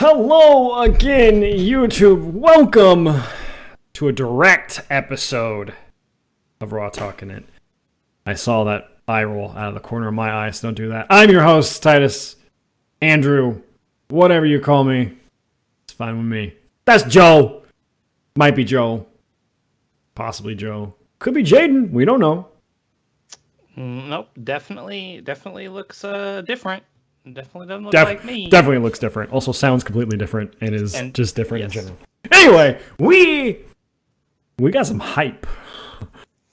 Hello again, YouTube. Welcome to a direct episode of Raw Talkin' It. I saw that eye roll out of the corner of my eye, so don't do that. I'm your host, Titus, Andrew, whatever you call me. It's fine with me. That's Joe. Might be Joe. Possibly Joe. Could be Jaden. We don't know. Nope. Definitely looks different. Definitely doesn't look like me. Definitely looks different. Also sounds completely different and is just different in general. Anyway, we got some hype.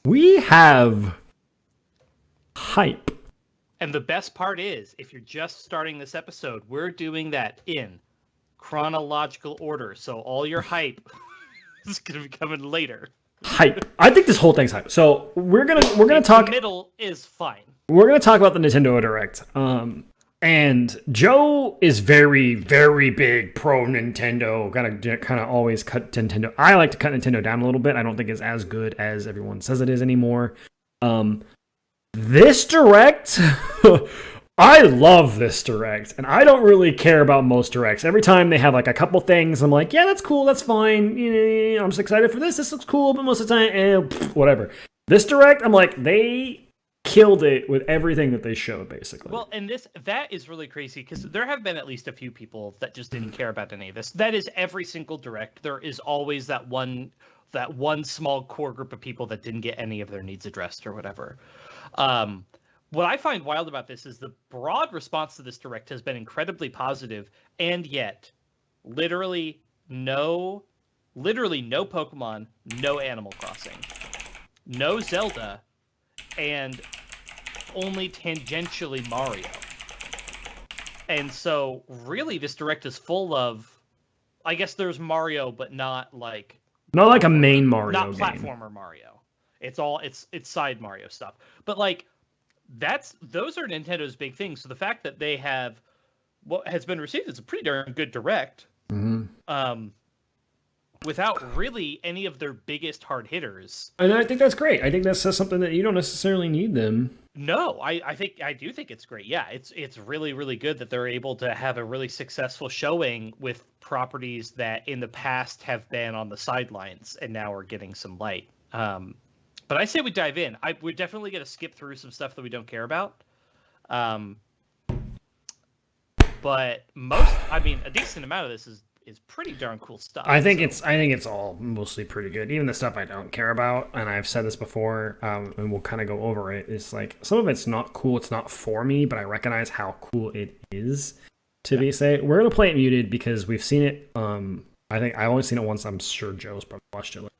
We have hype. And the best part is, if you're just starting this episode, we're doing that in chronological order. So all your hype is going to be coming later. Hype. I think this whole thing's hype. So we're gonna talk. The middle is fine. We're gonna talk about the Nintendo Direct. And Joe is very, very big pro Nintendo. Kind of always cut Nintendo. I like to cut Nintendo down a little bit. I don't think it's as good as everyone says it is anymore. This Direct, I love this Direct, and I don't really care about most Directs. Every time they have like a couple things, I'm like, yeah, that's cool, that's fine. I'm just excited for this. This looks cool, but most of the time, whatever. This Direct, I'm like, they killed it with everything that they showed, basically. Well, and that is really crazy, because there have been at least a few people that just didn't care about any of this. That is every single Direct. There is always that one small core group of people that didn't get any of their needs addressed or whatever. What I find wild about this is the broad response to this Direct has been incredibly positive, and yet literally no Pokemon, no Animal Crossing, no Zelda, and only tangentially Mario. And so really this Direct is full of, I guess there's Mario, but not like a main Mario not game. Platformer Mario. It's side Mario stuff. But like those are Nintendo's big things. So the fact that they have what has been received as a pretty darn good Direct, without really any of their biggest hard hitters. And I think that's great. I think that says something that you don't necessarily need them. No, I do think it's great. Yeah, it's really, really good that they're able to have a really successful showing with properties that in the past have been on the sidelines and now are getting some light. But I say we dive in. We're definitely going to skip through some stuff that we don't care about. But a decent amount of this is pretty darn cool stuff. I think it's all mostly pretty good. Even the stuff I don't care about, and I've said this before, and we'll kind of go over it. It's like some of it's not cool. It's not for me, but I recognize how cool it is to be say. We're gonna play it muted because we've seen it. I think I've only seen it once. I'm sure Joe's probably watched it like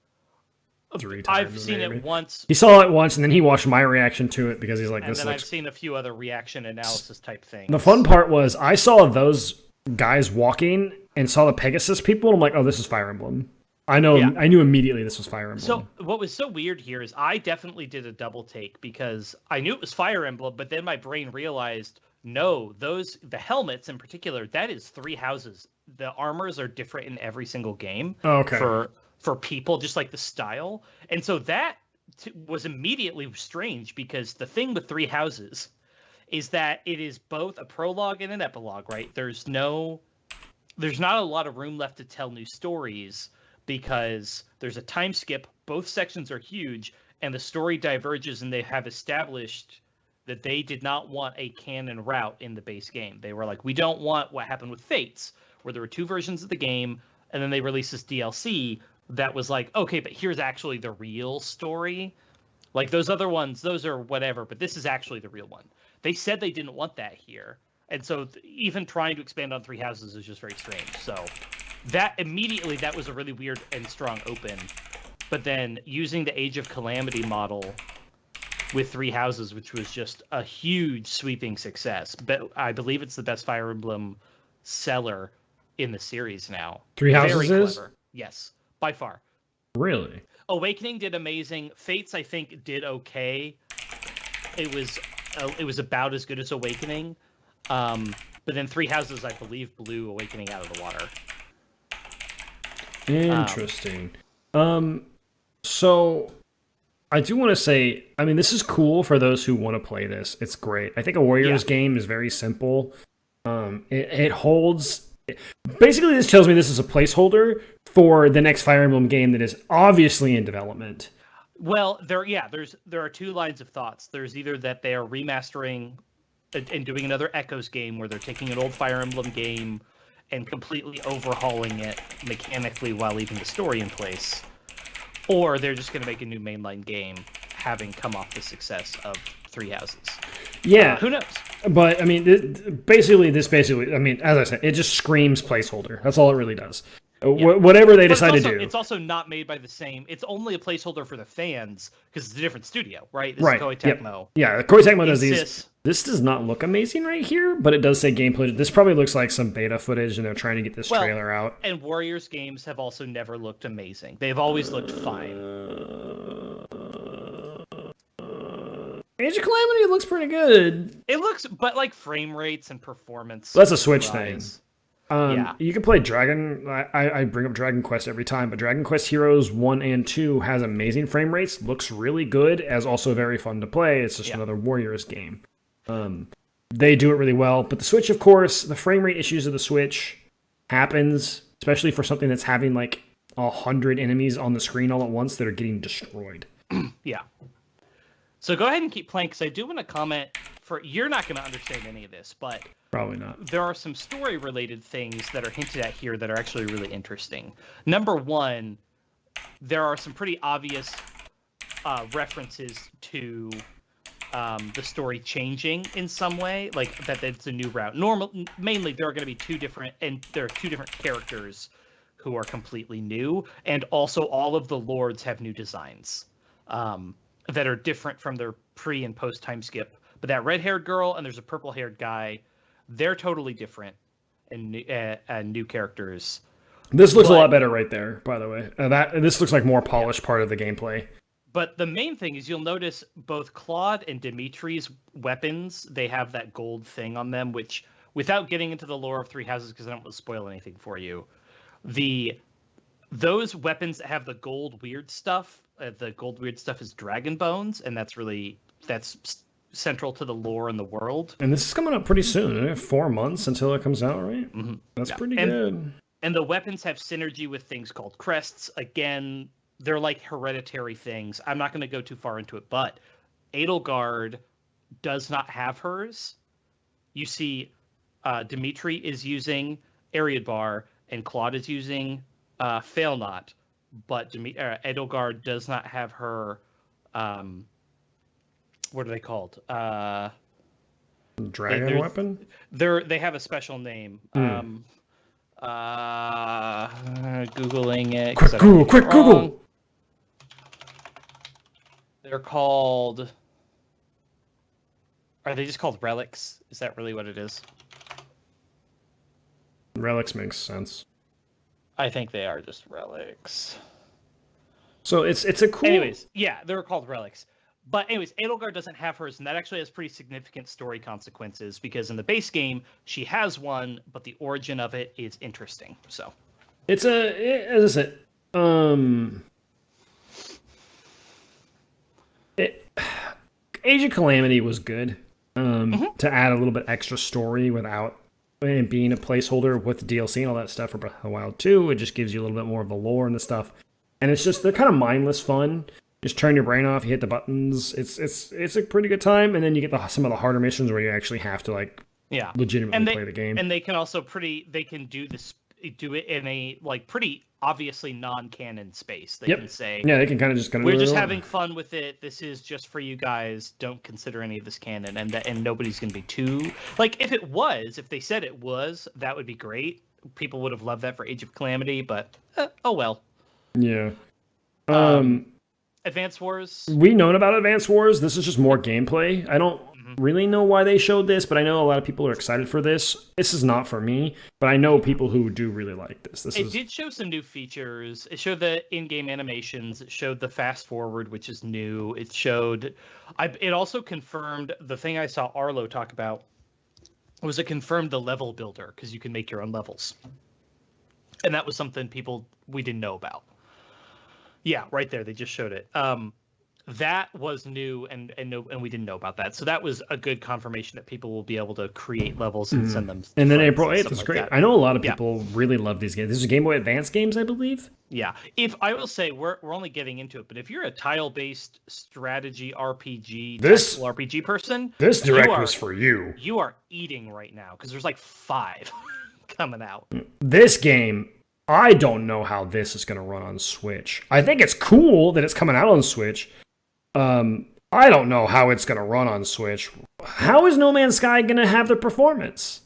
3 times. I've seen it once. He saw it once, and then he watched my reaction to it because he's like, "This." And then I've seen a few other reaction analysis type things. The fun part was I saw those guys walking and saw the Pegasus people, and I'm like, oh, this is Fire Emblem. I knew immediately this was Fire Emblem. So what was so weird here is I definitely did a double take because I knew it was Fire Emblem, but then my brain realized, no, the helmets in particular, that is 3 houses. The armors are different in every single game. Okay. For people, just like the style. And so that was immediately strange because the thing with 3 houses is that it is both a prologue and an epilogue, right? There's not a lot of room left to tell new stories because there's a time skip. Both sections are huge, and the story diverges, and they have established that they did not want a canon route in the base game. They were like, we don't want what happened with Fates, where there were 2 versions of the game, and then they released this DLC that was like, okay, but here's actually the real story. Like those other ones, those are whatever, but this is actually the real one. They said they didn't want that here. And so even trying to expand on 3 houses is just very strange. So that was a really weird and strong open. But then using the Age of Calamity model with 3 houses, which was just a huge sweeping success. But I believe it's the best Fire Emblem seller in the series now. 3 houses is? Clever. Yes, by far. Really? Awakening did amazing. Fates, I think, did okay. It was about as good as Awakening. But then 3 houses, I believe, blew Awakening out of the water. Interesting. So I do want to say, I mean, this is cool for those who want to play this. It's great. I think a Warriors game is very simple. It holds Basically, this tells me this is a placeholder for the next Fire Emblem game that is obviously in development. Well, there are two lines of thoughts. There's either that they are remastering and doing another Echoes game where they're taking an old Fire Emblem game and completely overhauling it mechanically while leaving the story in place, or they're just going to make a new mainline game, having come off the success of Three Houses. Yeah, who knows? But I mean, basically, I mean, as I said, it just screams placeholder. That's all it really does. Yeah. Whatever they decide to do. It's also not made by the same. It's only a placeholder for the fans because it's a different studio, right? This right. is Koei Tecmo. Yep. Yeah, Koei Tecmo does these. This does not look amazing right here, but it does say gameplay. This probably looks like some beta footage, and they're trying to get this trailer out. And Warriors games have also never looked amazing. They've always looked fine. Age of Calamity looks pretty good. It looks, but like frame rates and performance. That's a Switch thing. Yeah. You can play Dragon. I bring up Dragon Quest every time, but Dragon Quest Heroes 1 and 2 has amazing frame rates, looks really good, as also very fun to play. It's just another Warriors game. They do it really well, but the Switch, of course, the frame rate issues of the Switch happens, especially for something that's having like 100 enemies on the screen all at once that are getting destroyed. Yeah. So go ahead and keep playing, because I do want to comment you're not going to understand any of this, but probably not. There are some story-related things that are hinted at here that are actually really interesting. Number one, there are some pretty obvious references to the story changing in some way, like that it's a new route. Mainly, there are going to be two different characters who are completely new, and also all of the lords have new designs that are different from their pre and post time skip. But that red-haired girl and there's a purple-haired guy, they're totally different and new characters. This looks a lot better right there, by the way. This looks like more polished part of the gameplay. But the main thing is you'll notice both Claude and Dimitri's weapons, they have that gold thing on them, which, without getting into the lore of Three Houses, because I don't want to spoil anything for you, those weapons that have the gold weird stuff, is Dragon Bones, and that's central to the lore and the world. And this is coming up pretty soon. We have 4 months until it comes out, right? Mm-hmm. That's pretty good. And the weapons have synergy with things called crests. Again, they're like hereditary things. I'm not going to go too far into it, but Edelgard does not have hers. You see, Dimitri is using Ariadbar, and Claude is using Failnaught, but Edelgard does not have her... what are they called? Dragon weapon? They have a special name. Googling it. Quick Google! They're called... Are they just called relics? Is that really what it is? Relics makes sense. I think they are just relics. So it's a cool... Anyways, yeah, they're called relics. But anyways, Edelgard doesn't have hers, and that actually has pretty significant story consequences, because in the base game, she has one, but the origin of it is interesting. So as I said, Age of Calamity was good. To add a little bit extra story without being a placeholder with the DLC and all that stuff for Breath of the Wild 2. It just gives you a little bit more of the lore and the stuff. And they're kind of mindless fun. Just turn your brain off, you hit the buttons. It's a pretty good time, and then you get some of the harder missions where you actually have to legitimately play the game. And they can also do it in a pretty obviously non-canon space. They can say, they can kind of just we're just having fun with it. This is just for you guys. Don't consider any of this canon, and nobody's gonna be too if they said it was, that would be great. People would have loved that for Age of Calamity, but oh well. Yeah. Advance Wars. We known about Advance Wars. This is just more gameplay. I don't really know why they showed this, but I know a lot of people are excited for this. This is not for me, but I know people who do really like this. It did show some new features. It showed the in-game animations. It showed the fast forward, which is new. It showed... It also confirmed the thing I saw Arlo talk about was it confirmed the level builder, because you can make your own levels. And that was something we didn't know about. Yeah, right there. They just showed it. that was new, and we didn't know about that. So that was a good confirmation that people will be able to create levels and send them. And then April 8th was great. That. I know a lot of people really love these games. This is Game Boy Advance games, I believe. Yeah. If I will say we're only getting into it, but if you're a tile-based strategy RPG, tactical RPG person, this direct was for you. You are eating right now because there's like 5 coming out. This game, I don't know how this is going to run on Switch. I think it's cool that it's coming out on Switch. I don't know how it's going to run on Switch. How is No Man's Sky going to have the performance?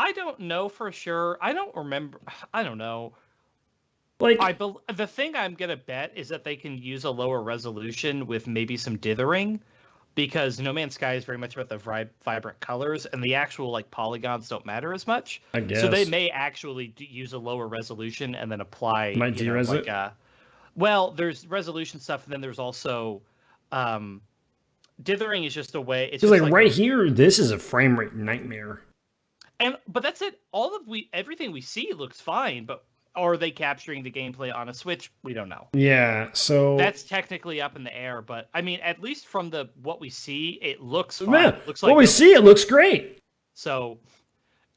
I don't know for sure. I don't remember. I don't know. Like, the thing I'm going to bet is that they can use a lower resolution with maybe some dithering, because No Man's Sky is very much about the vibrant colors, and the actual like polygons don't matter as much. I guess. So they may actually use a lower resolution and then apply. Might de-res it? Well, there's resolution stuff, and then there's also dithering is just a way. It's just like right here, this is a frame rate nightmare. But that's it. Everything we see looks fine, but are they capturing the gameplay on a Switch? We don't know. Yeah, so that's technically up in the air. But I mean, at least from what we see, it looks fine. Yeah, it looks like what we see, it looks great. So,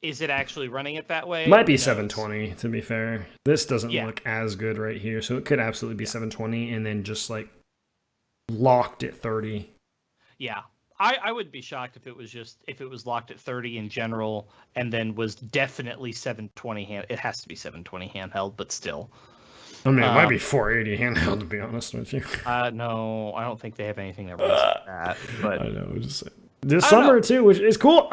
is it actually running it that way? Might be 720, to be fair. This doesn't look as good right here, so it could absolutely be 720 and then just like locked at 30. Yeah. I would be shocked if it was locked at 30 in general and then was definitely 720 it has to be 720 handheld, but still. I mean, it might be 480 handheld, to be honest with you. No, I don't think they have anything that runs like that. But I know, just this summer too, which is cool.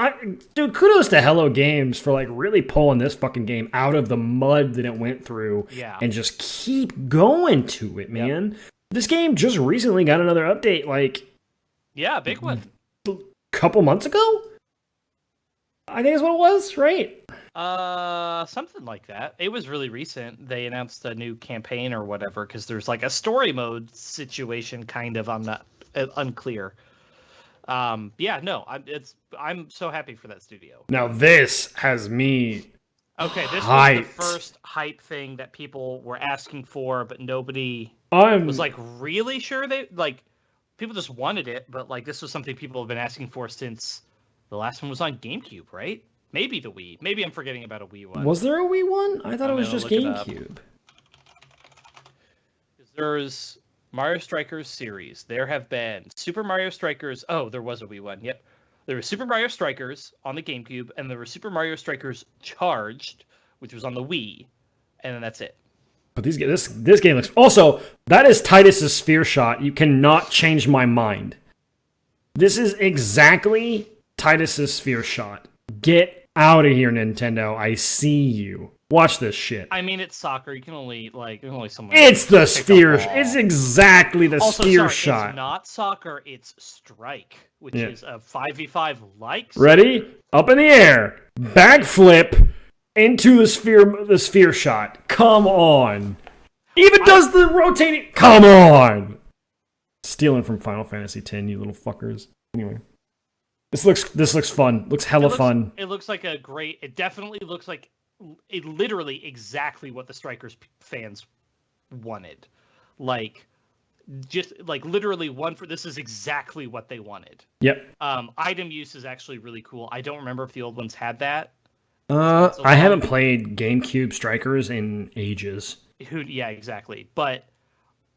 Dude, kudos to Hello Games for like really pulling this fucking game out of the mud that it went through, and just keep going to it, man. Yep. This game just recently got another update, like big one. Couple months ago, I think is what it was, right? Something like that. It was really recent. They announced a new campaign or whatever, because there's like a story mode situation, kind of. I'm not unclear. I'm so happy for that studio. Now this has me. Okay, this was the first hype thing that people were asking for, but nobody was like really sure they like. People just wanted it, but like this was something people have been asking for since the last one was on GameCube, right? Maybe the Wii. Maybe I'm forgetting about a Wii one. Was there a Wii one? I thought it was just GameCube. There's Mario Strikers series. There have been Super Mario Strikers. Oh, there was a Wii one. Yep. There was Super Mario Strikers on the GameCube, and there was Super Mario Strikers Charged, which was on the Wii, and then that's it. But this game looks... Also, that is Titus's Sphere Shot. You cannot change my mind. This is exactly Titus's Sphere Shot. Get out of here, Nintendo. I see you. Watch this shit. I mean, it's soccer. You can only someone... It's the Sphere... It's exactly the Sphere Shot. It's not soccer. It's Strike, which is a 5v5 like... Ready? Up in the air. Backflip. Into the sphere shot. Come on. Even does the rotating. Come on. Stealing from Final Fantasy X, you little fuckers. Anyway, this looks fun. Looks hella fun. It looks like a great. It definitely looks like literally exactly what the Strikers fans wanted. Like, just like literally this is exactly what they wanted. Yep. Item use is actually really cool. I don't remember if the old ones had that. I haven't played GameCube Strikers in ages. Yeah, exactly. But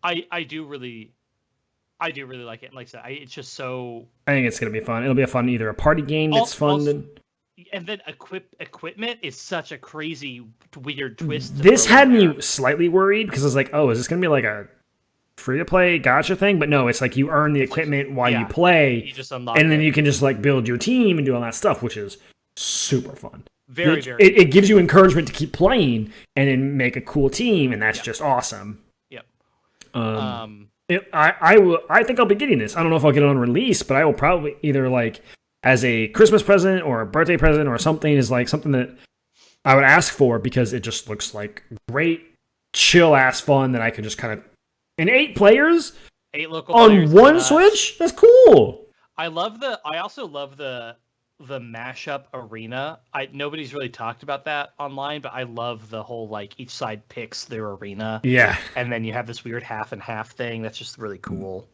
I do really like it. And like I said, it's just so... I think it's going to be fun. It'll be either a party game that's fun. And then equipment is such a crazy, weird twist. This had me slightly worried, because I was like, oh, is this going to be like a free-to-play gacha thing? But no, it's like you earn the equipment while you play. You just unlock and then you can just like build your team and do all that stuff, which is super fun. It gives you encouragement to keep playing and then make a cool team, and that's just awesome. Yep. I think I'll be getting this. I don't know if I'll get it on release, but I will probably either like as a Christmas present or a birthday present or something, is like something that I would ask for, because it just looks like great chill ass fun that I could just kind of... And 8 players 8 local on players one Switch? That's cool. I also love the the mashup arena. Nobody's really talked about that online, but I love the whole like each side picks their arena. Yeah. And then you have this weird half and half thing. That's just really cool.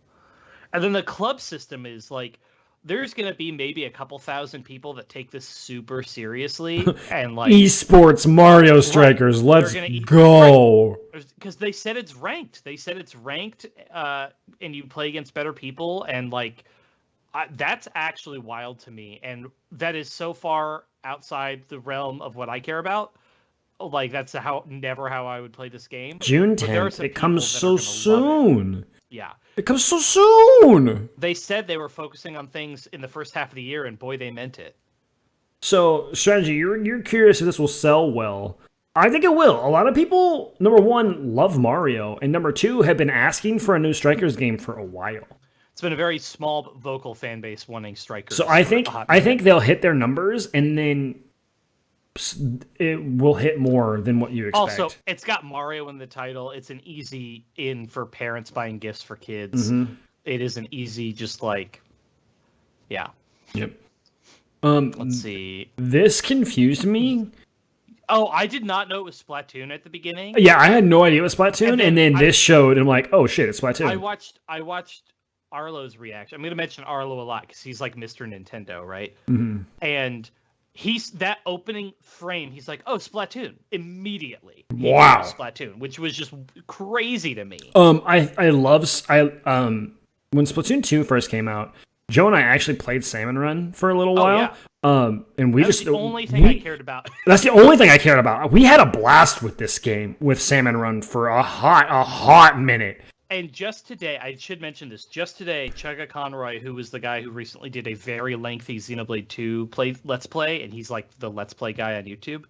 And then the club system is like there's going to be maybe a couple thousand people that take this super seriously and like esports Mario Strikers. Let's go. Because they said it's ranked. They said it's ranked and you play against better people and like that's actually wild to me, and that is so far outside the realm of what I care about. Like that's never how I would play this game. June 10th. It comes so soon. Yeah, it comes so soon. They said they were focusing on things in the first half of the year, and boy, they meant it. So, strategy, you're curious if this will sell well. I think it will. A lot of people, number one, love Mario, and number two, have been asking for a new Strikers game for a while. It's been a very small but vocal fan base wanting Strikers. So I think they'll hit their numbers, and then it will hit more than what you expect. Also, it's got Mario in the title. It's an easy in for parents buying gifts for kids. Mm-hmm. It is an easy, just like, yeah. Yep. Let's see. This confused me. Oh, I did not know it was Splatoon at the beginning. Yeah, I had no idea it was Splatoon, and then this showed, and I'm like, oh shit, it's Splatoon. I watched Arlo's reaction. I'm going to mention Arlo a lot because he's like Mr. Nintendo, right? Mm-hmm. And that opening frame, he's like, "Oh, Splatoon!" Immediately. Wow, Splatoon, which was just crazy to me. I love when Splatoon 2 first came out. Joe and I actually played Salmon Run for a little while. Yeah. And that's the only thing I cared about. That's the only thing I cared about. We had a blast with this game with Salmon Run for a hot minute. And just today, I should mention this. Just today, Chugga Conroy, who was the guy who recently did a very lengthy Xenoblade 2 Let's Play, and he's like the Let's Play guy on YouTube.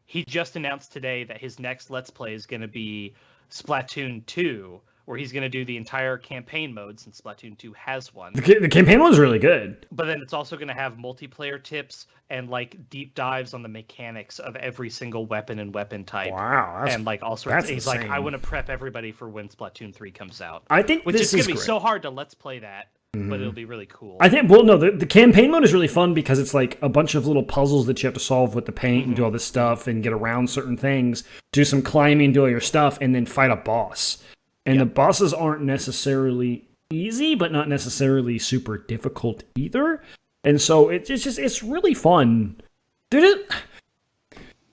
He just announced today that his next Let's Play is going to be Splatoon 2, where he's going to do the entire campaign mode since Splatoon 2 has one. The campaign one's really good. But then it's also going to have multiplayer tips and like deep dives on the mechanics of every single weapon and weapon type. Wow. And like all sorts. He's like, I want to prep everybody for when Splatoon 3 comes out. I think which is going to be so hard to Let's Play that. Mm-hmm. But it'll be really cool. I think, well, no, the campaign mode is really fun because it's like a bunch of little puzzles that you have to solve with the paint and do all this stuff and get around certain things, do some climbing, do all your stuff, and then fight a boss. And the bosses aren't necessarily easy, but not necessarily super difficult either. And so it's really fun.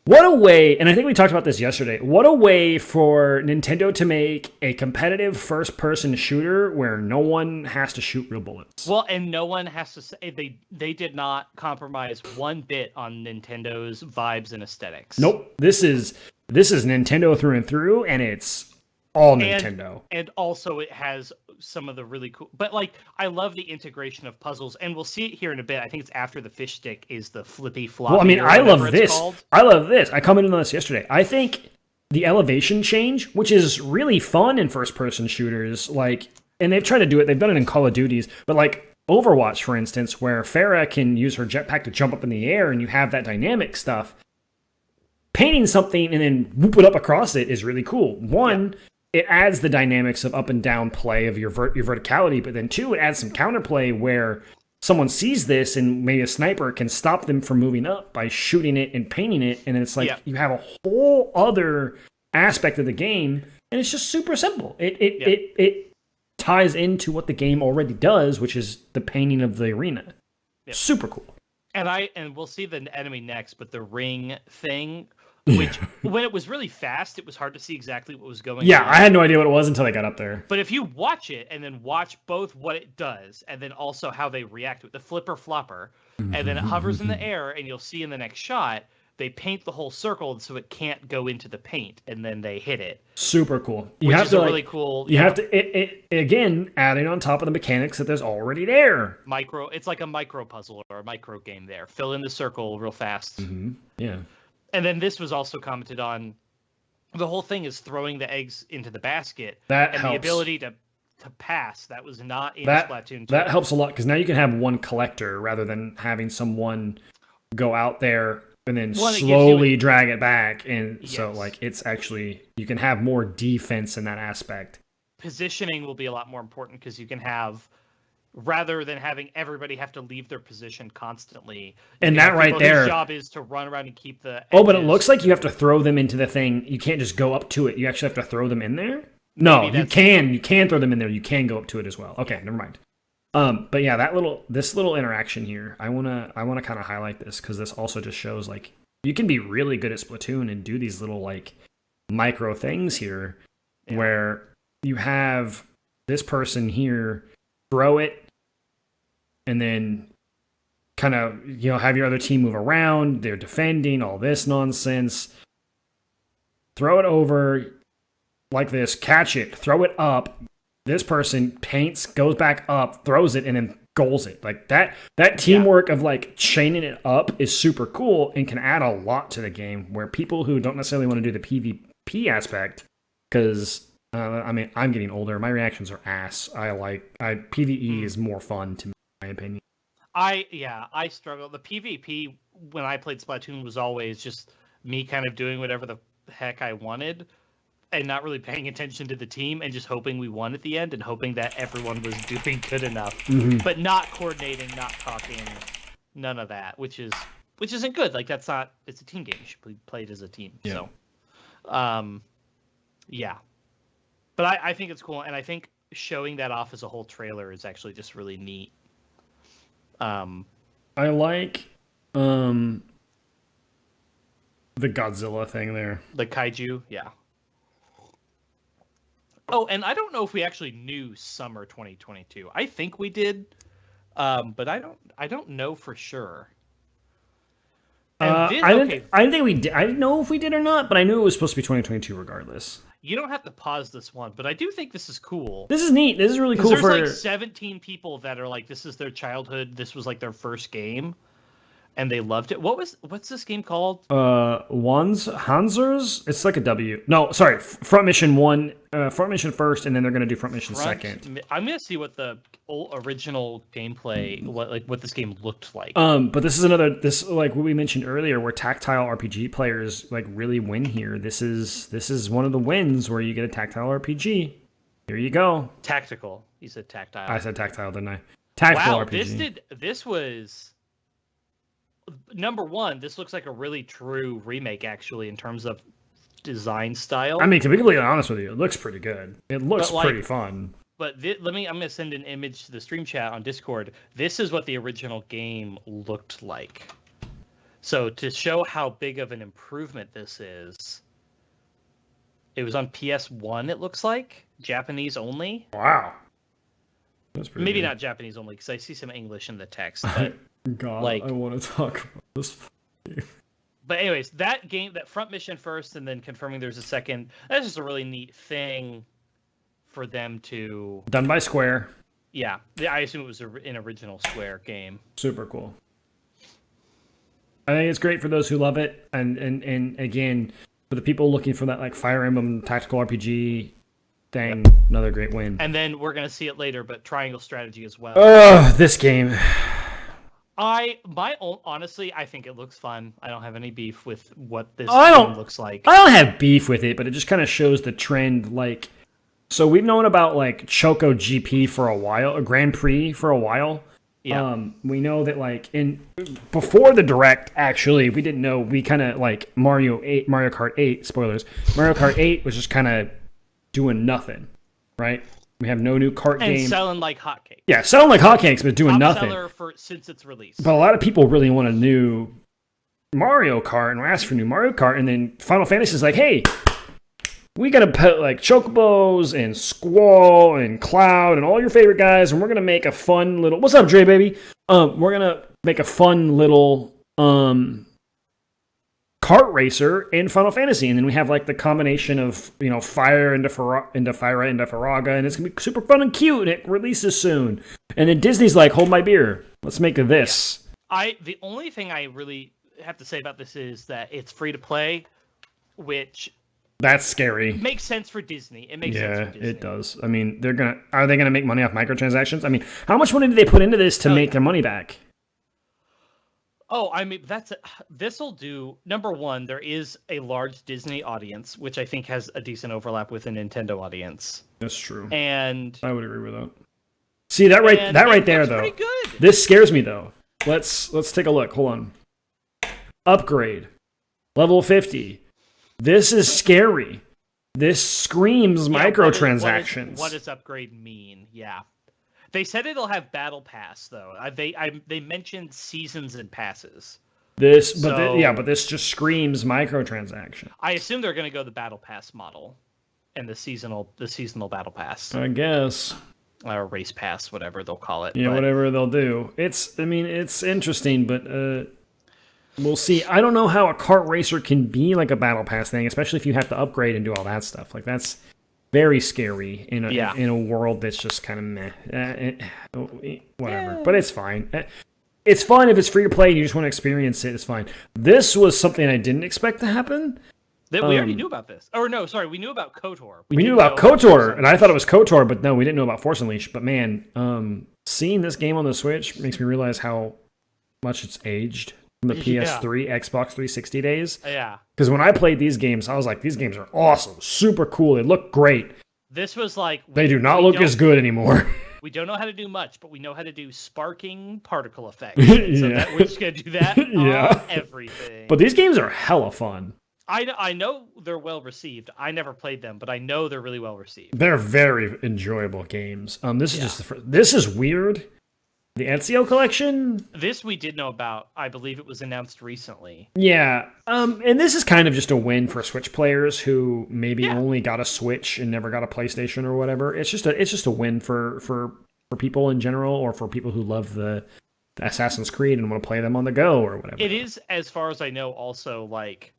What a way, and I think we talked about this yesterday, what a way for Nintendo to make a competitive first-person shooter where no one has to shoot real bullets. Well, and no one has to say, they did not compromise one bit on Nintendo's vibes and aesthetics. Nope. This is Nintendo through and through, and it's all Nintendo. And also it has some of the really cool, but like I love the integration of puzzles, and we'll see it here in a bit. I think it's after the fish stick is the flippy floppy. Well, I mean, I love this. I commented on this yesterday. I think the elevation change, which is really fun in first person shooters, like, and they've tried to do it, they've done it in Call of Duties, but like Overwatch, for instance, where Farah can use her jetpack to jump up in the air and you have that dynamic stuff. Painting something and then whoop it up across it is really cool. One, it adds the dynamics of up and down play of your verticality, but then two, it adds some counterplay where someone sees this and maybe a sniper can stop them from moving up by shooting it and painting it, and it's like you have a whole other aspect of the game, and it's just super simple. It ties into what the game already does, which is the painting of the arena. Yep. Super cool. And we'll see the enemy next, but the ring thing, which when it was really fast, it was hard to see exactly what was going on. Yeah, I had no idea what it was until I got up there. But if you watch it and then watch both what it does and then also how they react to it, the flipper flopper, and then it hovers in the air, and you'll see in the next shot, they paint the whole circle so it can't go into the paint, and then they hit it. Super cool. Which is really cool. You have to, again, adding on top of the mechanics that there's already there. It's like a micro puzzle or a micro game there. Fill in the circle real fast. Mm-hmm. Yeah. And then this was also commented on. The whole thing is throwing the eggs into the basket. That and helps. The ability to pass. That was not in Splatoon 2. That helps a lot, because now you can have one collector rather than having someone go out there and then slowly drag it back. And so, like, it's actually, you can have more defense in that aspect. Positioning will be a lot more important, because you can have rather than having everybody have to leave their position constantly. And that right there, his job is to run around and keep the edges. Oh, but it looks like you have to throw them into the thing. You can't just go up to it. You actually have to throw them in there? No, you can. You can throw them in there. You can go up to it as well. Okay, never mind. But yeah, this little interaction here, I wanna kind of highlight this because this also just shows like you can be really good at Splatoon and do these little like micro things here, where you have this person here throw it, and then kind of have your other team move around. They're defending all this nonsense. Throw it over like this, catch it, throw it up. This person paints, goes back up, throws it, and then goals it. Like that teamwork of like chaining it up is super cool and can add a lot to the game where people who don't necessarily want to do the PvP aspect, because I mean, I'm getting older. My reactions are ass. PvE is more fun to me, in my opinion. I struggle. The PvP when I played Splatoon was always just me kind of doing whatever the heck I wanted and not really paying attention to the team and just hoping we won at the end and hoping that everyone was doing good enough, but not coordinating, not talking, none of that, which isn't good. Like it's a team game. You should be played as a team. Yeah. So, yeah. But I think it's cool, and I think showing that off as a whole trailer is actually just really neat. I like the Godzilla thing there. The kaiju, yeah. Oh, and I don't know if we actually knew summer 2022. I think we did, but I don't know for sure. I didn't think we did. I didn't know if we did or not, but I knew it was supposed to be 2022 regardless. You don't have to pause this one, but I do think this is cool. This is neat. This is really cool. There's like 17 people that are like, this is their childhood. This was like their first game, and they loved it. What's this game called? Hansers. It's like a W. No, sorry. Front Mission 1. Front Mission first, and then they're going to do Front Mission second. I'm going to see what the original gameplay, what this game looked like. But this is like what we mentioned earlier, where tactile RPG players like really win here. This is one of the wins where you get a tactile RPG. Here you go. Tactical. You said tactile. I said tactile, didn't I? Tactile RPG. This was number one. This looks like a really true remake, actually, in terms of design style. I mean, to be completely honest with you, it looks pretty good. It looks pretty fun. But I'm going to send an image to the stream chat on Discord. This is what the original game looked like. So to show how big of an improvement this is, it was on PS1, it looks like. Japanese only. Wow. That's pretty Maybe good. not Japanese only, because I see some English in the text. But God, I want to talk about this. But anyways, that game, that front mission first, and then confirming there's a second, that's just a really neat thing for them to... Done by Square. Yeah, I assume it was an original Square game. Super cool. I think it's great for those who love it, and again, for the people looking for that like Fire Emblem tactical RPG thing, another great win. And then we're going to see it later, but Triangle Strategy as well. This game... honestly, I think it looks fun. I don't have any beef with what this game looks like. I don't have beef with it, but it just kind of shows the trend. Like, so we've known about like Choco GP for a while, a Grand Prix for a while. Yeah. We know that like before the Direct, actually, we didn't know. We kind of like Mario Kart 8. Spoilers. Mario Kart 8 was just kind of doing nothing, right? We have no new kart game. And selling like hotcakes. Yeah, selling like hotcakes, but doing nothing. Seller since its release. But a lot of people really want a new Mario Kart and ask for new Mario Kart. And then Final Fantasy is like, hey, we got to put like Chocobos and Squall and Cloud and all your favorite guys. And we're going to make a fun little... What's up, Dre, baby? We're going to make a fun little... kart racer in Final Fantasy, and then we have like the combination of Fire into Fyra into Faraga, and it's gonna be super fun and cute, and it releases soon. And then Disney's like, hold my beer, let's make this. The only thing I really have to say about this is that it's free to play, which that's scary. Makes sense for Disney. It makes sense for Disney. Yeah, it does. I mean, are they gonna make money off microtransactions? I mean, how much money did they put into this to make their money back? Oh, I mean, this'll do. Number one, there is a large Disney audience, which I think has a decent overlap with a Nintendo audience. That's true. And I would agree with that. See that right? And That right it there, looks though. pretty good. This scares me, though. Let's take a look. Hold on. Upgrade. Level 50. This is scary. This screams microtransactions. What does upgrade mean? Yeah. They said it'll have battle pass though. They mentioned seasons and passes. But this just screams microtransaction. I assume they're going to go the battle pass model, and the seasonal battle pass. I guess. Or race pass, whatever they'll call it. Yeah, whatever they'll do. It's interesting, but we'll see. I don't know how a kart racer can be like a battle pass thing, especially if you have to upgrade and do all that stuff. Like that's very scary in a world that's just kind of meh. Whatever, but it's fine. It's fun if it's free to play and you just want to experience it. It's fine. This was something I didn't expect to happen. We already knew about this. Or no, sorry, we knew about KOTOR. We knew about KOTOR, and I thought it was KOTOR, but no, we didn't know about Force Unleashed. But man, seeing this game on the Switch makes me realize how much it's aged from the PS3, Xbox 360 days. Yeah. Because when I played these games, I was like, these games are awesome, super cool. They look great. This was like... They do not look as good anymore. We don't know how to do much, but we know how to do sparking particle effects. So we're just going to do that on everything. But these games are hella fun. I know they're well received. I never played them, but I know they're really well received. They're very enjoyable games. This is just this is weird. The Nco Collection. This we did know about. I believe it was announced recently. Yeah. And this is kind of just a win for Switch players who maybe only got a Switch and never got a PlayStation or whatever. It's just a win for people in general, or for people who love the Assassin's Creed and want to play them on the go or whatever. It is, as far as I know, also like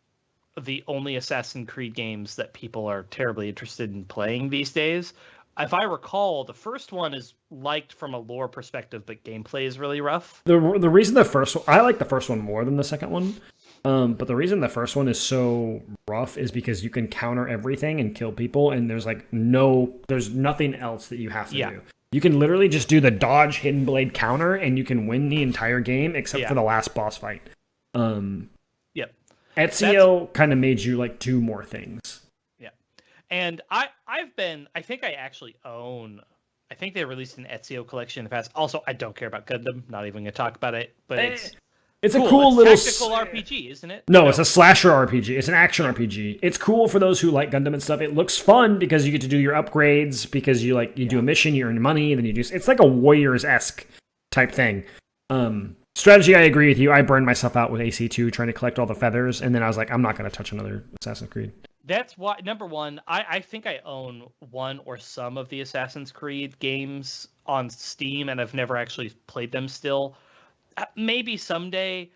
the only Assassin's Creed games that people are terribly interested in playing these days. If I recall, the first one is liked from a lore perspective, but gameplay is really rough. The reason I like the first one more than the second one, but the reason the first one is so rough is because you can counter everything and kill people, and there's nothing else that you have to do. You can literally just do the dodge hidden blade counter, and you can win the entire game except for the last boss fight. Yep. Ezio kind of made you like do more things. Yeah. And I think I actually own, I think they released an Ezio collection in the past. Also, I don't care about Gundam, not even going to talk about it, but it's a cool little tactical RPG, isn't it? No, it's a slasher RPG. It's an action RPG. It's cool for those who like Gundam and stuff. It looks fun because you get to do your upgrades, because you do a mission, you earn money, and then it's like a Warriors-esque type thing. Strategy, I agree with you. I burned myself out with AC2 trying to collect all the feathers, and then I was like, I'm not going to touch another Assassin's Creed. That's why, number one, I think I own one or some of the Assassin's Creed games on Steam, and I've never actually played them still. Maybe someday.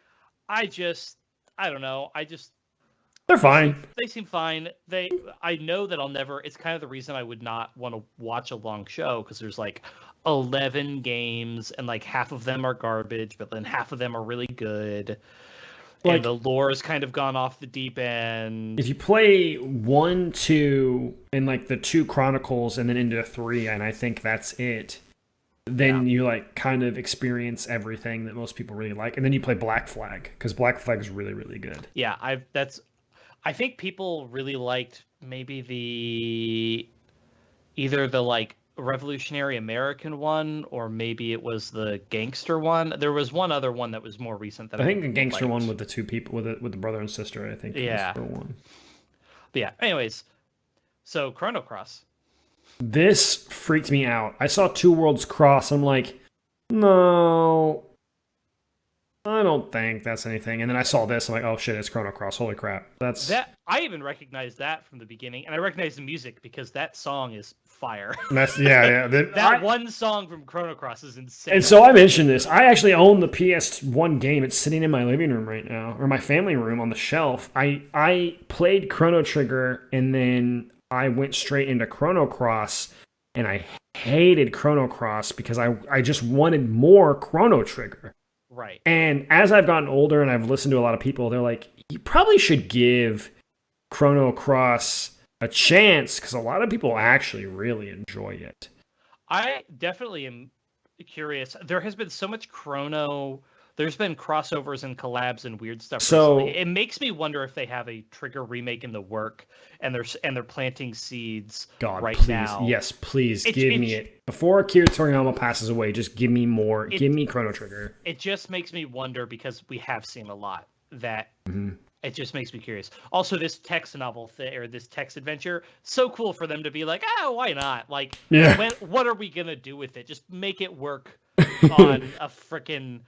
I don't know. They're fine. They seem fine. I know that I'll never. It's kind of the reason I would not want to watch a long show, because there's like 11 games, and like half of them are garbage, but then half of them are really good. Like, and the lore has kind of gone off the deep end. If you play 1, 2, and like the 2 Chronicles, and then into 3, and I think that's it, then you like kind of experience everything that most people really like, and then you play Black Flag, because Black Flag is really, really good. Yeah, I think people really liked maybe either the like Revolutionary American one, or maybe it was the gangster one. There was one other one that was more recent that I think the gangster one with the 2 people with the brother and sister, I think was the one. But yeah, anyways, so Chrono Cross. This freaked me out. I saw 2 Worlds Cross. I'm like, no, I don't think that's anything. And then I saw this. I'm like, oh shit, it's Chrono Cross. Holy crap. I even recognized that from the beginning, and I recognized the music because that song is fire. That one song from Chrono Cross is insane. And so I mentioned this. I actually own the PS1 game. It's sitting in my living room right now, or my family room on the shelf. I played Chrono Trigger, and then I went straight into Chrono Cross, and I hated Chrono Cross because I just wanted more Chrono Trigger. Right. And as I've gotten older and I've listened to a lot of people, they're like, you probably should give Chrono Cross a chance, because a lot of people actually really enjoy it. I definitely am curious. There has been so much Chrono There's been crossovers and collabs and weird stuff So recently. It makes me wonder if they have a Trigger remake in the work, and they're planting seeds right please, now. yes, please give me it before Akira Toriyama passes away. Just give me more. Give me Chrono Trigger. It just makes me wonder because we have seen a lot that. It just makes me curious. Also, this text novel or this text adventure, so cool for them to be like, why not? Like, what are we gonna do with it? Just make it work on a freaking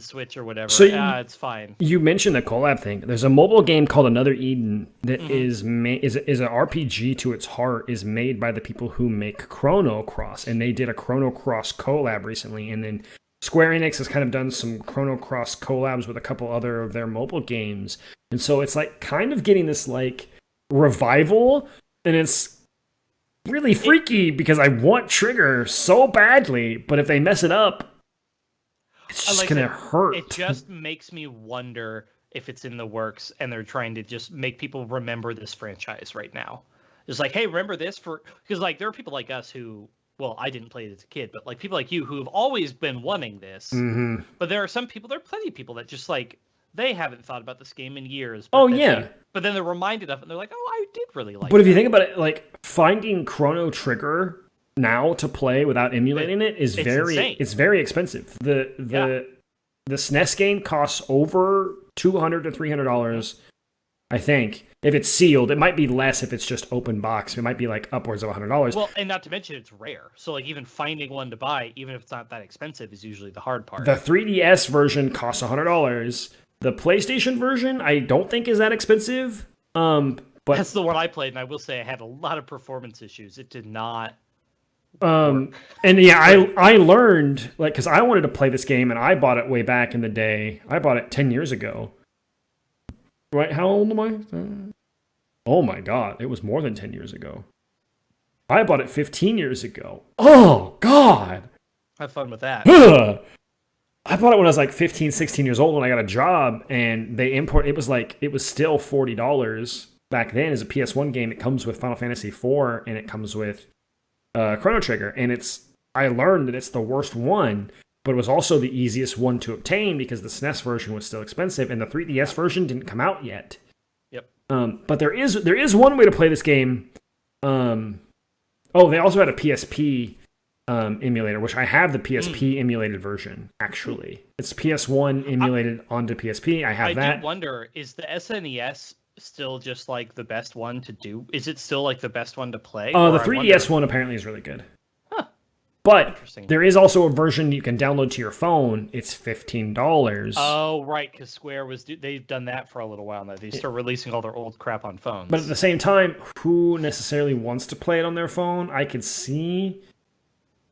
Switch or whatever. So it's fine. You mentioned the collab thing. There's a mobile game called Another Eden that is an RPG to its heart. Is made by the people who make Chrono Cross, and they did a Chrono Cross collab recently, and then Square Enix has kind of done some Chrono Cross collabs with a couple other of their mobile games. And so it's like kind of getting this like revival, and it's really freaky because I want Trigger so badly, but if they mess it up, it's just going to hurt. It just makes me wonder if it's in the works and they're trying to just make people remember this franchise right now. It's like, hey, remember this because like there are people like us who, well, I didn't play it as a kid, but like people like you who have always been wanting this. But there are plenty of people that just like, they haven't thought about this game in years. But but then they're reminded of it and they're like, oh, I did really like it. But if you think about it, like finding Chrono Trigger now to play without emulating it's very expensive. The SNES game costs over $200 to $300. I think. If it's sealed, it might be less if it's just open box. It might be like upwards of $100. Well, and not to mention it's rare. So like even finding one to buy, even if it's not that expensive, is usually the hard part. The 3DS version costs $100. The PlayStation version, I don't think is that expensive. But that's the one I played, and I will say I had a lot of performance issues. It did not. And yeah, I learned like because I wanted to play this game, and I bought it way back in the day. I bought it 10 years ago. Right? How old am I? Oh my god, it was more than 10 years ago. I bought it 15 years ago. Oh god. Have fun with that. I bought it when I was like 15, 16 years old when I got a job, and it was still $40 back then as a PS1 game. It comes with Final Fantasy IV, and it comes with Chrono Trigger, and I learned that it's the worst one, but it was also the easiest one to obtain because the SNES version was still expensive, and the 3DS version didn't come out yet. Yep. But there is one way to play this game. They also had a PSP emulator, which I have the PSP emulated version, actually. It's PS1 emulated onto PSP. I have that. I do wonder, is the SNES still just like the best one to do? Is it still like the best one to play? The 3DS one apparently is really good. But there is also a version you can download to your phone. It's $15. Oh, right, because Square they've done that for a little while now. They start releasing all their old crap on phones. But at the same time, who necessarily wants to play it on their phone? I could see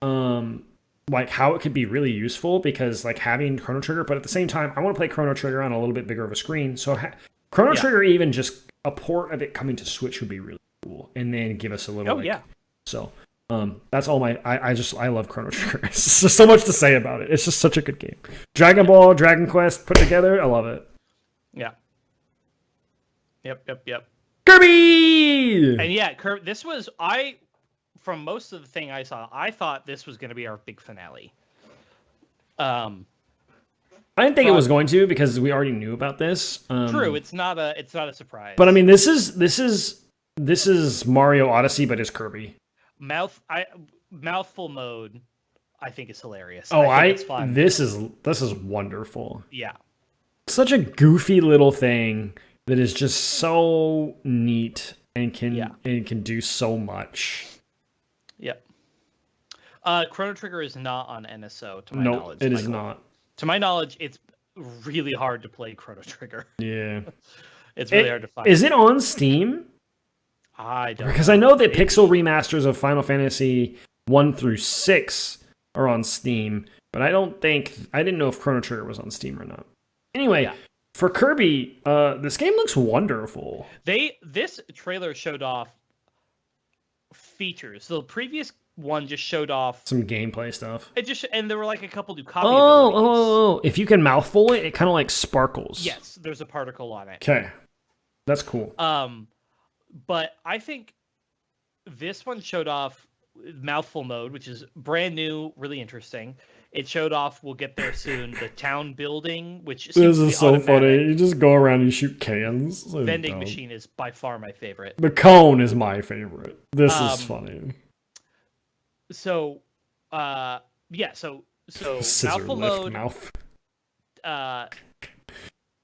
like how it could be really useful because like having Chrono Trigger, but at the same time, I want to play Chrono Trigger on a little bit bigger of a screen. So Chrono Trigger, even just a port of it coming to Switch would be really cool, and then give us a little. So. That's all I love Chrono Trigger. It's just so much to say about it. It's just such a good game. Dragon Ball, Dragon Quest put together, I love it. Yeah. Yep. Kirby! And yeah, this was, from most of the thing I saw, I thought this was going to be our big finale. I didn't think it was going to because we already knew about this. True, it's not a surprise. But I mean, this is Mario Odyssey, but it's Kirby. Mouthful mode, I think is hilarious. It's fun. This is wonderful. Yeah, such a goofy little thing that is just so neat and can do so much. Yep. Chrono Trigger is not on NSO to my knowledge. No, it is not. To my knowledge, it's really hard to play Chrono Trigger. Yeah, it's really hard to find. Is it on Steam? I don't because I know that pixel remasters of Final Fantasy 1 through 6 are on Steam, but I didn't know if Chrono Trigger was on Steam or not. Anyway, for Kirby, this game looks wonderful. This trailer showed off features. The previous one just showed off some gameplay stuff. And there were like a couple new copy abilities. Oh! If you can mouthful it, it kind of like sparkles. Yes, there's a particle on it. Okay, that's cool. But I think this one showed off mouthful mode, which is brand new, really interesting. It showed off, we'll get there soon, the town building, which This seems to be is so automatic. funny. You just go around and you shoot cans. So Vending dumb. machine is by far my favorite. The cone is my favorite. This is funny. So, yeah, so Scissor mouthful lift mode, mouth.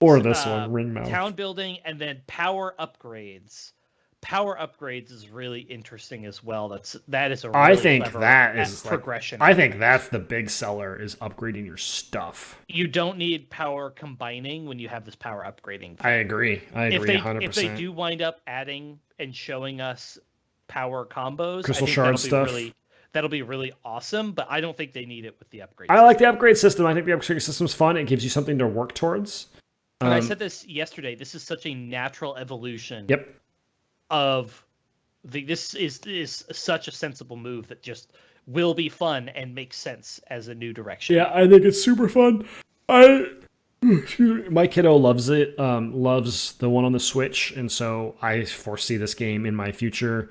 Or this one, ring mouth. town building, and then power upgrades. Power upgrades is really interesting as well. That is a really I think clever that is progression. I think that's the big seller is upgrading your stuff. You don't need power combining when you have this power upgrading. I agree. I agree 100%. If they do wind up adding and showing us power combos, Crystal I think shard stuff. That'll be really awesome, but I don't think they need it with the upgrade. I like the upgrade system. I think the upgrade system's fun. It gives you something to work towards. And I said this yesterday. This is such a natural evolution. Yep. This is such a sensible move that just will be fun and makes sense as a new direction. Yeah, I think it's super fun. My kiddo loves it. Loves the one on the Switch, and so I foresee this game in my future.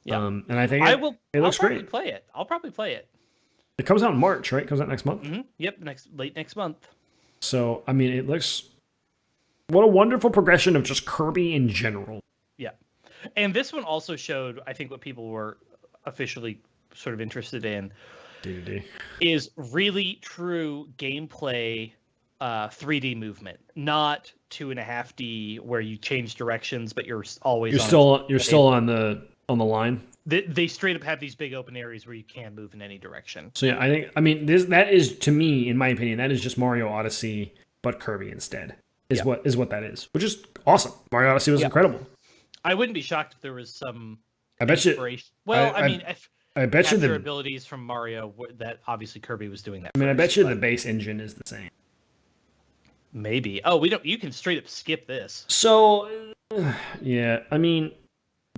Yeah. And I think it looks great. I'll probably play it. It comes out in March, right? It comes out next month. Mm-hmm. Yep, late next month. So I mean, it looks. What a wonderful progression of just Kirby in general. Yeah. And this one also showed, I think, what people were officially sort of interested in is really true gameplay 3D movement, not 2.5D where you change directions, but you're still on the line. They straight up have these big open areas where you can move in any direction. So yeah, that is, to me, in my opinion, that is just Mario Odyssey but Kirby instead. What that is, which is awesome. Mario Odyssey was incredible. I wouldn't be shocked if there was some inspiration. I bet you the abilities from Mario that obviously Kirby was doing that. I bet you the base engine is the same. Maybe. Oh, you can straight up skip this. So, yeah, I mean,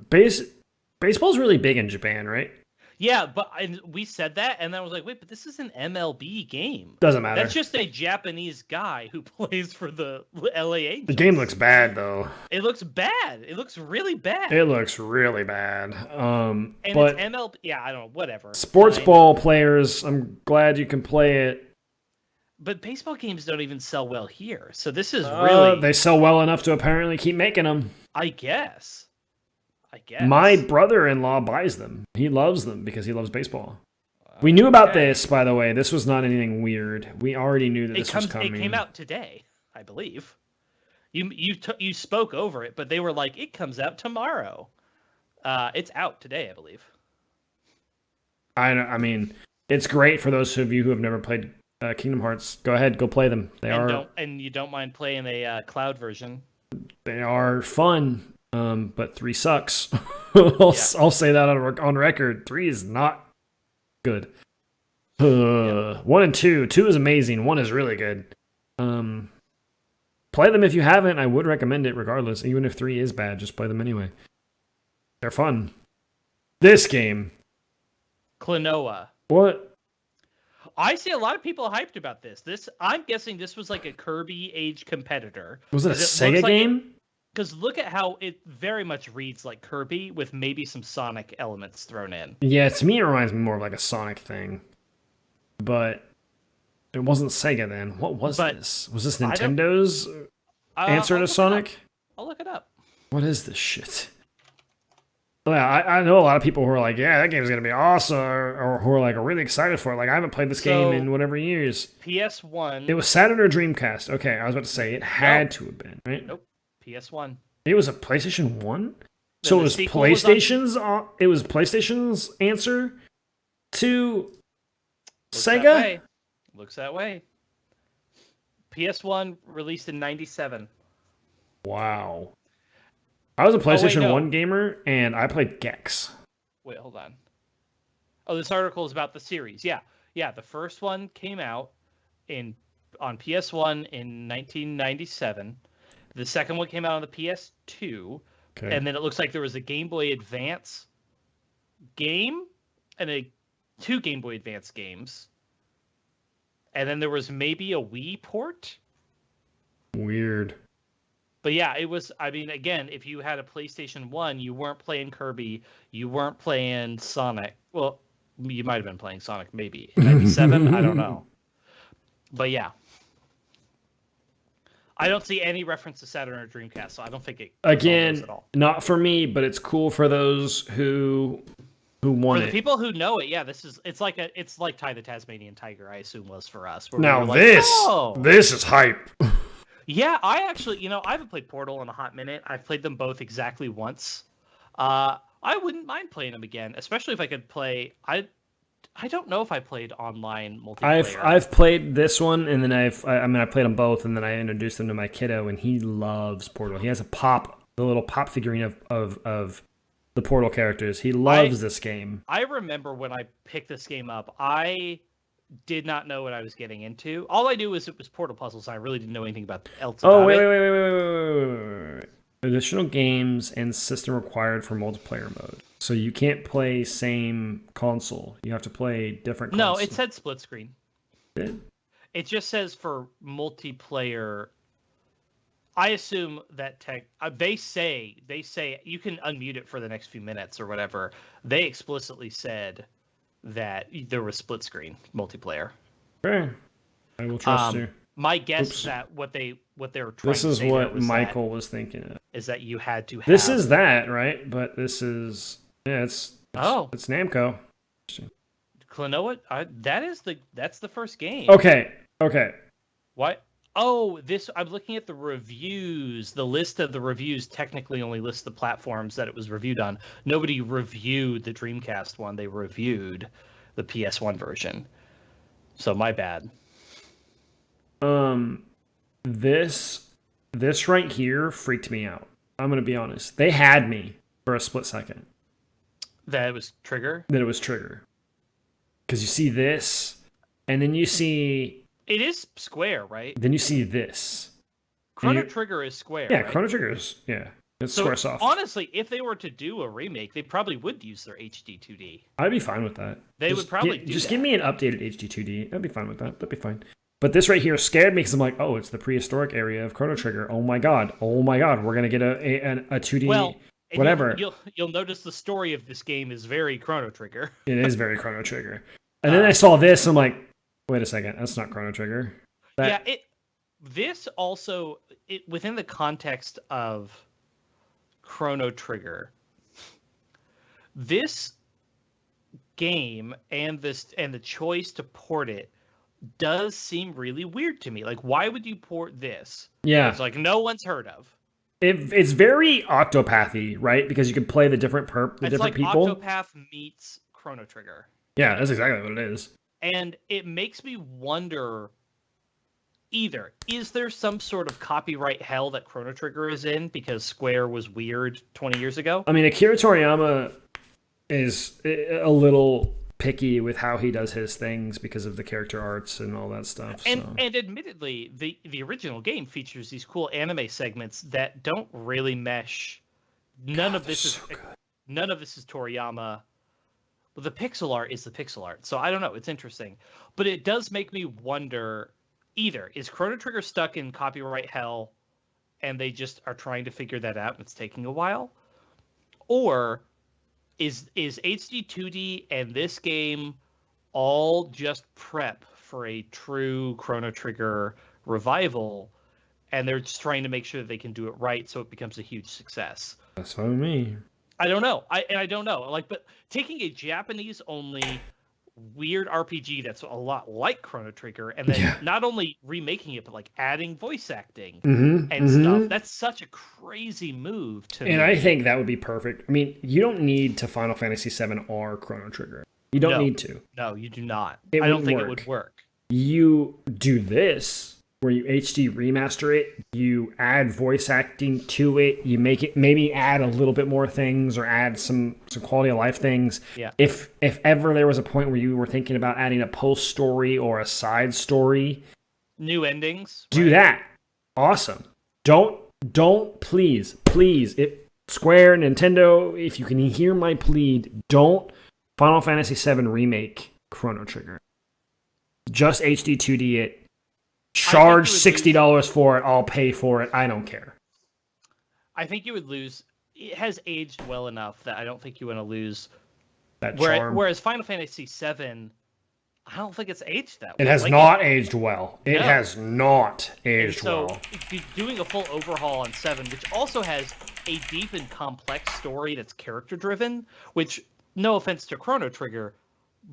baseball's really big in Japan, right? Yeah, but we said that, and then I was like, wait, but this is an MLB game. Doesn't matter. That's just a Japanese guy who plays for the LA Angels. The game looks bad, though. It looks bad. It looks really bad. But it's MLB. Yeah, I don't know. Whatever. Sports ball players, I'm glad you can play it. But baseball games don't even sell well here, so this is really... They sell well enough to apparently keep making them. I guess. My brother-in-law buys them. He loves them because he loves baseball. We knew about this, by the way. This was not anything weird. We already knew that this was coming. It came out today, I believe. You spoke over it, but they were like, it comes out tomorrow. It's out today, I believe. I mean, it's great for those of you who have never played Kingdom Hearts. Go ahead, go play them. And you don't mind playing a cloud version. They are fun. But 3 sucks. I'll say that on record. 3 is not good. 1 and 2. 2 is amazing. 1 is really good. Play them if you haven't. I would recommend it regardless. Even if 3 is bad, just play them anyway. They're fun. This game. Klonoa. What? I see a lot of people hyped about this. I'm guessing this was like a Kirby age competitor. Was it a Sega game? Because look at how it very much reads like Kirby with maybe some Sonic elements thrown in. Yeah, to me it reminds me more of like a Sonic thing. But it wasn't Sega then. What was this? Was this Nintendo's answer to Sonic? I'll look it up. What is this shit? Yeah, I know a lot of people who are like, yeah, that game's going to be awesome, or who are like really excited for it. Like, I haven't played this game in whatever years. PS1. It was Saturn or Dreamcast. Okay, I was about to say, it had to have been, right? Nope. PS1. It was a PlayStation 1? So it was PlayStation's answer to Sega? Looks that way. PS1 released in 97. Wow. I was a PlayStation 1 gamer, and I played Gex. Wait, hold on. Oh, this article is about the series. Yeah, the first one came out on PS1 in 1997. The second one came out on the PS2, and then it looks like there was a Game Boy Advance game and 2 Game Boy Advance games. And then there was maybe a Wii port. Weird. But yeah, it was, I mean, again, if you had a PlayStation 1, you weren't playing Kirby, you weren't playing Sonic. Well, you might have been playing Sonic maybe. 97? I don't know. But yeah. I don't see any reference to Saturn or Dreamcast, so I don't think it Again, at all. not for me, but it's cool for those who want For the it. people who know it, yeah, it's like Ty the Tasmanian Tiger, I assume was for us. Where Now we were this like, this is hype. Yeah, I actually, I haven't played Portal in a hot minute. I've played them both exactly once. I wouldn't mind playing them again, especially if I could play. I don't know if I played online multiplayer. I've played this one, and then I played them both, and then I introduced them to my kiddo, and he loves Portal. He has the little pop figurine of the Portal characters. He loves this game. I remember when I picked this game up, I did not know what I was getting into. All I knew was it was Portal puzzles. I really didn't know anything else about wait, it. wait. Additional games and system required for multiplayer mode. So you can't play same console. You have to play different console. No, it said split screen. It just says for multiplayer. I assume that they say you can unmute it for the next few minutes or whatever. They explicitly said that there was split screen multiplayer. Okay. I will trust you. My guess is that what they were trying to say. This is what Michael was thinking of. Is that you had to have... This is that, right? But this is... Yeah, it's Namco. Klonoa? That's the first game. Okay. What? Oh, I'm looking at the reviews. The list of the reviews technically only lists the platforms that it was reviewed on. Nobody reviewed the Dreamcast one. They reviewed the PS1 version. So my bad. This right here freaked me out. I'm going to be honest. They had me for a split second. That it was Trigger? That it was Trigger. Because you see this, and then you see... It is Square, right? Then you see this. Chrono Trigger is Square, Yeah, right? Chrono Trigger is... Yeah. It's Squaresoft. Honestly, if they were to do a remake, they probably would use their HD 2D. I'd be fine with that. They would probably do Just give me an updated HD 2D. I'd be fine with that. That'd be fine. But this right here scared me because I'm like, oh, it's the prehistoric area of Chrono Trigger. Oh my god. We're gonna get a 2D whatever. You'll notice the story of this game is very Chrono Trigger. It is very Chrono Trigger. And then I saw this, I'm like, wait a second, that's not Chrono Trigger. This also within the context of Chrono Trigger, this game and the choice to port it does seem really weird to me. Like, why would you port this? Yeah, it's like no one's heard of. It's very Octopathy, right? Because you can play the different different people. Octopath meets Chrono Trigger. Yeah, that's exactly what it is. And it makes me wonder, either, is there some sort of copyright hell that Chrono Trigger is in because Square was weird 20 years ago? I mean, Akira Toriyama is a little picky with how he does his things because of the character arts and all that stuff. And admittedly, the original game features these cool anime segments that don't really mesh. None of this is Toriyama. Well, the pixel art is the pixel art, so I don't know. It's interesting, but it does make me wonder: either is Chrono Trigger stuck in copyright hell, and they just are trying to figure that out, and it's taking a while, or is HD 2D and this game all just prep for a true Chrono Trigger revival, and they're just trying to make sure that they can do it right so it becomes a huge success? That's fine with me. I don't know. I don't know. Like, but taking a Japanese-only weird RPG that's a lot like Chrono Trigger, and then not only remaking it, but like adding voice acting and stuff. That's such a crazy move to me. I think that would be perfect. I mean, you don't need to Final Fantasy VII or Chrono Trigger. You don't need to. No, you do not. I don't think it would work. You do this, where you HD remaster it, you add voice acting to it, you make it, maybe add a little bit more things or add some quality of life things. Yeah. If ever there was a point where you were thinking about adding a post story or a side story, new endings, do that. Awesome. Don't please, Square, Nintendo, if you can hear my plead, don't Final Fantasy VII remake Chrono Trigger. Just HD 2D it. Charge $60 for it. I'll pay for it. I don't care. I think you would lose. It has aged well enough that I don't think you want to lose that charm. Whereas Final Fantasy VII I don't think it's aged that It well. has Like, not aged well. It No. has not and aged so well. doing a full overhaul on 7, which also has a deep and complex story that's character driven, which, no offense to Chrono Trigger,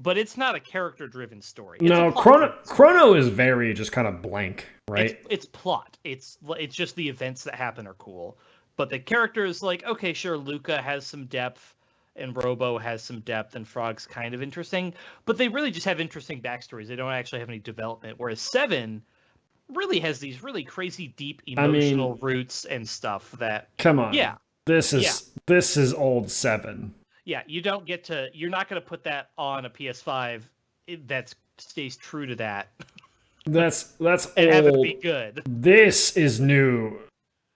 but it's not a character driven story. It's No, a plot-driven story. Chrono is very just kind of blank, right? It's plot. It's just the events that happen are cool, but the characters, like, okay, sure, Luca has some depth, and Robo has some depth, and Frog's kind of interesting, but they really just have interesting backstories. They don't actually have any development. Whereas 7 really has these really crazy, deep emotional roots and stuff that. Come on. Yeah. This is old 7. Yeah, you're not going to put that on a PS5 that stays true to that. That's and old. have it be good. This is new.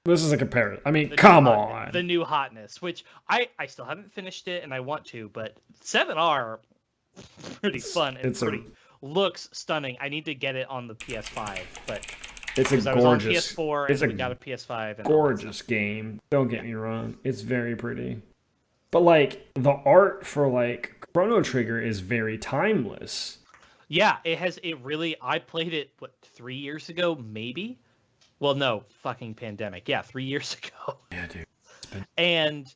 This is a comparison. I mean, come on. The new hotness, which I still haven't finished it and I want to, but 7R pretty fun and looks stunning. I need to get it on the PS5, but it's a gorgeous. I was on PS4 and we got a PS5. And gorgeous game. Don't get me wrong. It's very pretty. But like the art for like Chrono Trigger is very timeless. Yeah, I played it 3 years ago, maybe. Well, no, fucking pandemic. Yeah, 3 years ago. Yeah, dude. And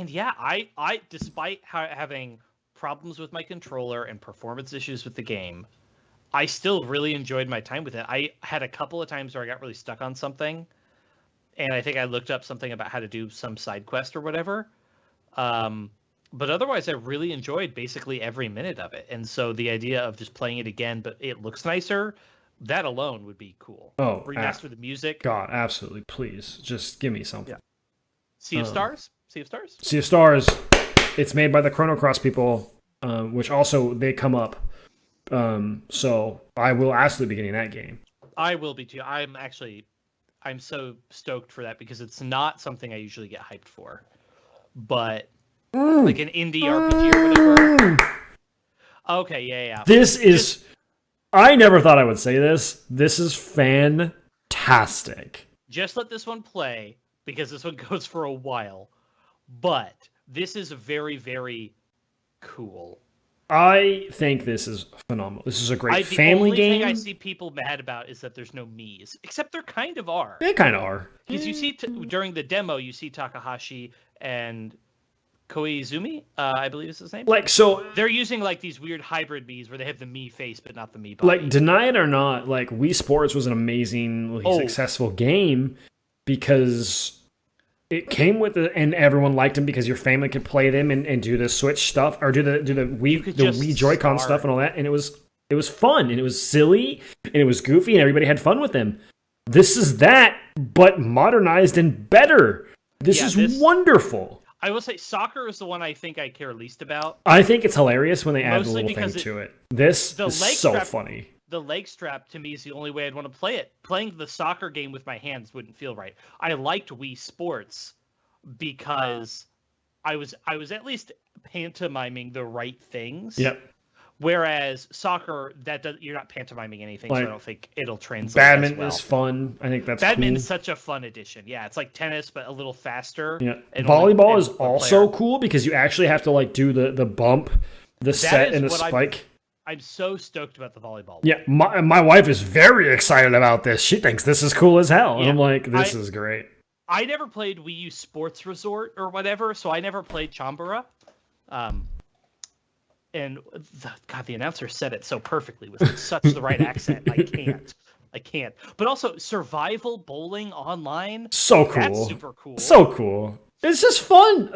yeah, I despite having problems with my controller and performance issues with the game, I still really enjoyed my time with it. I had a couple of times where I got really stuck on something, and I think I looked up something about how to do some side quest or whatever. But otherwise, I really enjoyed basically every minute of it. And so the idea of just playing it again, but it looks nicer, that alone would be cool. Oh, remaster the music. God, absolutely. Please, just give me something. Yeah. Sea of Stars? Sea of Stars? Sea of Stars. It's made by the Chrono Cross people, which also they come up. So I will absolutely be getting that game. I will be too. I'm so stoked for that because it's not something I usually get hyped for. But like an indie RPG or whatever. Okay, yeah. This is. I never thought I would say this. This is fantastic. Just let this one play because this one goes for a while. But this is very, very cool. I think this is phenomenal. This is a great family game. The only thing I see people mad about is that there's no Miis. Except there kind of are. They kind of are. Because you see, during the demo, you see Takahashi and Koizumi, I believe is his name. Like, so they're using like these weird hybrid Miis where they have the Mii face but not the Mii body. Like, deny it or not, like Wii Sports was an amazingly successful game because it came with and everyone liked them because your family could play them and do the Switch stuff or do the Wii Joy-Con stuff and all that, and it was fun and it was silly and it was goofy and everybody had fun with them. This is that, but modernized and better. This is wonderful. I will say soccer is the one I think I care least about. I think it's hilarious when they add the Mostly little thing because to it. This is so funny. The leg strap to me is the only way I'd want to play it. Playing the soccer game with my hands wouldn't feel right. I liked Wii Sports because I was at least pantomiming the right things. Yep. Whereas soccer, you're not pantomiming anything, so I don't think it'll translate. Badminton is fun. I think that's Badminton's cool. such a fun addition. Yeah, it's like tennis but a little faster. Yeah. Volleyball is also cool because you actually have to like do the bump, the set, and the spike. I'm so stoked about the volleyball. Yeah, my wife is very excited about this. She thinks this is cool as hell. And I'm like, this is great. I never played Wii U Sports Resort or whatever, so I never played Chambara. And the announcer said it so perfectly with such the right accent. I can't. But also, survival bowling online. So cool. That's super cool. So cool. It's just fun.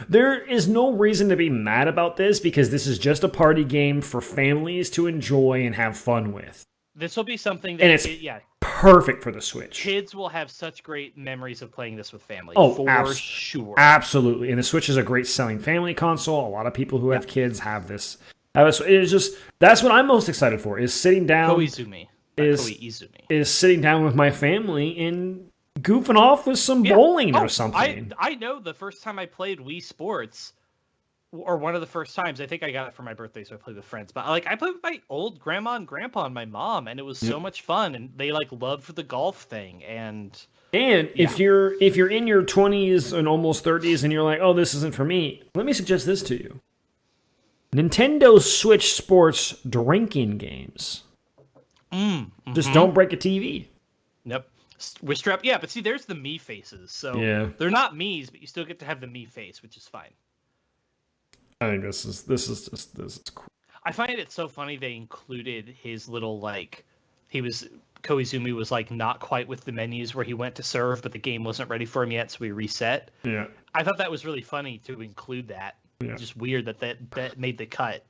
There is no reason to be mad about this because this is just a party game for families to enjoy and have fun with. This will be something that it's perfect for the Switch. Kids will have such great memories of playing this with family. Oh, for sure. Absolutely. And the Switch is a great selling family console. A lot of people who have kids have this. It's just that's what I'm most excited for is sitting down. Koizumi. Is sitting down with my family and goofing off with some bowling or something. I know the first time I played Wii Sports, or one of the first times, I think I got it for my birthday, so I played with friends. But like I played with my old grandma and grandpa and my mom, and it was so much fun. And they like loved the golf thing. And if you're in your 20s and almost 30s, and you're like, oh, this isn't for me, let me suggest this to you. Nintendo Switch Sports drinking games. Just don't break a TV. Yep. We're strapped. Yeah, but see, there's the Mii faces. So they're not Mii's, but you still get to have the Mii face, which is fine. I think this is cool. I find it so funny they included his little Koizumi was like not quite with the menus where he went to serve, but the game wasn't ready for him yet, so we reset. Yeah. I thought that was really funny to include that. Yeah. Just weird that made the cut.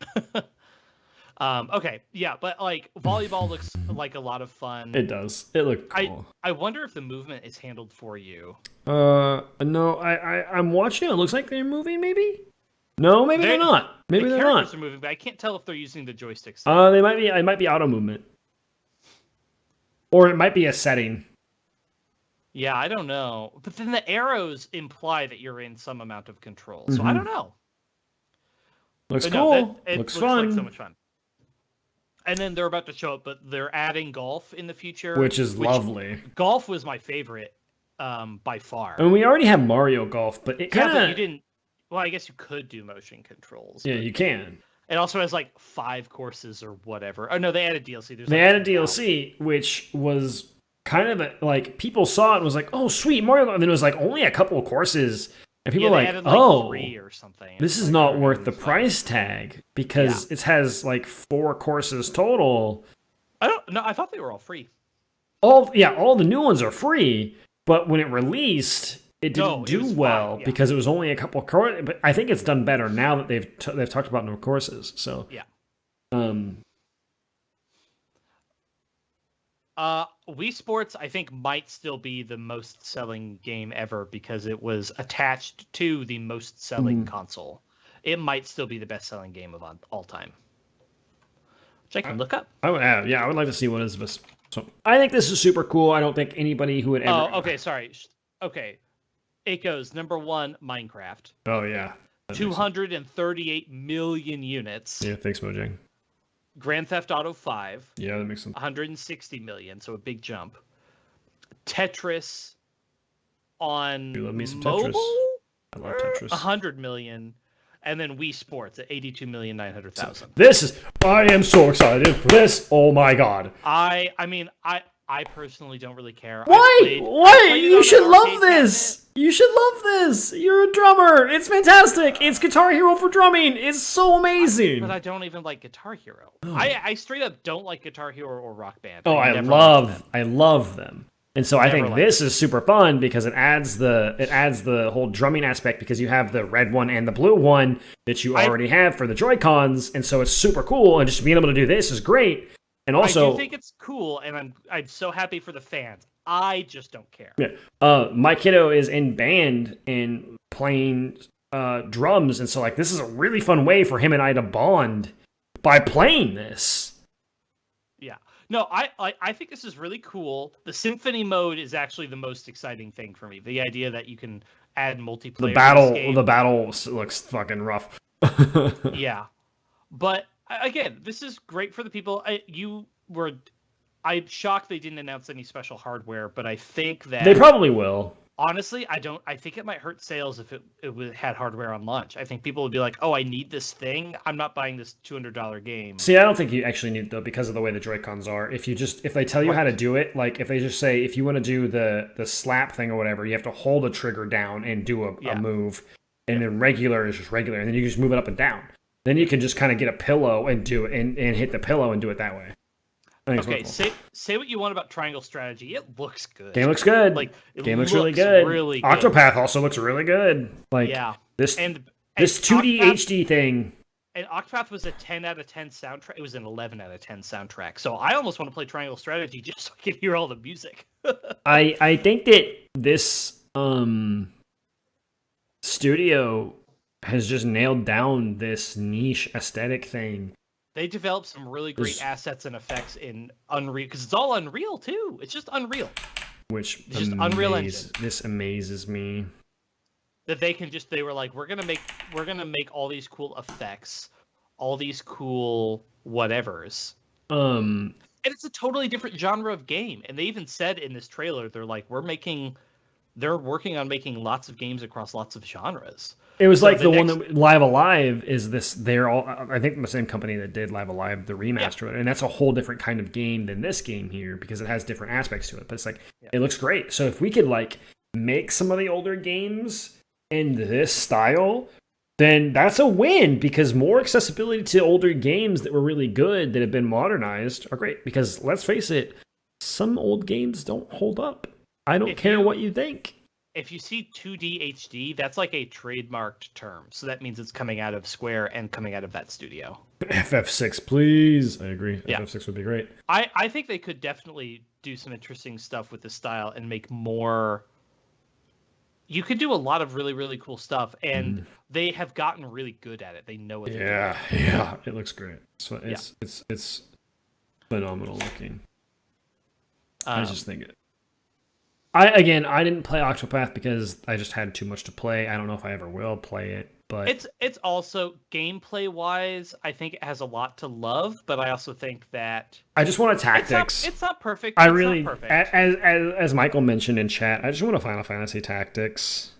Okay, yeah, but like volleyball looks like a lot of fun. It does. It looked cool. I wonder if the movement is handled for you. No, I'm watching it. It looks like they're moving, maybe? No, maybe they're not. Maybe they're not. The characters are moving, but I can't tell if they're using the joysticks. They might be. It might be auto movement, or it might be a setting. Yeah, I don't know. But then the arrows imply that you're in some amount of control, so I don't know. Looks cool. It looks fun. Like so much fun. And then they're about to show up, but they're adding golf in the future, which is lovely. Golf was my favorite, by far. And we already have Mario Golf, but it kind of you didn't. Well, I guess you could do motion controls. Yeah, you can. It also has like 5 courses or whatever. Oh no, they added DLC. They added DLC, which was kind of like people saw it and was like, "Oh, sweet Mario!" And then it was like only a couple of courses, and people were like, added, "Oh, 3 or something." This is not worth the price tag because it has like 4 courses total." I thought they were all free. All the new ones are free, but when it released, it didn't do well because it was only a couple of courses. But I think it's done better now that they've talked about no courses. So yeah. Wii Sports, I think, might still be the most selling game ever because it was attached to the most selling console. It might still be the best selling game of all time, which I can look up. I would like to see what is this. So I think this is super cool. I don't think anybody who would ever. Oh, okay, sorry. Okay, it goes number 1, Minecraft. Oh yeah, 238 million units. Yeah, thanks, Mojang. Grand Theft Auto 5. Yeah, that makes sense. 160 million, so a big jump. Tetris on mobile? I love Tetris. 100 million. And then Wii Sports at 82,900,000. I am so excited for this. Oh my god. I personally don't really care. Why? You should love this. You should love this. You're a drummer. It's fantastic. It's Guitar Hero for drumming. It's so amazing. But I don't even like Guitar Hero. I straight up don't like Guitar Hero or Rock Band. Oh, I love them. And so I think this is super fun because it adds the whole drumming aspect because you have the red one and the blue one that you already have for the Joy-Cons, and so it's super cool. And just being able to do this is great. And also, I do think it's cool, and I'm so happy for the fans. I just don't care. Yeah, my kiddo is in band and playing drums, and so like this is a really fun way for him and I to bond by playing this. Yeah, no, I think this is really cool. The symphony mode is actually the most exciting thing for me. The idea that you can add multiplayer. The battle looks fucking rough. Yeah, but. Again, this is great for the people. I'm shocked they didn't announce any special hardware, but I think that they probably will. Honestly, I think it might hurt sales if it had hardware on launch. I think people would be like, "Oh, I need this thing. I'm not buying this $200 game." See, I don't think you actually need it though because of the way the Joy-Cons are. If they tell you how to do it, like if they just say if you want to do the slap thing or whatever, you have to hold a trigger down and do a move, and then regular is just regular, and then you just move it up and down. Then you can just kind of get a pillow and do it and hit the pillow and do it that way. Okay, say what you want about Triangle Strategy. It looks good. Game looks good. Game looks really good. Really good. Octopath also looks really good. This 2D HD thing. And Octopath was a 10 out of 10 soundtrack. It was an 11 out of 10 soundtrack. So I almost want to play Triangle Strategy just so I can hear all the music. I think that this studio has just nailed down this niche aesthetic thing. They developed some really great assets and effects in Unreal, because it's all Unreal too. It's just Unreal. Unreal Engine. This amazes me. That they were like, we're gonna make all these cool effects, all these cool whatevers. And it's a totally different genre of game. And they even said in this trailer, they're like, we're making they're working on making lots of games across lots of genres. It was So like the one next, that Live Alive is this. They're all, I think, the same company that did Live Alive, the yeah, remaster, and that's a whole different kind of game than this game here because it has different aspects to it. But it's like yeah. it looks great. So if we could like make some of the older games in this style, then that's a win because more accessibility to older games that were really good that have been modernized are great. Because let's face it, some old games don't hold up. I don't If care you what you think. if you see 2D HD, that's like a trademarked term. So that means it's coming out of Square and coming out of that studio. FF6, please. I agree. Yeah. FF6 would be great. I think they could definitely do some interesting stuff with the style and make more. You could do a lot of really, really cool stuff, and they have gotten really good at it. They know what they're doing. Yeah, it looks great. It's phenomenal looking. I just think it. I didn't play Octopath because I just had too much to play. I don't know if I ever will play it, but it's also gameplay wise, I think it has a lot to love, but I also think that I just want a tactics. It's not perfect. I It's really, not perfect. as Michael mentioned in chat, I just want a Final Fantasy Tactics.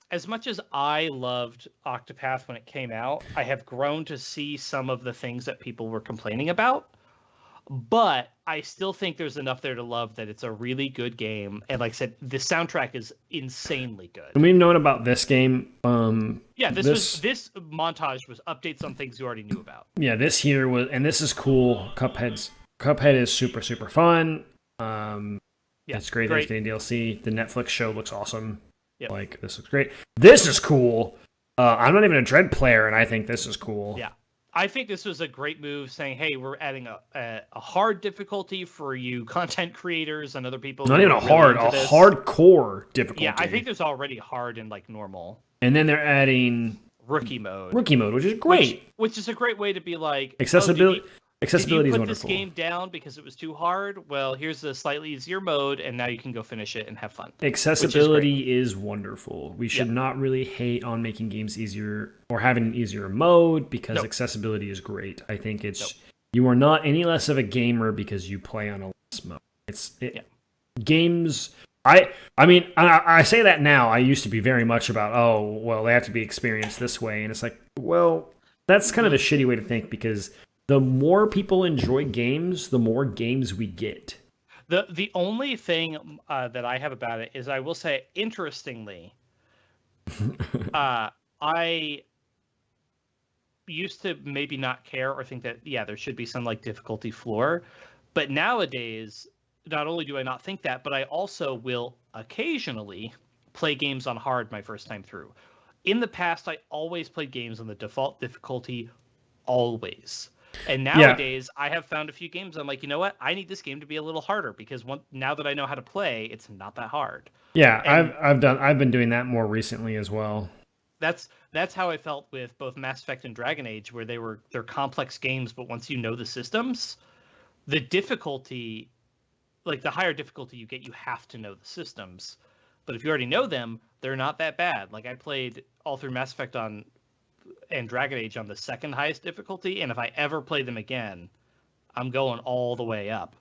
As much as I loved Octopath when it came out, I have grown to see some of the things that people were complaining about. But I still think there's enough there to love that it's a really good game. And like I said, the soundtrack is insanely good. And we've known about this game. Yeah, this montage was updates on things you already knew about. Yeah, this here was, and this is cool. Cuphead is super fun. It's great. There's the DLC. The Netflix show looks awesome. Yep. Like this looks great. This is cool. I'm not even a Dread player, and I think this is cool. Yeah. I think this was a great move saying, hey, we're adding a hard difficulty for you content creators and other people. Not even a hardcore difficulty. Yeah, I think there's already hard and like normal. And then they're adding rookie mode, which is great. Which is a great way to be like accessibility. Accessibility is wonderful. Did you put this game down because it was too hard? Well, here's a slightly easier mode, and now you can go finish it and have fun. Accessibility is wonderful. We should not really hate on making games easier or having an easier mode because accessibility is great. I think it's you are not any less of a gamer because you play on a less mode. Games. I mean, I say that now. I used to be very much about they have to be experienced this way, and it's like, well, that's kind of a shitty way to think because the more people enjoy games, the more games we get. The only thing that I have about it is I will say, interestingly, I used to maybe not care or think that, there should be some like difficulty floor. But nowadays, not only do I not think that, but I also will occasionally play games on hard my first time through. In the past, I always played games on the default difficulty, always. And nowadays, I have found a few games. I'm like, you know what? I need this game to be a little harder because now that I know how to play, it's not that hard. Yeah, and I've been doing that more recently as well. That's how I felt with both Mass Effect and Dragon Age, where they're complex games, but once you know the systems, the difficulty, like the higher difficulty you get, you have to know the systems. But if you already know them, they're not that bad. Like I played all through Mass Effect and Dragon Age on the second highest difficulty, and if I ever play them again, I'm going all the way up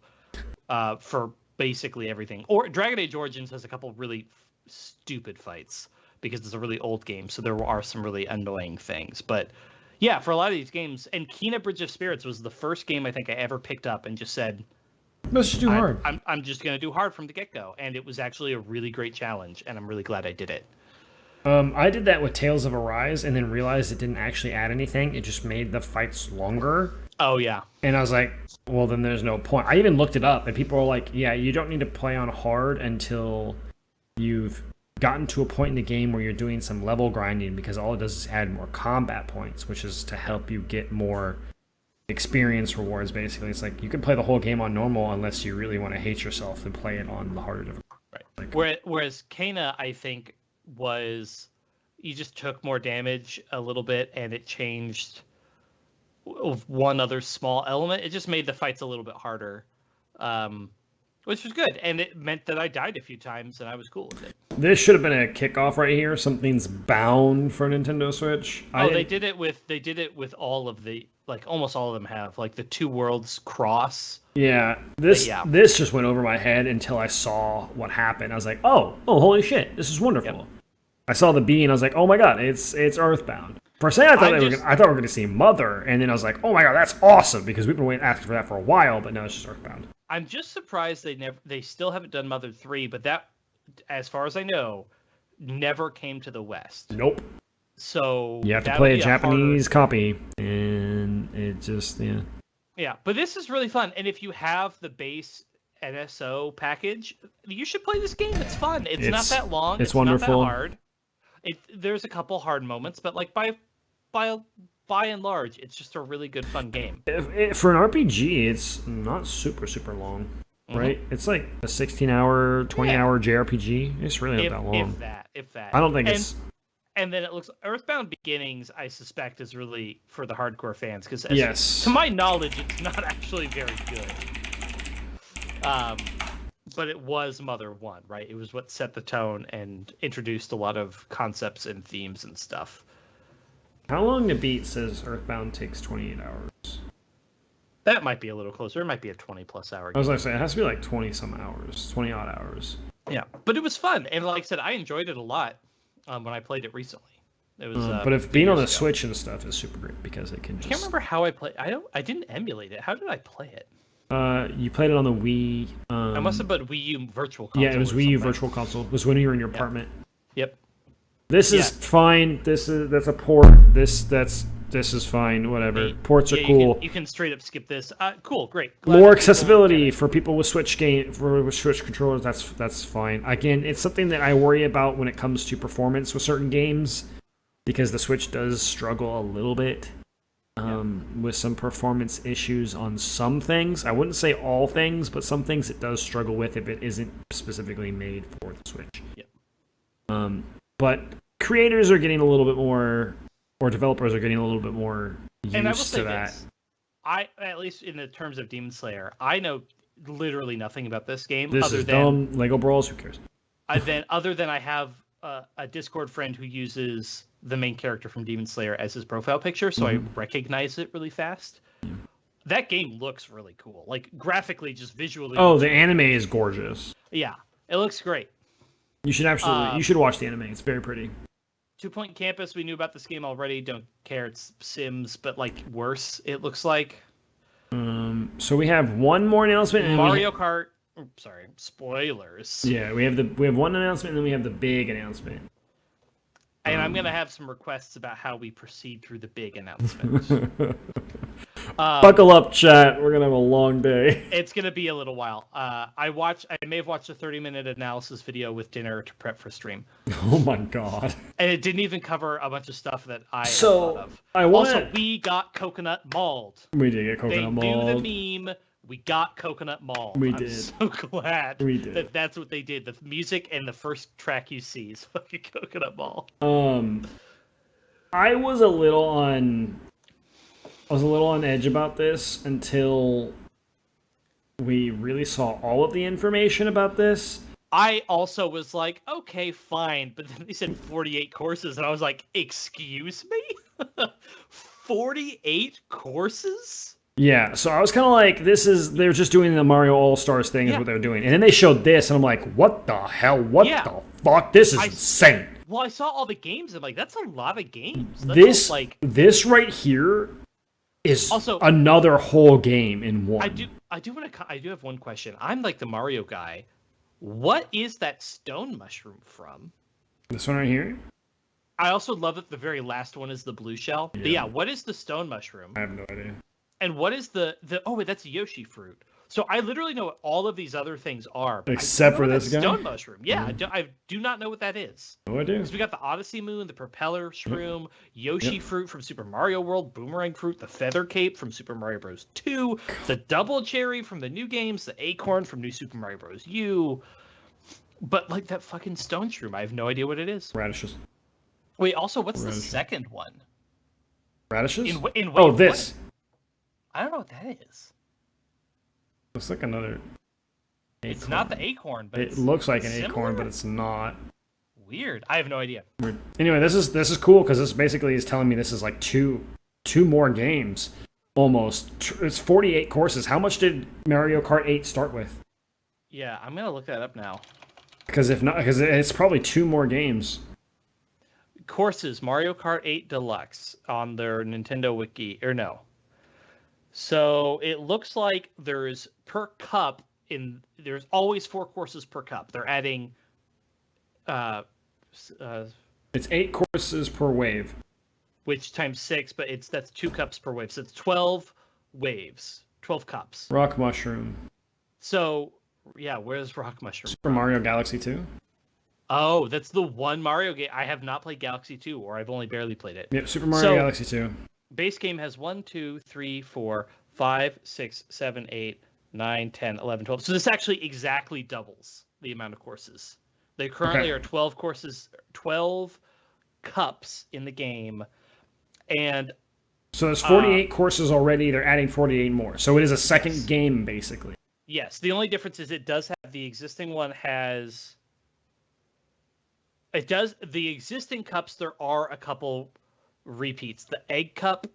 for basically everything. Or Dragon Age Origins has a couple really stupid fights because it's a really old game, so there are some really annoying things. But yeah, for a lot of these games, and Kena Bridge of Spirits was the first game I think I ever picked up and just said, let's just do hard. I'm just going to do hard from the get-go, and it was actually a really great challenge, and I'm really glad I did it. I did that with Tales of Arise and then realized it didn't actually add anything. It just made the fights longer. Oh, yeah. And I was like, well, then there's no point. I even looked it up, and people were like, yeah, you don't need to play on hard until you've gotten to a point in the game where you're doing some level grinding because all it does is add more combat points, which is to help you get more experience rewards, basically. It's like you can play the whole game on normal unless you really want to hate yourself and play it on the harder difficulty. Right. Whereas Kena, I think, was you just took more damage a little bit and it changed one other small element. It just made the fights a little bit harder, which was good, and it meant that I died a few times and I was cool with it. This should have been a kickoff right here. Something's bound for Nintendo Switch. They did it with all of the like almost all of them have, like the two worlds cross. Yeah, this just went over my head until I saw what happened. I was like, oh, holy shit, this is wonderful. Yep. I saw the bee and I was like, oh my god, it's Earthbound. For a second, I thought we were going to see Mother, and then I was like, oh my god, that's awesome, because we've been asking for that for a while, but now it's just Earthbound. I'm just surprised they still haven't done Mother 3, but that, as far as I know, never came to the West. Nope. So you have to play a Japanese copy, and it just Yeah, but this is really fun, and if you have the base NSO package, you should play this game. It's fun. It's not that long. It's wonderful. Not that hard. There's a couple hard moments, but like by and large, it's just a really good fun game. For an RPG, it's not super long, right? It's like a 16-hour, 20-hour JRPG. It's really not that long. If that. I don't think it's. And then it looks Earthbound Beginnings, I suspect, is really for the hardcore fans because, to my knowledge, it's not actually very good. But it was Mother 1, right? It was what set the tone and introduced a lot of concepts and themes and stuff. How long to beat says Earthbound takes 28 hours? That might be a little closer. It might be a 20-plus hour game. I was going to say, it has to be like 20-some hours, 20-odd hours. Yeah, but it was fun. And like I said, I enjoyed it a lot when I played it recently. It was, but if being on the Switch and stuff is super great because it can just... I can't remember how I played. I didn't emulate it. How did I play it? You played it on the Wii. I must have put Wii U Virtual Console. Yeah, it was Wii U Virtual Console. It was when you were in your apartment. Yep. This is fine. That's a port. This is fine. Whatever. Ports are cool. You can straight up skip this. Cool, great. More accessibility for people with Switch Switch controllers. That's fine. Again, it's something that I worry about when it comes to performance with certain games, because the Switch does struggle a little bit with some performance issues on some things. I wouldn't say all things, but some things it does struggle with if it isn't specifically made for the Switch. Yep. But creators are getting a little bit more, or developers are getting a little bit more used to that. At least in the terms of Demon Slayer, I know literally nothing about this game. This is dumb. Lego Brawls, who cares? Other than I have a Discord friend who uses the main character from Demon Slayer as his profile picture, so I recognize it really fast. That game looks really cool. Like, graphically, just visually. Oh, the anime is gorgeous. Yeah, it looks great. You should you should watch the anime. It's very pretty. 2 Point Campus, we knew about this game already. Don't care. It's Sims, but like worse, it looks like. So we have one more announcement. And Mario Kart. Sorry, spoilers. Yeah, we have one announcement, and then we have the big announcement. And I'm going to have some requests about how we proceed through the big announcement. Buckle up, chat. We're going to have a long day. It's going to be a little while. I may have watched a 30-minute analysis video with dinner to prep for stream. Oh, my God. And it didn't even cover a bunch of stuff that I thought of. Also, we got coconut mauled. We did get coconut mauled. They knew the meme. We got coconut mauled. I'm so glad that's what they did. The music and the first track you see is fucking coconut maul. I was a little on edge about this until we really saw all of the information about this. I also was like, okay, fine, but then they said 48 courses, and I was like, excuse me? 48 courses? Yeah, so I was kind of like, they're just doing the Mario All-Stars thing is what they're doing. And then they showed this, and I'm like, what the hell? What the fuck? This is insane. Well, I saw all the games, and I'm like, that's a lot of games. This right here is also another whole game in one. I do have one question. I'm like the Mario guy. What is that stone mushroom from? This one right here? I also love that the very last one is the blue shell. Yeah. But yeah, what is the stone mushroom? I have no idea. And what is the oh wait, that's a Yoshi fruit. So I literally know what all of these other things are. Except for this guy? Stone mushroom. Yeah, I do not know what that is. No idea. Because we got the Odyssey Moon, the Propeller Shroom, Yoshi fruit from Super Mario World, Boomerang fruit, the Feather Cape from Super Mario Bros. 2, the Double Cherry from the new games, the Acorn from New Super Mario Bros. U. But like that fucking stone shroom, I have no idea what it is. Radishes. Wait, also, what's the second one? Radishes? In this. I don't know what that is. Looks like another acorn. It's not the acorn, but it looks like an acorn, but it's not. Weird. I have no idea. Weird. Anyway, this is cool because this basically is telling me this is like two more games. almost. It's 48 courses. How much did Mario Kart 8 start with? Yeah, I'm gonna look that up now. Because if not, because it's probably 2 more games. Courses, Mario Kart 8 Deluxe on their Nintendo Wiki, or no. So it looks like there's per cup there's always 4 courses per cup. They're adding It's 8 courses per wave. Which times 6, but that's 2 cups per wave. So it's 12 waves, 12 cups. Rock Mushroom. So, yeah, where's Rock Mushroom? Super Mario Galaxy 2? Oh, that's the one Mario game. I have not played Galaxy 2, or I've only barely played it. Yep, Super Mario Galaxy 2. Base game has 1, 2, 3, 4, 5, 6, 7, 8, 9, 10, 11, 12. So this actually exactly doubles the amount of courses. There currently are 12 courses, 12 cups in the game. And so there's 48 courses already. They're adding 48 more. So it is a second game, basically. Yes. The only difference is it does have the existing one has... It does. The existing cups, there are a couple repeats. The Egg Cup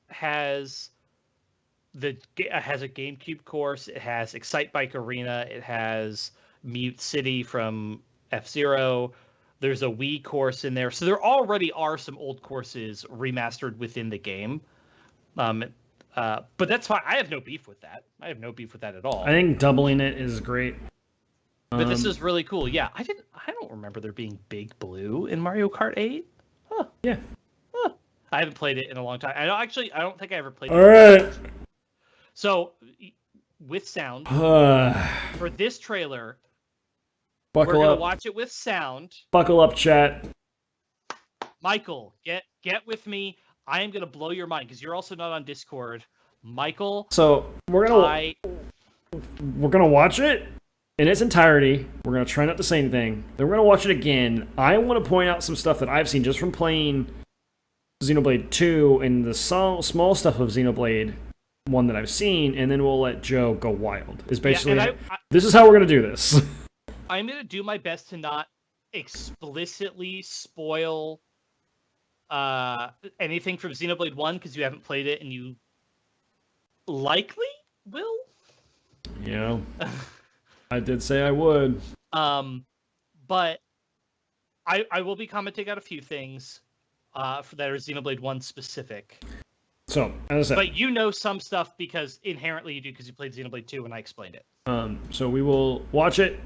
has a GameCube course. It has Excite Bike Arena. It has Mute City from F-Zero. There's a Wii course in there. So there already are some old courses remastered within the game. But that's fine. I have no beef with that. I have no beef with that at all. I think doubling it is great. But this is really cool. Yeah, I don't remember there being Big Blue in Mario Kart 8. Huh. Yeah. Huh. I haven't played it in a long time. I don't think I ever played it. All right. So, with sound, for this trailer, we're going to watch it with sound. Buckle up, chat. Michael, get with me. I am going to blow your mind because you're also not on Discord. Michael. So, we're going to watch it in its entirety. We're going to try not to say anything. Then we're going to watch it again. I want to point out some stuff that I've seen just from playing Xenoblade 2 and the small stuff of Xenoblade 1 that I've seen, and then we'll let Joe go wild. Is basically this is how we're going to do this. I'm going to do my best to not explicitly spoil anything from Xenoblade 1 because you haven't played it and you likely will. Yeah. I did say I would. But I will be commenting on a few things that are Xenoblade 1 specific. So, as I said. But you know some stuff because inherently you do because you played Xenoblade 2 and I explained it. So we will watch it.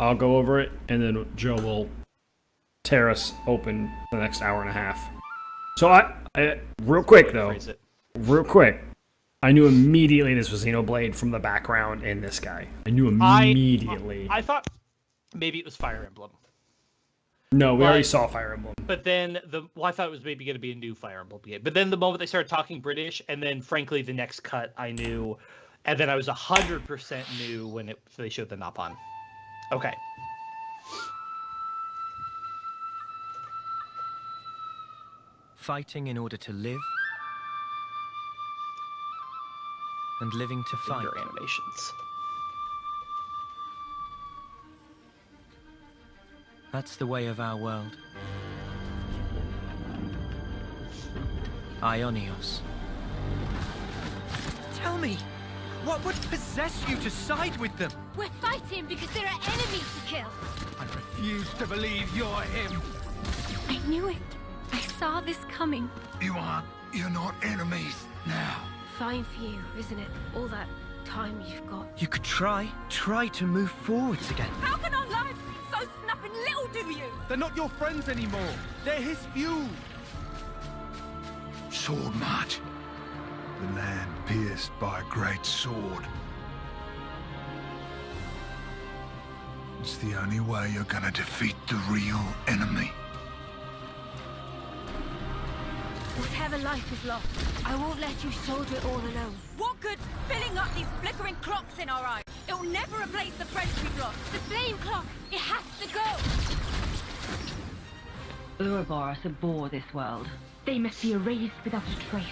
I'll go over it, and then Joe will tear us open the next hour and a half. So I real quick though, I knew immediately this was Xenoblade from the background and this guy. I knew immediately. I thought maybe it was Fire Emblem. No, we already saw Fire Emblem. But then I thought it was maybe going to be a new Fire Emblem game. But then the moment they started talking British, and then frankly the next cut I knew, and then I was 100% new when they showed the Napon. Okay. Fighting in order to live, and living to fight. Finger animations. That's the way of our world. Ionios. Tell me, what would possess you to side with them? We're fighting because there are enemies to kill. I refuse to believe you're him. I knew it. I saw this coming. You're not enemies now. Fine for you, isn't it? All that time you've got. You could try to move forwards again. How can our lives be so snuffing little to you? They're not your friends anymore. They're his fuel. Sword march. The land pierced by a great sword. It's the only way you're gonna defeat the real enemy. Whatever life is lost, I won't let you shoulder it all alone. What good filling up these flickering clocks in our eyes? It'll never replace the friends we've lost. The flame clock, it has to go! Ouroboros abhor this world. They must be erased without a trace.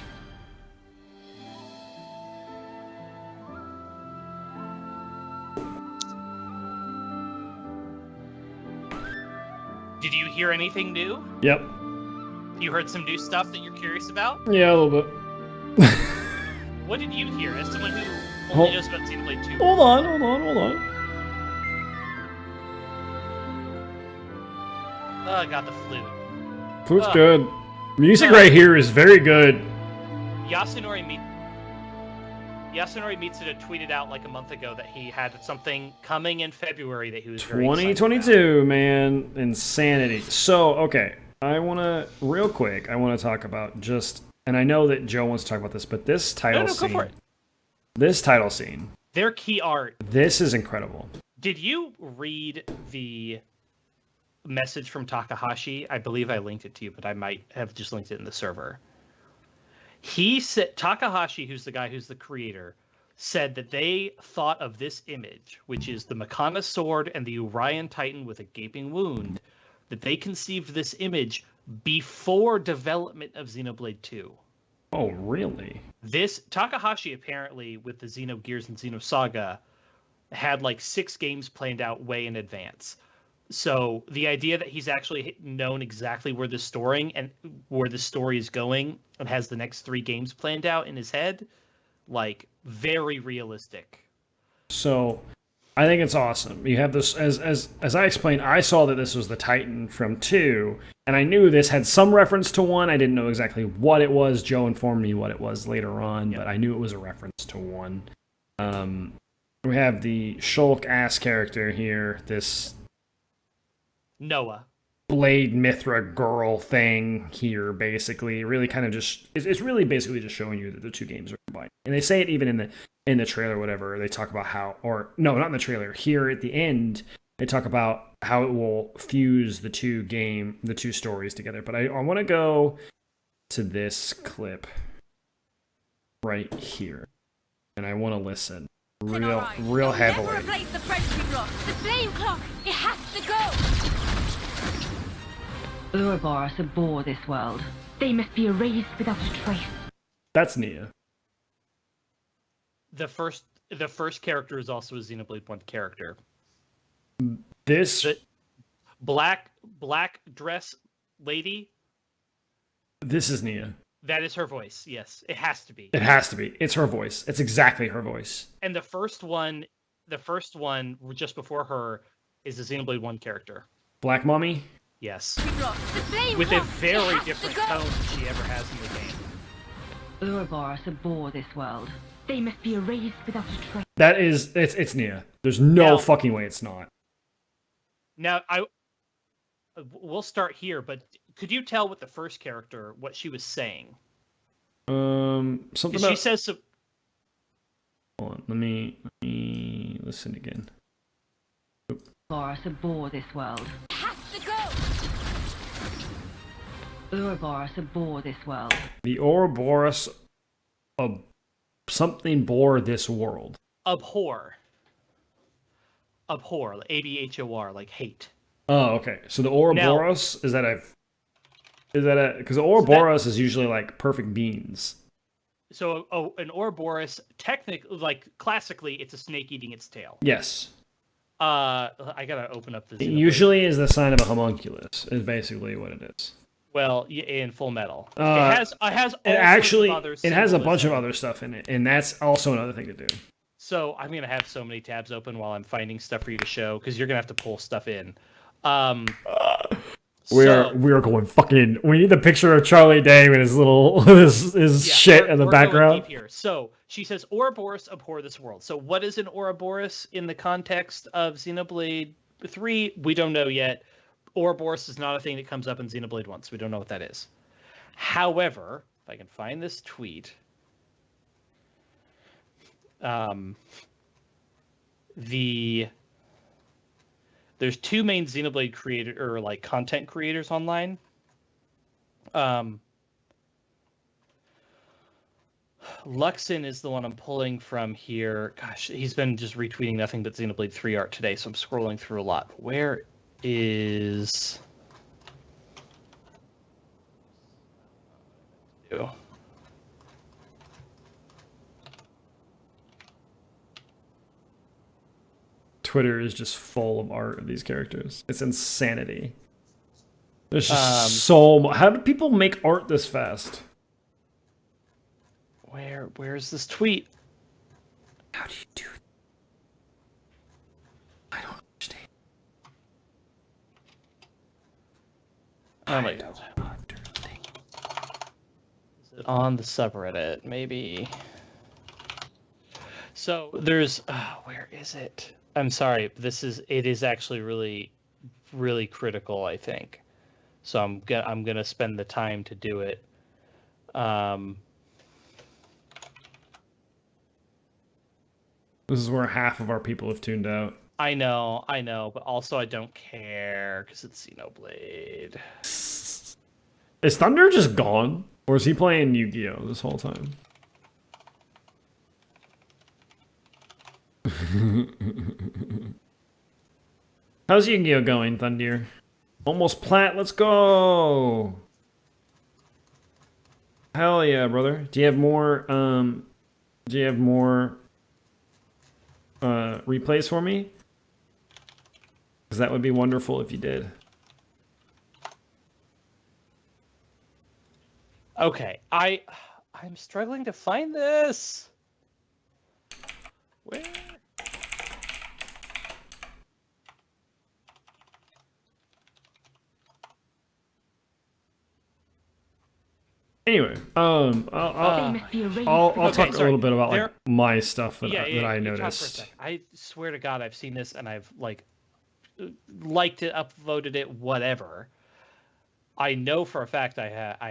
Did you hear anything new? Yep. You heard some new stuff that you're curious about? Yeah, a little bit. What did you hear as someone who only Hold- knows about Xenoblade 2? Hold on. Oh, I got the flute. Flute's good. Music right here is very good. Yasunori Mitsuda tweeted out like a month ago that he had something coming in February that he was very excited 2022, man. Insanity. So, okay. I want to talk about just, and I know that Joe wants to talk about this, but this title scene. Go for it. This title scene. Their key art. This is incredible. Did you read the message from Takahashi? I believe I linked it to you, but I might have just linked it in the server. He said, Takahashi, who's the guy who's the creator, said that they thought of this image, which is the Makana sword and the Urian Titan with a gaping wound, that they conceived this image before development of Xenoblade 2. Oh, really? This Takahashi apparently, with the Xenogears and Xenosaga, had like 6 games planned out way in advance. So the idea that he's actually known exactly where the story is going and has the next 3 games planned out in his head, like, very realistic. So I think it's awesome. You have this, as I explained, I saw that this was the Titan from 2, and I knew this had some reference to 1. I didn't know exactly what it was. Joe informed me what it was later on, but I knew it was a reference to 1. We have the Shulk-ass character here, this Noah. Blade Mithra girl thing here, basically. Really kind of just, it's really basically just showing you that the 2 games are combined. And they say it even in the trailer or whatever. They talk about how, or no, not in the trailer. Here at the end, they talk about how it will fuse the 2 stories together. But I want to go to this clip right here. And I want to listen real heavily. Never replace the friendship lost. The flame clock! It has to go! Ouroboros abhor this world. They must be erased without a trace. That's Nia. The first character is also a Xenoblade 1 character. This The black dress lady. This is Nia. That is her voice. Yes, it has to be. It has to be. It's her voice. It's exactly her voice. And the first one just before her is a Xenoblade 1 character. Black Mommy? Yes. The flame With a clock! very It has different to go! tone than she ever has in the game. Ouroboros abhor this world. They must be erased without a trace. That is, it's Nia. There's no Now- fucking way it's not. Now, we'll start here, but could you tell with the first character what she was saying? Something 'Cause about. she says some, Hold on. Let me listen again. Ouroboros abhor this world. It has to go! Ouroboros abhor this world. The Ouroboros of something bore this world. abhor, ABHOR, like hate. Oh, okay. So the Ouroboros is that because the Ouroboros is usually like perfect beans. So an Ouroboros, classically, it's a snake eating its tail. Yes. I gotta open up this. It usually is the sign of a homunculus. Is basically what it is. Well, in Full Metal, it has all It sorts actually of other it has a bunch of symbolism. other stuff in it, and that's also another thing to do. So I'm gonna have so many tabs open while I'm finding stuff for you to show because you're gonna have to pull stuff in. We are going fucking. We need the picture of Charlie Day with his little his shit in the we're going background. deep here. So she says Ouroboros abhor this world. So what is an Ouroboros in the context of Xenoblade 3? We don't know yet. Ouroboros is not a thing that comes up in Xenoblade 1, so we don't know what that is. However, if I can find this tweet, there's 2 main Xenoblade creator or like content creators online. Luxon is the one I'm pulling from here. Gosh, he's been just retweeting nothing but Xenoblade 3 art today, so I'm scrolling through a lot. Where is... Twitter is just full of art of these characters. It's insanity. There's just so much. How do people make art this fast? Where Where's this tweet? How do you do that? I don't understand. Oh my god. Is it on the subreddit? Maybe. So there's where is it? I'm sorry. It is actually really, really critical, I think. So I'm gonna spend the time to do it. This is where half of our people have tuned out. I know, but also I don't care because it's Xenoblade. Is Thunder just gone? Or is he playing Yu-Gi-Oh! This whole time? How's Yu-Gi-Oh! Going, Thunder? Almost plat, let's go! Hell yeah, brother. Do you have more, replays for me? Because that would be wonderful if you did. Okay, I'm struggling to find this. Where? Anyway, I'll talk a little bit about like my stuff that I noticed. I swear to God, I've seen this and I've liked it, upvoted it, whatever. I know for a fact I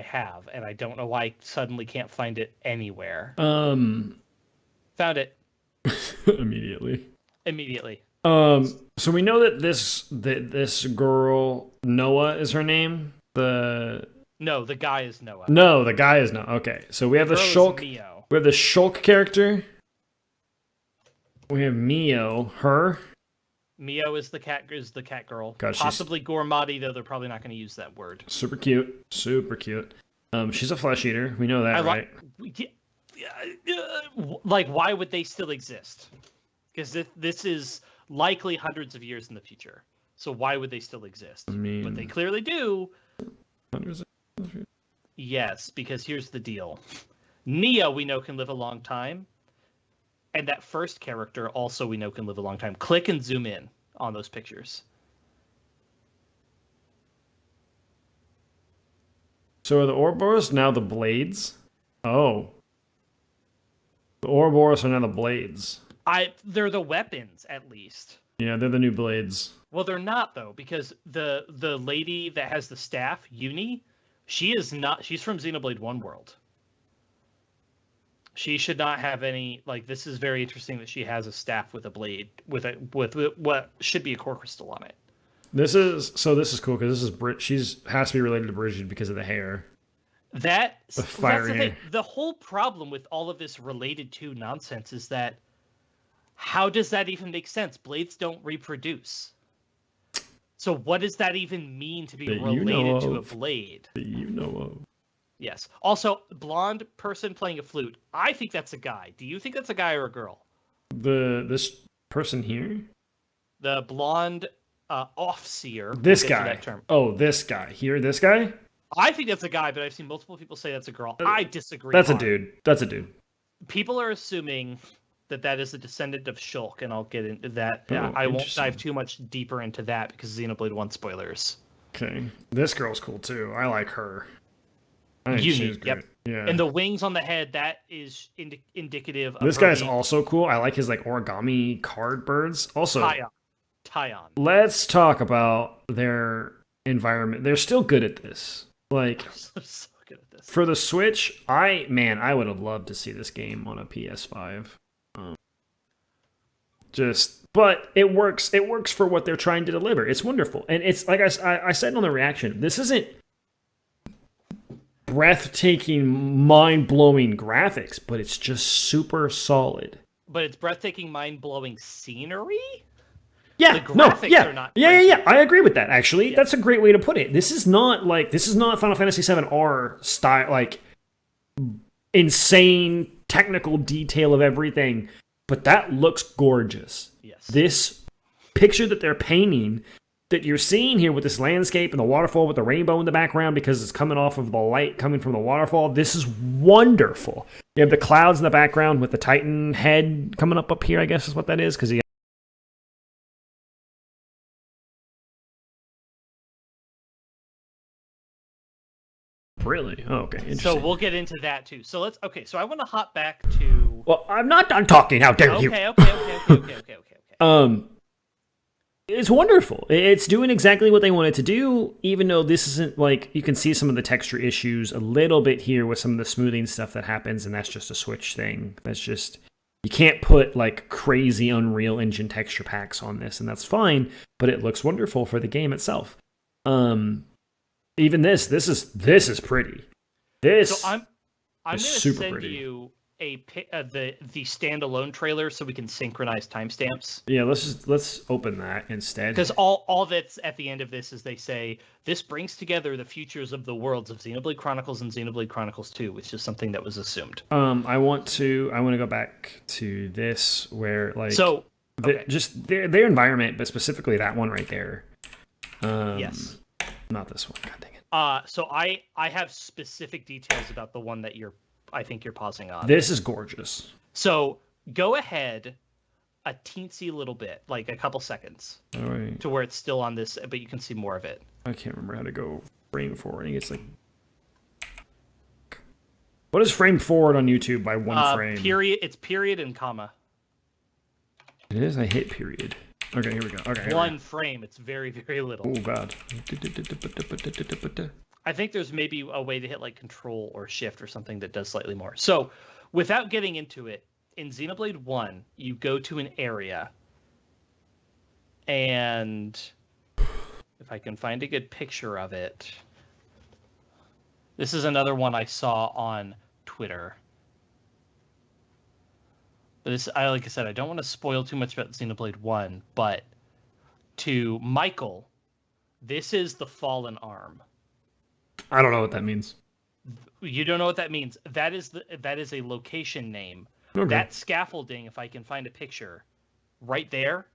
have, and I don't know why I suddenly can't find it anywhere. Found it immediately. So we know that this girl, Noah is her name. No, the guy is Noah. No, the guy is Noah. Okay, so we have the Shulk. We have the Shulk character. We have Mio, her. Mio is the cat girl. God, possibly Gormati, though they're probably not going to use that word. Super cute. She's a flesh eater. We know that, right? Why would they still exist? Because this is likely hundreds of years in the future. So why would they still exist? I mean, but they clearly do. Hundreds of years. Yes, because here's the deal. Neo, we know, can live a long time. And that first character also we know can live a long time. Click and zoom in on those pictures. So are the Ouroboros now the blades? Oh. The Ouroboros are now the blades. They're the weapons, at least. Yeah, they're the new blades. Well, they're not, though, because the lady that has the staff, Uni, she's from Xenoblade 1 world. She should not have any, this is very interesting that she has a staff with a blade, with what should be a core crystal on it. This is cool, because she's has to be related to Bridget because of the hair. That's fiery the hair. thing. The whole problem with all of this related to nonsense is that, how does that even make sense? Blades don't reproduce. So what does that even mean to be related to a blade? That you know of. Yes. Also, blonde person playing a flute. I think that's a guy. Do you think that's a guy or a girl? This person here? The blonde off-seer. This guy. That term. Oh, this guy. Here, this guy? I think that's a guy, but I've seen multiple people say that's a girl. I disagree. That's a dude. That's a dude. People are assuming that is a descendant of Shulk, and I'll get into that. Oh, I won't dive too much deeper into that because Xenoblade 1 spoilers. Okay. This girl's cool, too. I like her. Unique, yep. Yeah. And the wings on the head, that is indicative of this guy's also cool. I like his origami card birds. Also, Tyon. Let's talk about their environment. They're still good at this. So good at this. For the Switch, I would have loved to see this game on a PS5. But it works. It works for what they're trying to deliver. It's wonderful, and it's like I said on the reaction. This isn't breathtaking, mind-blowing graphics, but it's just super solid. But it's breathtaking, mind-blowing scenery? Yeah, the graphics are not crazy. Yeah. I agree with that, actually. Yeah. That's a great way to put it. This is not Final Fantasy VII R style, insane technical detail of everything, but that looks gorgeous. Yes. This picture that they're painting, that you're seeing here with this landscape and the waterfall with the rainbow in the background because it's coming off of the light coming from the waterfall. This is wonderful. You have the clouds in the background with the Titan head coming up here, I guess is what that is, because he... Really? Oh, okay, interesting. So we'll get into that too. So let's... Okay, so I want to hop back to... Well, I'm not done talking. How dare you? Okay. It's wonderful. It's doing exactly what they wanted to do, even though this isn't like, you can see some of the texture issues a little bit here with some of the smoothing stuff that happens, and that's just a Switch thing. That's just, you can't put like crazy Unreal Engine texture packs on this, and that's fine, but it looks wonderful for the game itself. Even this is pretty. This so I'm going to send pretty. you the standalone trailer so we can synchronize timestamps. Yeah, let's open that instead. Because all that's at the end of this is they say this brings together the futures of the worlds of Xenoblade Chronicles and Xenoblade Chronicles 2, which is something that was assumed. I want to go back to this where like just their environment, but specifically that one right there. Yes. Not this one. God dang it. So I have specific details about the one that I think you're pausing on. This is gorgeous. So go ahead a teensy little bit, like a couple seconds, All right. to where it's still on this, but you can see more of it. I can't remember how to go frame forward. I think it's like... What is frame forward on YouTube by one frame? Period. It's period and comma. It is? I hit period. Okay, here we go. Okay. One frame. It's very, very little. Oh, God. I think there's maybe a way to hit like Control or Shift or something that does slightly more. So, without getting into it, in Xenoblade 1, you go to an area, and if I can find a good picture of it, this is another one I saw on Twitter. But this, like I said, I don't want to spoil too much about Xenoblade 1, but to Michael, this is the fallen arm. I don't know what that means. You don't know what that means. That is a location name. Okay. That scaffolding, if I can find a picture, right there,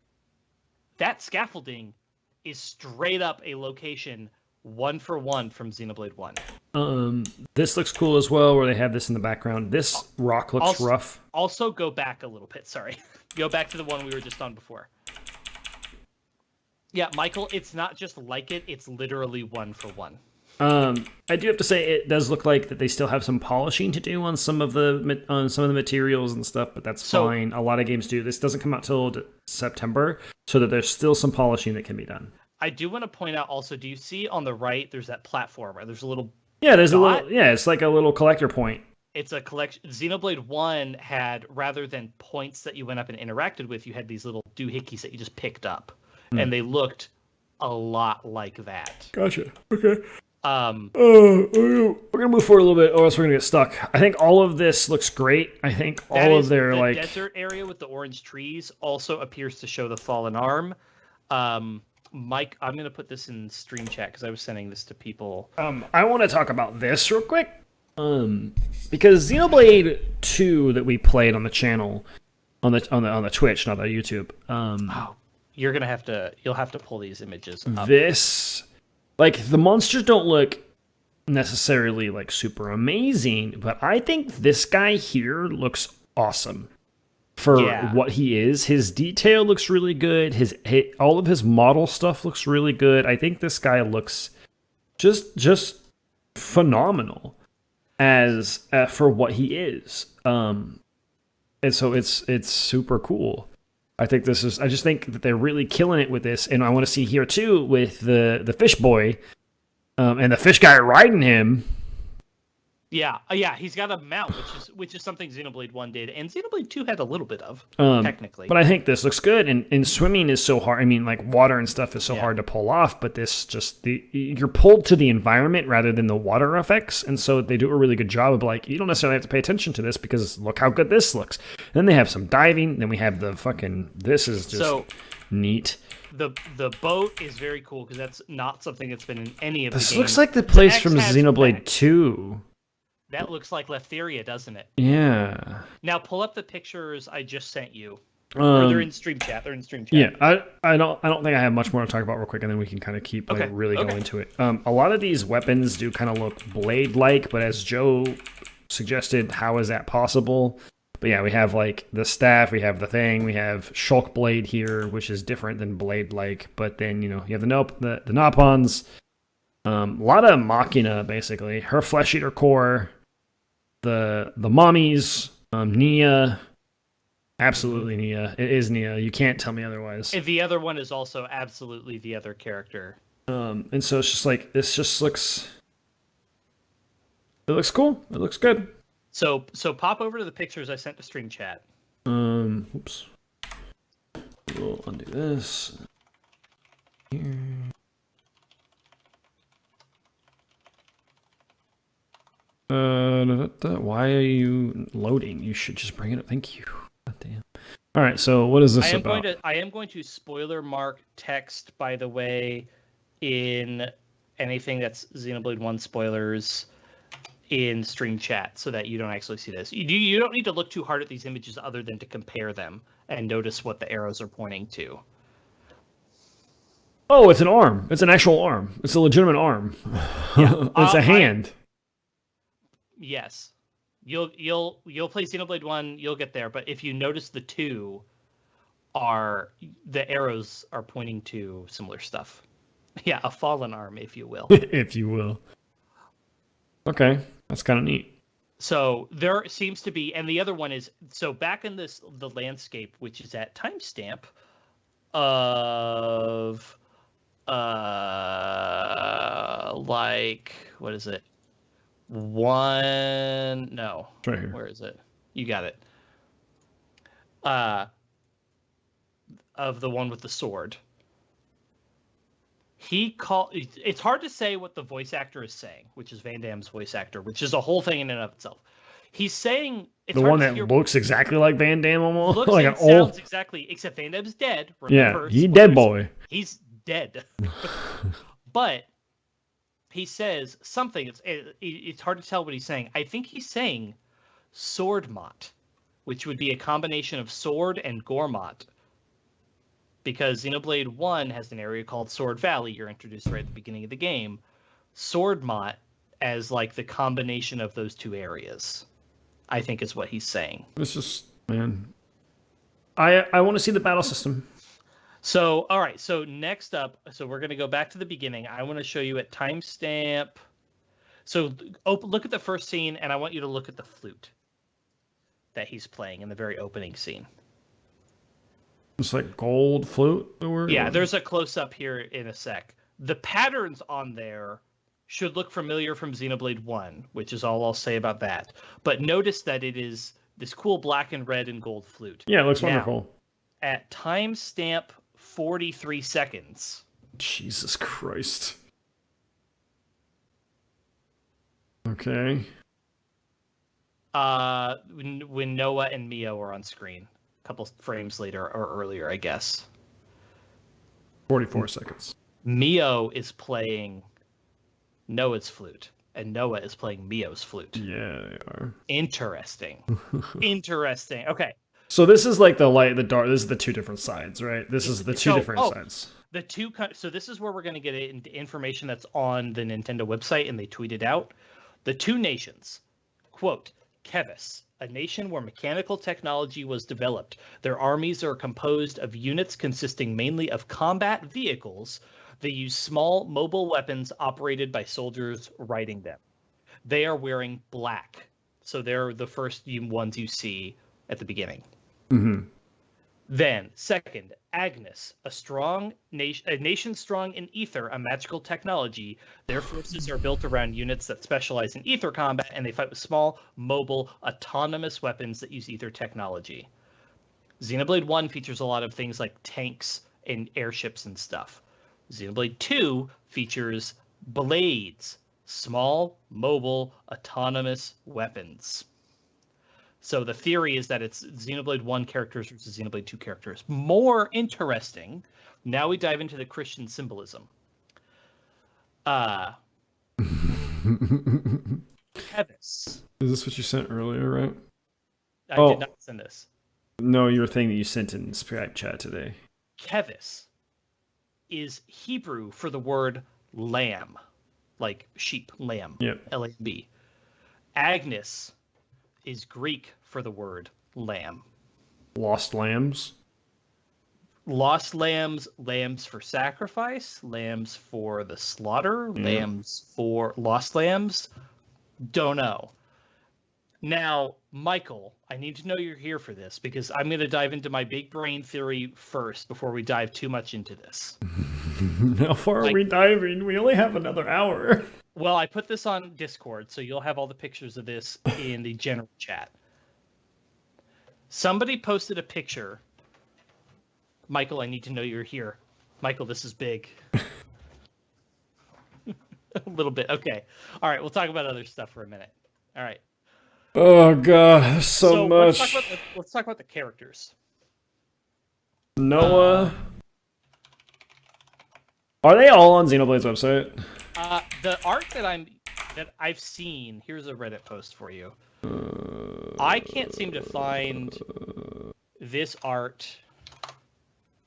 that scaffolding is straight up a location one for one from Xenoblade 1. This looks cool as well, where they have this in the background. This rock looks rough. Also, go back a little bit. Sorry. Go back to the one we were just on before. Yeah, Michael, it's not just like it. It's literally one for one. I do have to say it does look like that they still have some polishing to do on some of the materials and stuff, but that's fine. A lot of games do. This doesn't come out till September, so that there's still some polishing that can be done. I do want to point out also, do you see on the right, there's that platformer. There's a little it's like a little collector point. It's a collection. Xenoblade 1 had, rather than points that you went up and interacted with, you had these little doohickeys that you just picked up. And they looked a lot like that. Gotcha. Okay. We're gonna move forward a little bit, or else we're gonna get stuck. I think all of this looks great. I think all of their the desert area with the orange trees also appears to show the fallen arm. Mike, I'm gonna put this in stream chat because I was sending this to people. I want to talk about this real quick, because Xenoblade 2 that we played on the channel, on the Twitch, not on YouTube. You'll have to pull these images up. This. Like, the monsters don't look necessarily, like, super amazing, but I think this guy here looks awesome for what he is. His detail looks really good. All of his model stuff looks really good. I think this guy looks just phenomenal as for what he is. And so it's super cool. I just think that they're really killing it with this, and I want to see here too with the fish boy, and the fish guy riding him. Yeah, he's got a mount, which is something Xenoblade 1 did, and Xenoblade 2 had a little bit of, technically. But I think this looks good, and swimming is so hard. I mean, like, water and stuff is so hard to pull off, but this you're pulled to the environment rather than the water effects, and so they do a really good job of, like, you don't necessarily have to pay attention to this because look how good this looks. And then they have some diving, then we have the fucking, this is just neat. The boat is very cool because that's not something that's been in any of the games. This looks like the place from Xenoblade 2. That looks like Letheria, doesn't it? Yeah. Now pull up the pictures I just sent you. They're in stream chat. Yeah, I don't think I have much more to talk about real quick, and then we can kind of keep really going into it. A lot of these weapons do kind of look blade-like, but as Joe suggested how is that possible. But yeah, we have like the staff, we have the thing, we have Shulk Blade here, which is different than Blade-like. But then, you know, you have the Nopons. A lot of Machina, basically. Her Flesh Eater core, the mommies, Nia. Absolutely Nia. It is Nia. You can't tell me otherwise. And the other one is also absolutely the other character. And so it's just like, this just looks... It looks cool. It looks good. So pop over to the pictures I sent to stream chat. Oops. We'll undo this. Here. Why are you loading? You should just bring it up. Thank you. God damn. All right. So what is this about? I am going to spoiler mark text, by the way, in anything that's Xenoblade 1 spoilers in stream chat, so that you don't actually see this. You don't need to look too hard at these images other than to compare them and notice what the arrows are pointing to. Oh, it's an arm. It's an actual arm. It's a legitimate arm. Yeah. It's a hand. Yes. You'll play Xenoblade 1, you'll get there, but if you notice the two the arrows are pointing to similar stuff. Yeah, a fallen arm, if you will. If you will. Okay, that's kind of neat. So there seems to be, and the other one is, so back in the landscape, which is at timestamp of like, what is it? No. It's right here. Where is it? You got it. Of the one with the sword. It's hard to say what the voice actor is saying, which is Van Damme's voice actor, which is a whole thing in and of itself. He's saying the one that looks exactly like Van Damme, almost looks like and an old. Sounds exactly, except Van Damme's dead. Remember, yeah, he dead boy. He's dead. But he says something. It's hard to tell what he's saying. I think he's saying Swordmot, which would be a combination of sword and Gormot. Because Xenoblade 1 has an area called Sword Valley. You're introduced right at the beginning of the game. Swordmot as like the combination of those two areas, I think is what he's saying. It's just, man. I want to see the battle system. So, all right. So next up, so we're going to go back to the beginning. I want to show you at timestamp. So look at the first scene, and I want you to look at the flute that he's playing in the very opening scene. It's like gold flute. Yeah, there's a close-up here in a sec. The patterns on there should look familiar from Xenoblade 1, which is all I'll say about that. But notice that it is this cool black and red and gold flute. Yeah, it looks wonderful. At timestamp 43 seconds. Jesus Christ. Okay. When Noah and Mio are on screen. A couple frames later or earlier, I guess. 44 seconds. Mio is playing Noah's flute, and Noah is playing Mio's flute. Yeah, they are. Interesting. Interesting. Okay. So this is like the light, the dark. This is the two different sides, right? This is the two different sides. So this is where we're going to get into information that's on the Nintendo website, and they tweeted out the two nations. Quote, Kevis, a nation where mechanical technology was developed. Their armies are composed of units consisting mainly of combat vehicles. They use small mobile weapons operated by soldiers riding them. They are wearing black. So they're the first ones you see at the beginning. Mm-hmm. Then, second, Agnes, a nation strong in ether, a magical technology. Their forces are built around units that specialize in ether combat, and they fight with small, mobile, autonomous weapons that use ether technology. Xenoblade 1 features a lot of things like tanks and airships and stuff. Xenoblade 2 features blades, small, mobile, autonomous weapons. So the theory is that it's Xenoblade 1 characters versus Xenoblade 2 characters. More interesting, now we dive into the Christian symbolism. Kevis. Is this what you sent earlier, right? I did not send this. No, your thing that you sent in Skype chat today. Kevis is Hebrew for the word lamb, like sheep, lamb. Yep. L-A-M-B. Agnes is Greek for the word lamb. Lost lambs. Lost lambs, lambs for sacrifice, lambs for the slaughter, lambs for lost lambs. Don't know. Now, Michael, I need to know you're here for this because I'm going to dive into my big brain theory first before we dive too much into this. How far are we diving? We only have another hour. Well, I put this on Discord, so you'll have all the pictures of this in the general chat. Somebody posted a picture. Michael, I need to know you're here. Michael, this is big. A little bit. Okay. All right. We'll talk about other stuff for a minute. All right. Oh god, so much. Let's talk about the characters. Noah. Are they all on Xenoblade's website? The art that I've seen. Here's a Reddit post for you. I can't seem to find this art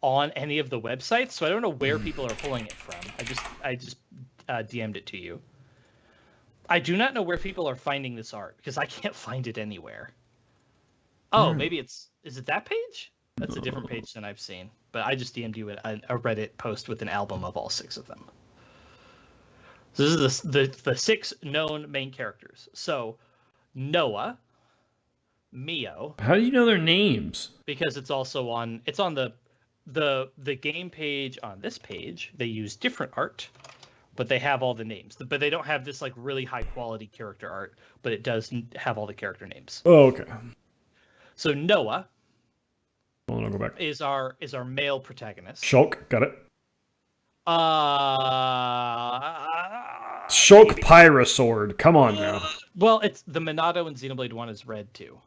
on any of the websites, so I don't know where people are pulling it from. I just DM'd it to you. I do not know where people are finding this art because I can't find it anywhere. Oh, maybe is it that page? That's a different page than I've seen. But I just DM'd you a Reddit post with an album of all 6 of them. So this is the 6 known main characters. So Noah, Mio. How do you know their names? Because it's on the game page on this page. They use different art. But they have all the names. But they don't have this like really high quality character art. But it does have all the character names. Oh, okay. So Noah I'll go back. is our male protagonist. Shulk, got it. Shulk Pyrosword. Come on now. Well, it's the Monado in Xenoblade 1 is red too.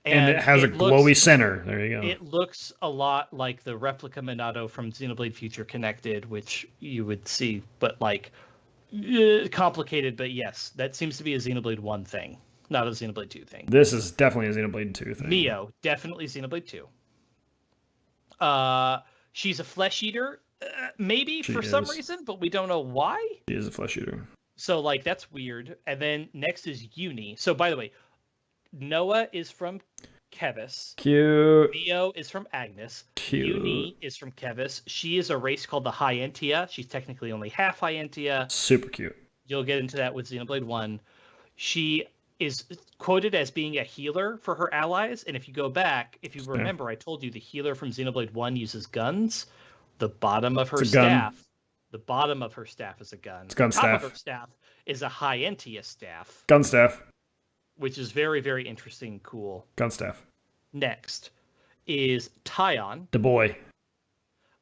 And it has a glowy center. There you go. It looks a lot like the replica Monado from Xenoblade Future Connected, which you would see, but like complicated. But yes, that seems to be a Xenoblade 1 thing, not a Xenoblade 2 thing. This is definitely a Xenoblade 2 thing. Mio, definitely Xenoblade 2. She's a flesh eater, maybe for some reason, but we don't know why. She is a flesh eater. So like that's weird. And then next is Uni. So by the way, Noah is from Kevis. Cute. Mio is from Agnes. Cute. Uni is from Kevis. She is a race called the Hyentia. She's technically only half Hyentia. Super cute. You'll get into that with Xenoblade 1. She is quoted as being a healer for her allies. And if you go back, if you remember, I told you the healer from Xenoblade 1 uses guns. The bottom of her staff. The bottom of her staff is a gun. It's gun the top staff. of her staff is a Hyentia staff. Gun staff. Which is very, very interesting and cool. Gun staff. Next is Tyon. The boy.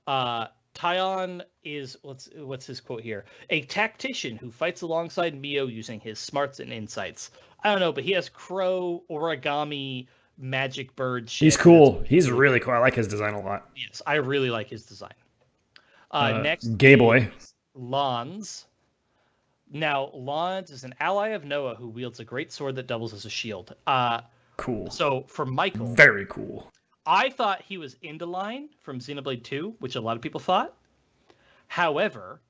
Tyon is, what's his quote here? A tactician who fights alongside Mio using his smarts and insights. I don't know, but he has crow, origami, magic bird shit. He's cool. He's really cool. I like his design a lot. Yes, I really like his design. Next, Gay boy. Lons. Now, Lons is an ally of Noah who wields a great sword that doubles as a shield. Cool. So, for Michael... Very cool. I thought he was Indoline from Xenoblade 2, which a lot of people thought. However,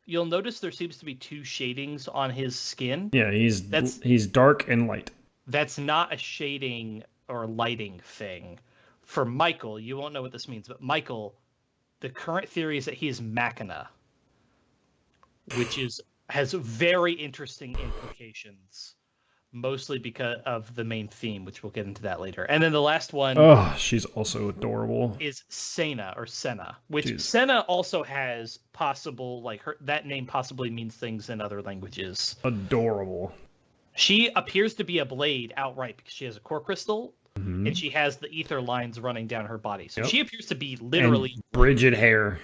you'll notice there seems to be 2 shadings on his skin. Yeah, he's dark and light. That's not a shading or lighting thing. For Michael, you won't know what this means, but Michael, the current theory is that he is Machina, which has very interesting implications, mostly because of the main theme, which we'll get into that later. And then the last one... Oh, she's also adorable. ...is Senna, which Senna also has possible, like, that name possibly means things in other languages. Adorable. She appears to be a blade outright because she has a core crystal, and she has the ether lines running down her body. So she appears to be literally... And Brigid hair.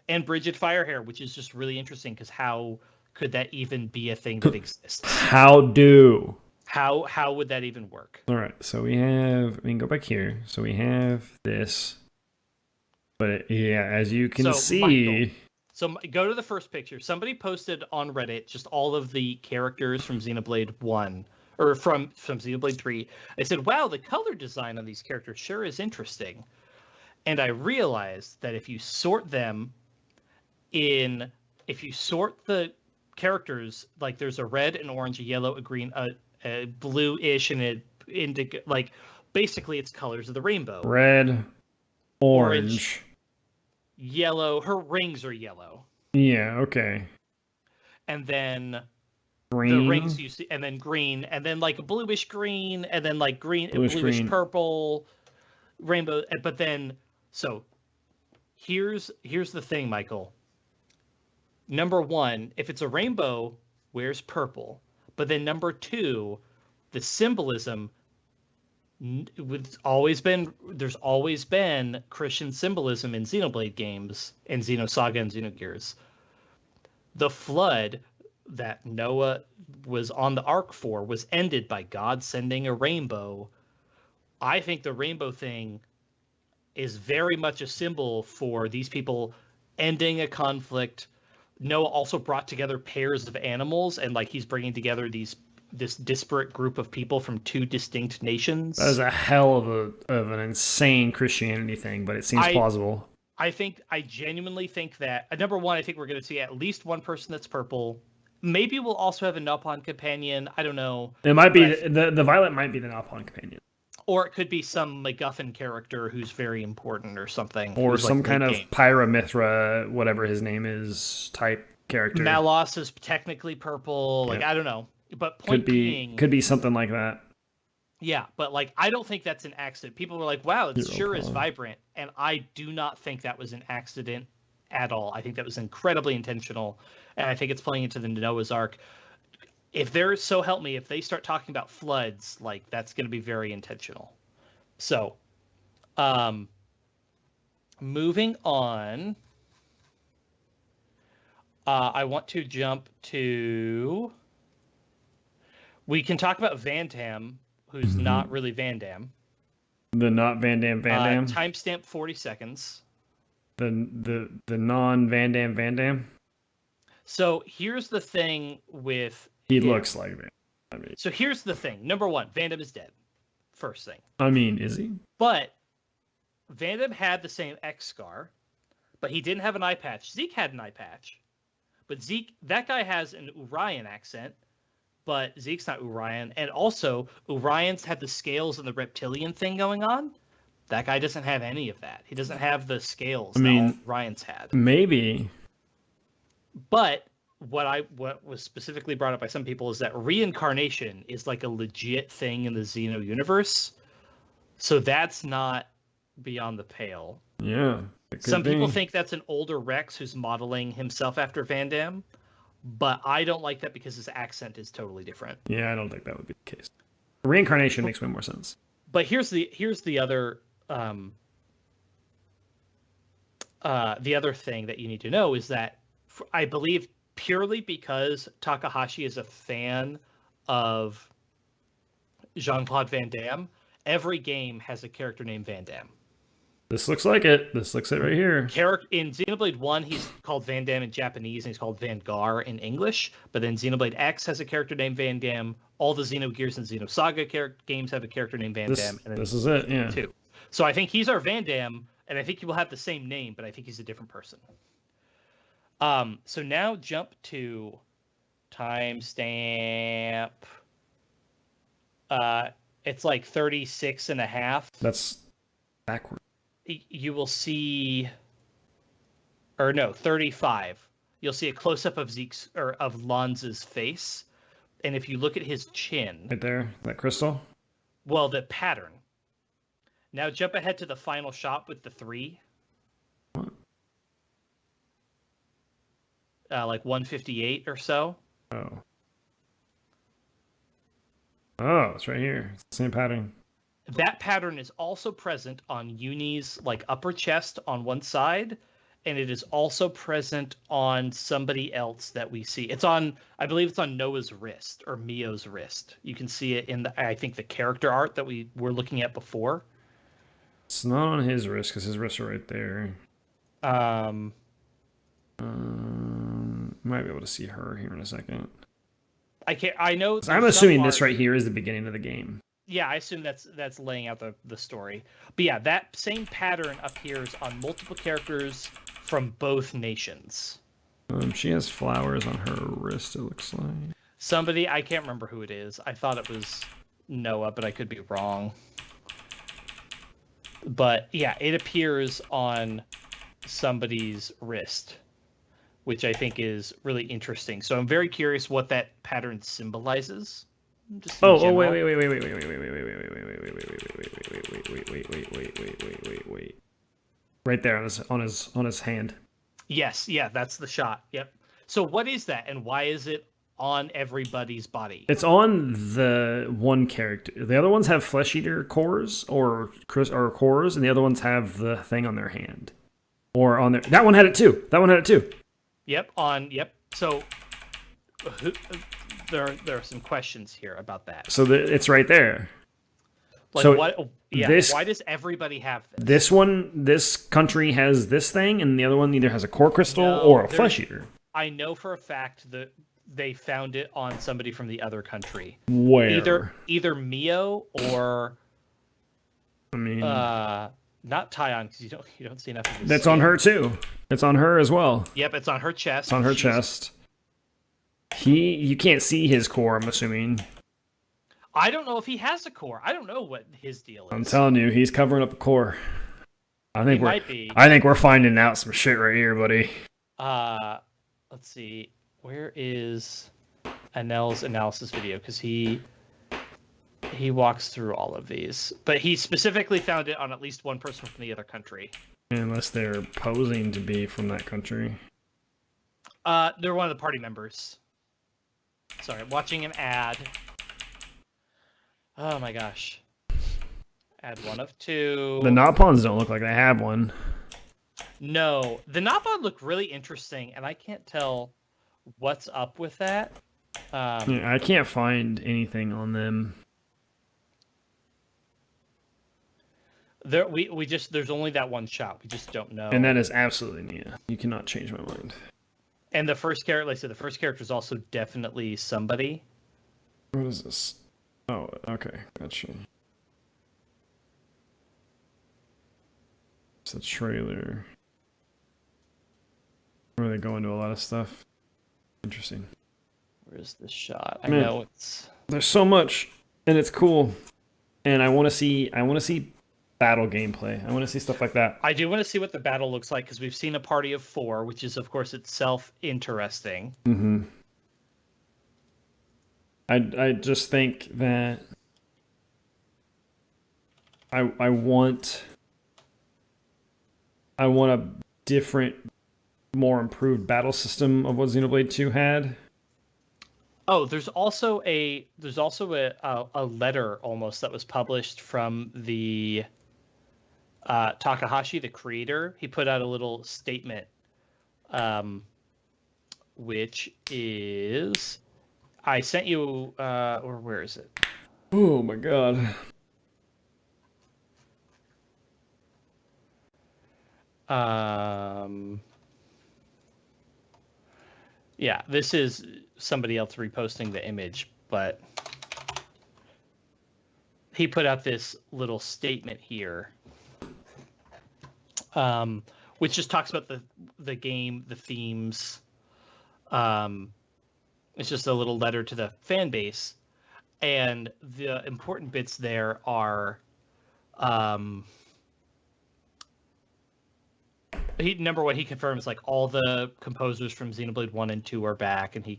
And Brigid fire hair, which is just really interesting because how could that even be a thing that exists? How would that even work? All right, so we can go back here. So we have this. But yeah, as you can see... Michael, so go to the first picture. Somebody posted on Reddit just all of the characters from Xenoblade 1, or from Xenoblade 3. They said, wow, the color design on these characters sure is interesting. And I realized that if you sort them if you sort the characters, like there's a red, an orange, a yellow, a green, a blue-ish, and a indigo, like basically it's colors of the rainbow. Red, orange, yellow. Her rings are yellow. Yeah, okay. And then Green. the rings you see, and then green, and then like bluish green, and then like bluish green. purple, rainbow. But then, so here's the thing, Michael. Number one, if it's a rainbow, where's purple? But then number two, the symbolism. There's always been Christian symbolism in Xenoblade games, in Xenosaga and Xenogears. The flood that Noah was on the ark for was ended by God sending a rainbow. I think the rainbow thing is very much a symbol for these people ending a conflict. Noah also brought together pairs of animals, and like he's bringing together this disparate group of people from two distinct nations. That is a hell of an insane Christianity thing, but it seems plausible. I genuinely think that number one, I think we're going to see at least one person that's purple. Maybe we'll also have a Nopon companion. I don't know. It might be the violet might be the Nopon companion, or it could be some MacGuffin character who's very important or something, or some kind of Pyramithra, whatever his name is, type character. Malos is technically purple. Like I don't know. But point being, could be something like that. Yeah, but like I don't think that's an accident. People were like, "Wow, it sure is vibrant," and I do not think that was an accident at all. I think that was incredibly intentional, and I think it's playing into the Noah's Ark. If they're so help me, if they start talking about floods, like that's going to be very intentional. So, moving on, I want to jump to. We can talk about Van Damme, who's not really Van Damme. The not Van Damme Van Damme? Timestamp 40 seconds. The non Van Damme? So here's the thing with... He looks like Van Damme. So here's the thing. Number one, Van Damme is dead. First thing. I mean, is he? But Van Damme had the same X scar, but he didn't have an eye patch. Zeke had an eye patch. But Zeke, that guy has an Urian accent. But Zeke's not Urian. And also, Urian's had the scales and the reptilian thing going on. That guy doesn't have any of that. He doesn't have the scales that Urian's had. Maybe. But what was specifically brought up by some people is that reincarnation is like a legit thing in the Xeno universe. So that's not beyond the pale. Yeah. Some people think that's an older Rex who's modeling himself after Van Damme. But I don't like that because his accent is totally different. Yeah, I don't think that would be the case. Reincarnation makes way more sense. But here's the other thing that you need to know is that I believe purely because Takahashi is a fan of Jean-Claude Van Damme, every game has a character named Van Damme. This looks like it. This looks it right here. In Xenoblade 1, he's called Van Damme in Japanese, and he's called Vanguard in English. But then Xenoblade X has a character named Van Damme. All the Xenogears and Xenosaga games have a character named Van Damme. And this is it, yeah. Too. So I think he's our Van Damme, and I think he will have the same name, but I think he's a different person. So now jump to timestamp. It's like 36 and a half. That's backward. You will see, or no, 35. You'll see a close-up of Zeke's or of Lanz's face, and if you look at his chin, right there, that crystal. Well, the pattern. Now jump ahead to the final shot with the 3. What? Like 158 or so. Oh, it's right here. It's the same pattern. That pattern is also present on Uni's like upper chest on one side, and it is also present on somebody else that we see. It's on, I believe it's on Noah's wrist or Mio's wrist. You can see it in I think the character art that we were looking at before. It's not on his wrist because his wrists are right there. Might be able to see her here in a second. I know. I'm assuming this right here is the beginning of the game. Yeah, I assume that's laying out the story. But yeah, that same pattern appears on multiple characters from both nations. She has flowers on her wrist, it looks like. Somebody, I can't remember who it is. I thought it was Noah, but I could be wrong. But yeah, it appears on somebody's wrist, which I think is really interesting. So I'm very curious what that pattern symbolizes. Just in general. Wait. Right there on his hand. Yes, yeah, that's the shot. Yep. So what is that, and why is it on everybody's body? It's on the one character. The other ones have flesh eater cores or cores, and the other ones have the thing on their hand or on their. That one had it too. Yep. So there are some questions here about that. So it's right there. Like so what? Yeah. Why does everybody have this? This country has this thing, and the other one either has a core crystal or a flesh eater. I know for a fact that they found it on somebody from the other country. Where? Either Mio or I mean, not Tyon, because you don't see enough of this. That's on her too. It's on her as well. Yep, it's on her chest. It's on her chest. You can't see his core, I'm assuming. I don't know if he has a core. I don't know what his deal is. I'm telling you, he's covering up a core. I think we're finding out some shit right here, buddy. Let's see. Where is Anel's analysis video? Because he walks through all of these, but he specifically found it on at least one person from the other country. Unless they're posing to be from that country. They're one of the party members. Sorry, watching an ad. Oh my gosh. Ad 1 of 2. The Nopons don't look like they have one. No, the Nopon look really interesting, and I can't tell what's up with that. I can't find anything on them. There's only that one shot. We just don't know. And that is absolutely Nia. You cannot change my mind. And the first character, like I said, the first character is also definitely somebody. What is this? Oh, okay, gotcha. It's a trailer. Where they go into a lot of stuff. Interesting. Where's this shot? I Man, know it's. There's so much, and it's cool. And I want to see battle gameplay. I want to see stuff like that. I do want to see what the battle looks like because we've seen a party of 4, which is of course itself interesting. Mm-hmm. I just think that I want a different, more improved battle system of what Xenoblade 2 had. Oh, there's also a letter almost that was published from the Takahashi, the creator. He put out a little statement, which is, I sent you, or where is it? Oh my god. Yeah, this is somebody else reposting the image, but he put out this little statement here, which just talks about the game, the themes. It's just a little letter to the fan base, and the important bits there are, number one, he confirms like all the composers from Xenoblade 1 and 2 are back, and he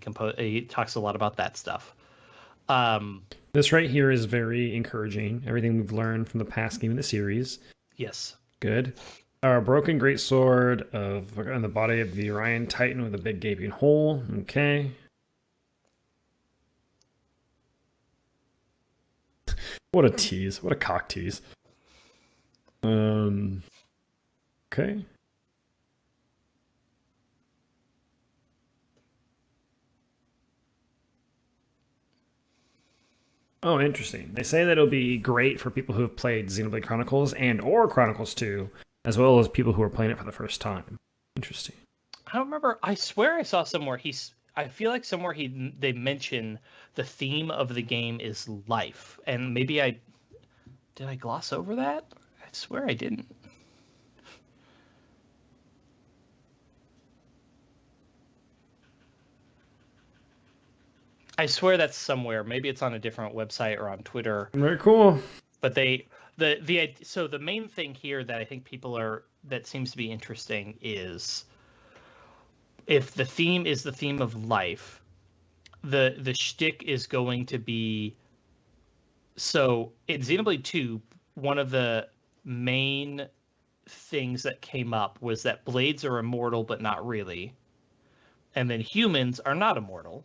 talks a lot about that stuff. This right here is very encouraging. Everything we've learned from the past game in the series. Yes. Good. Our broken greatsword on the body of the Orion Titan with a big gaping hole. Okay. What a tease. What a cock tease. Okay. Oh, interesting. They say that it'll be great for people who have played Xenoblade Chronicles or Chronicles 2, as well as people who are playing it for the first time. Interesting. I don't remember. I swear I saw somewhere I feel like somewhere they mention the theme of the game is life, and maybe did I gloss over that? I swear I didn't. I swear that's somewhere. Maybe it's on a different website or on Twitter. Very cool. But so the main thing here that I think that seems to be interesting is if the theme is the theme of life, the shtick is going to be, so in Xenoblade 2, one of the main things that came up was that blades are immortal but not really, and then humans are not immortal.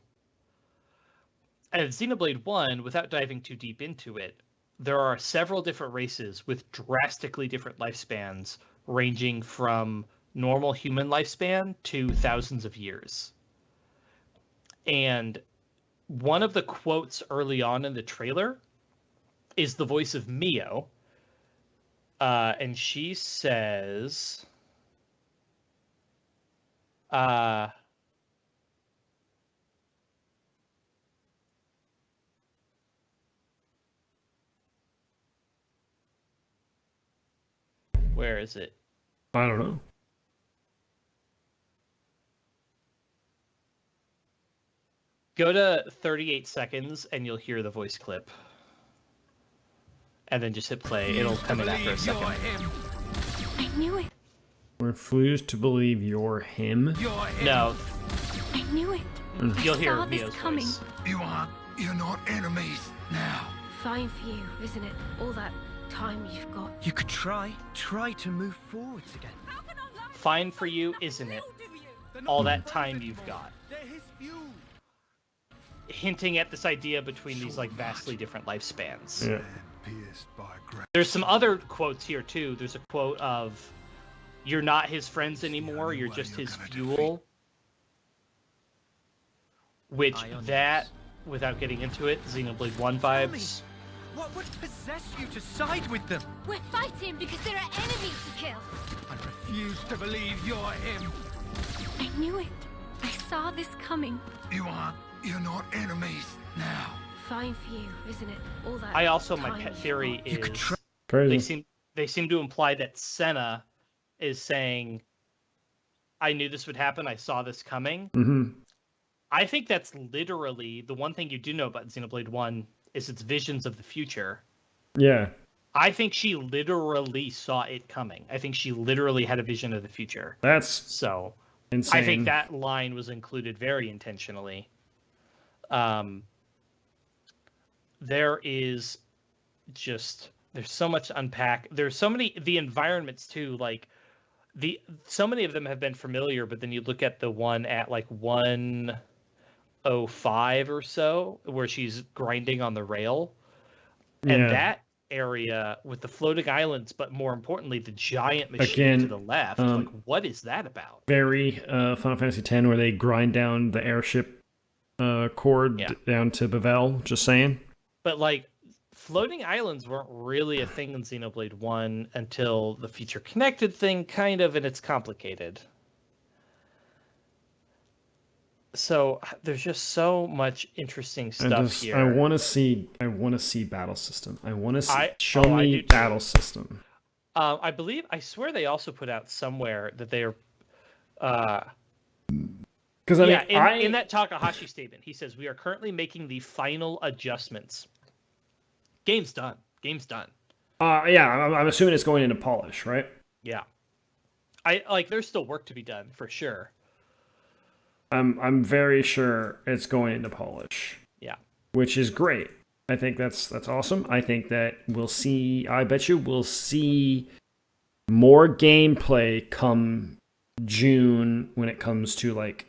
And in Xenoblade 1, without diving too deep into it, there are several different races with drastically different lifespans, ranging from normal human lifespan to thousands of years. And one of the quotes early on in the trailer is the voice of Mio. And she says... where is it? I don't know. Go to 38 seconds and you'll hear the voice clip. And then just hit play. It'll come in after a second. I knew it. Refuse to believe you're him. No, I knew it. you'll I hear saw this Mio's coming. voice. You're not enemies now. Fine for you, isn't it? All that time you've got. You could try to move forwards again. Fine for you, isn't it? All that time you've got. They're his fuel. Hinting at this idea between these like vastly different lifespans. Yeah. Pierced by great. There's some other quotes here too. There's a quote of, "You're not his friends anymore, you're just his fuel." Which that, without getting into it, Xenoblade 1 vibes. What would possess you to side with them? We're fighting because there are enemies to kill. I refuse to believe you're him. I knew it. I saw this coming. You're not enemies now. Fine for you, isn't it? All that. My time pet you've theory got. is Crazy. they seem to imply that Senna is saying, "I knew this would happen. I saw this coming." Mm-hmm. I think that's literally the one thing you do know about Xenoblade 1 is its visions of the future. Yeah. I think she literally saw it coming. I think she literally had a vision of the future. That's So insane. I think that line was included very intentionally. There's so much to unpack. There's so many, the environments too, like so many of them have been familiar, but then you look at the one at like 105 or so where she's grinding on the rail, and Yeah. that area with the floating islands, but more importantly the giant machine to the left, like what is that about? Very Final Fantasy X, where they grind down the airship cord down to Bavel. Just saying. But like floating islands weren't really a thing in Xenoblade 1 until the Future Connected thing, kind of, and it's complicated. So there's just so much interesting stuff here. I want to see battle system. I want to show I me do too. battle system. I swear they also put out somewhere that they are. Because in that Takahashi statement, he says we are currently making the final adjustments. Game's done. I'm assuming it's going into polish, right? Yeah. There's still work to be done for sure. I'm very sure it's going into polish. Yeah. Which is great. I think that's awesome. I think that I bet you we'll see more gameplay come June when it comes to like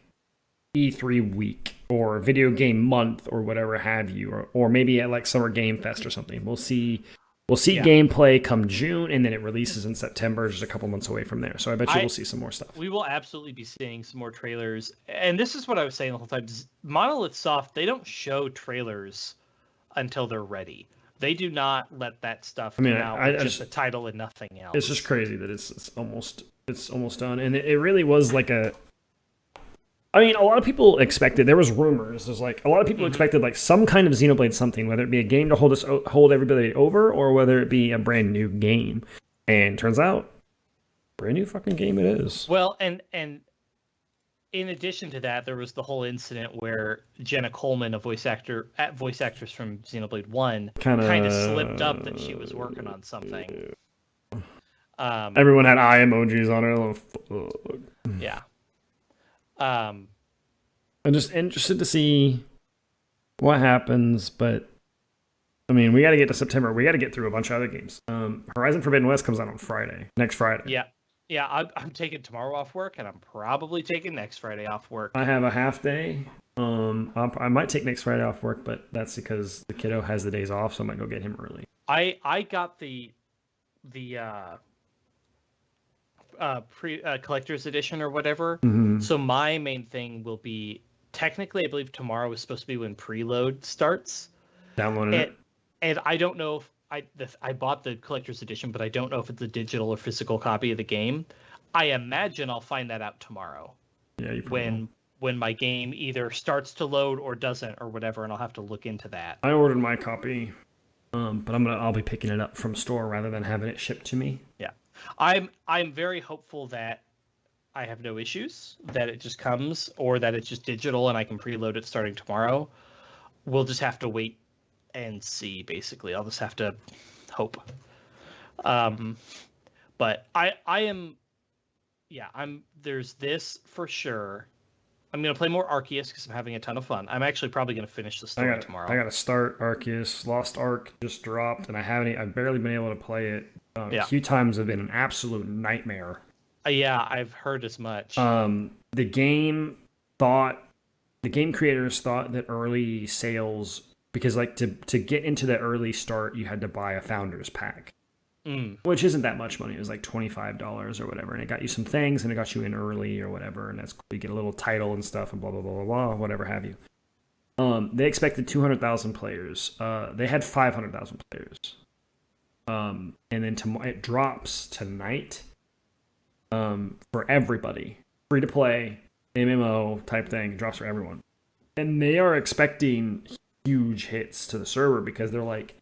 E3 week or video game month or whatever have you, or maybe at like Summer Game Fest or something. We'll see gameplay come June, and then it releases in September, just a couple months away from there. So I bet you we'll see some more stuff. We will absolutely be seeing some more trailers. And this is what I was saying the whole time. Monolith Soft, they don't show trailers until they're ready. They do not let that stuff come out with just a title and nothing else. It's just crazy that it's almost done. And it really was like a lot of people expected, there was rumors, there's like a lot of people expected like some kind of Xenoblade something, whether it be a game to hold everybody over, or whether it be a brand new game. And turns out, brand new fucking game it is. Well, and in addition to that, there was the whole incident where Jenna Coleman, a voice actress from Xenoblade 1, kind of slipped up that she was working on something. Everyone had eye emojis on her. Yeah. I'm just interested to see what happens, but I mean, we got to get to September. We got to get through a bunch of other games. Horizon Forbidden West comes out on Friday, next Friday. Yeah. I'm taking tomorrow off work, and I'm probably taking next Friday off work. I have a half day. I might take next Friday off work, but that's because the kiddo has the days off, so I might go get him early. I got the collector's edition or whatever. Mm-hmm. So my main thing will be, technically, I believe tomorrow is supposed to be when preload starts. Downloading it. And I don't know if I bought the collector's edition, but I don't know if it's a digital or physical copy of the game. I imagine I'll find that out tomorrow. Yeah, you when my game either starts to load or doesn't or whatever, and I'll have to look into that. I ordered my copy, but I'll be picking it up from store rather than having it shipped to me. Yeah, I'm very hopeful that I have no issues, that it just comes, or that it's just digital and I can preload it starting tomorrow. We'll just have to wait and see, basically. I'll just have to hope. But there's this for sure. I'm going to play more Arceus because I'm having a ton of fun. I'm actually probably going to finish the story tomorrow. I got to start Arceus. Lost Ark just dropped, and I've barely been able to play it. Queue times have been an absolute nightmare. Yeah, I've heard as much. The game creators thought that early sales, because like to get into the early start, you had to buy a founder's pack, which isn't that much money. It was like $25 or whatever, and it got you some things, and it got you in early or whatever, and that's cool. You get a little title and stuff, and blah blah blah blah blah, whatever have you. They expected 200,000 players. They had 500,000 players. And then it drops tonight. For everybody, free to play, MMO type thing, drops for everyone, and they are expecting huge hits to the server because they're like,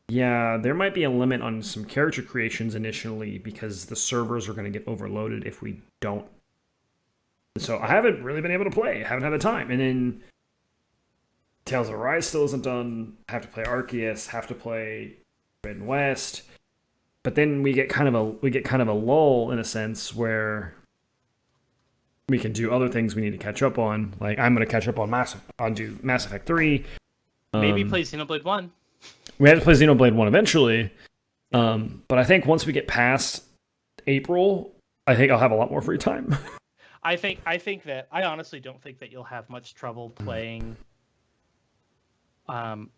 yeah, there might be a limit on some character creations initially because the servers are going to get overloaded if we don't. So I haven't really been able to play. I haven't had the time, and then Tales of Arise still isn't done. Have to play Arceus. Have to play Red and West. But then we get kind of a lull in a sense where we can do other things we need to catch up on. Like I'm going to catch up on Mass Effect 3. Maybe play Xenoblade 1. We have to play Xenoblade 1 eventually. But I think once we get past April, I think I'll have a lot more free time. I honestly don't think that you'll have much trouble playing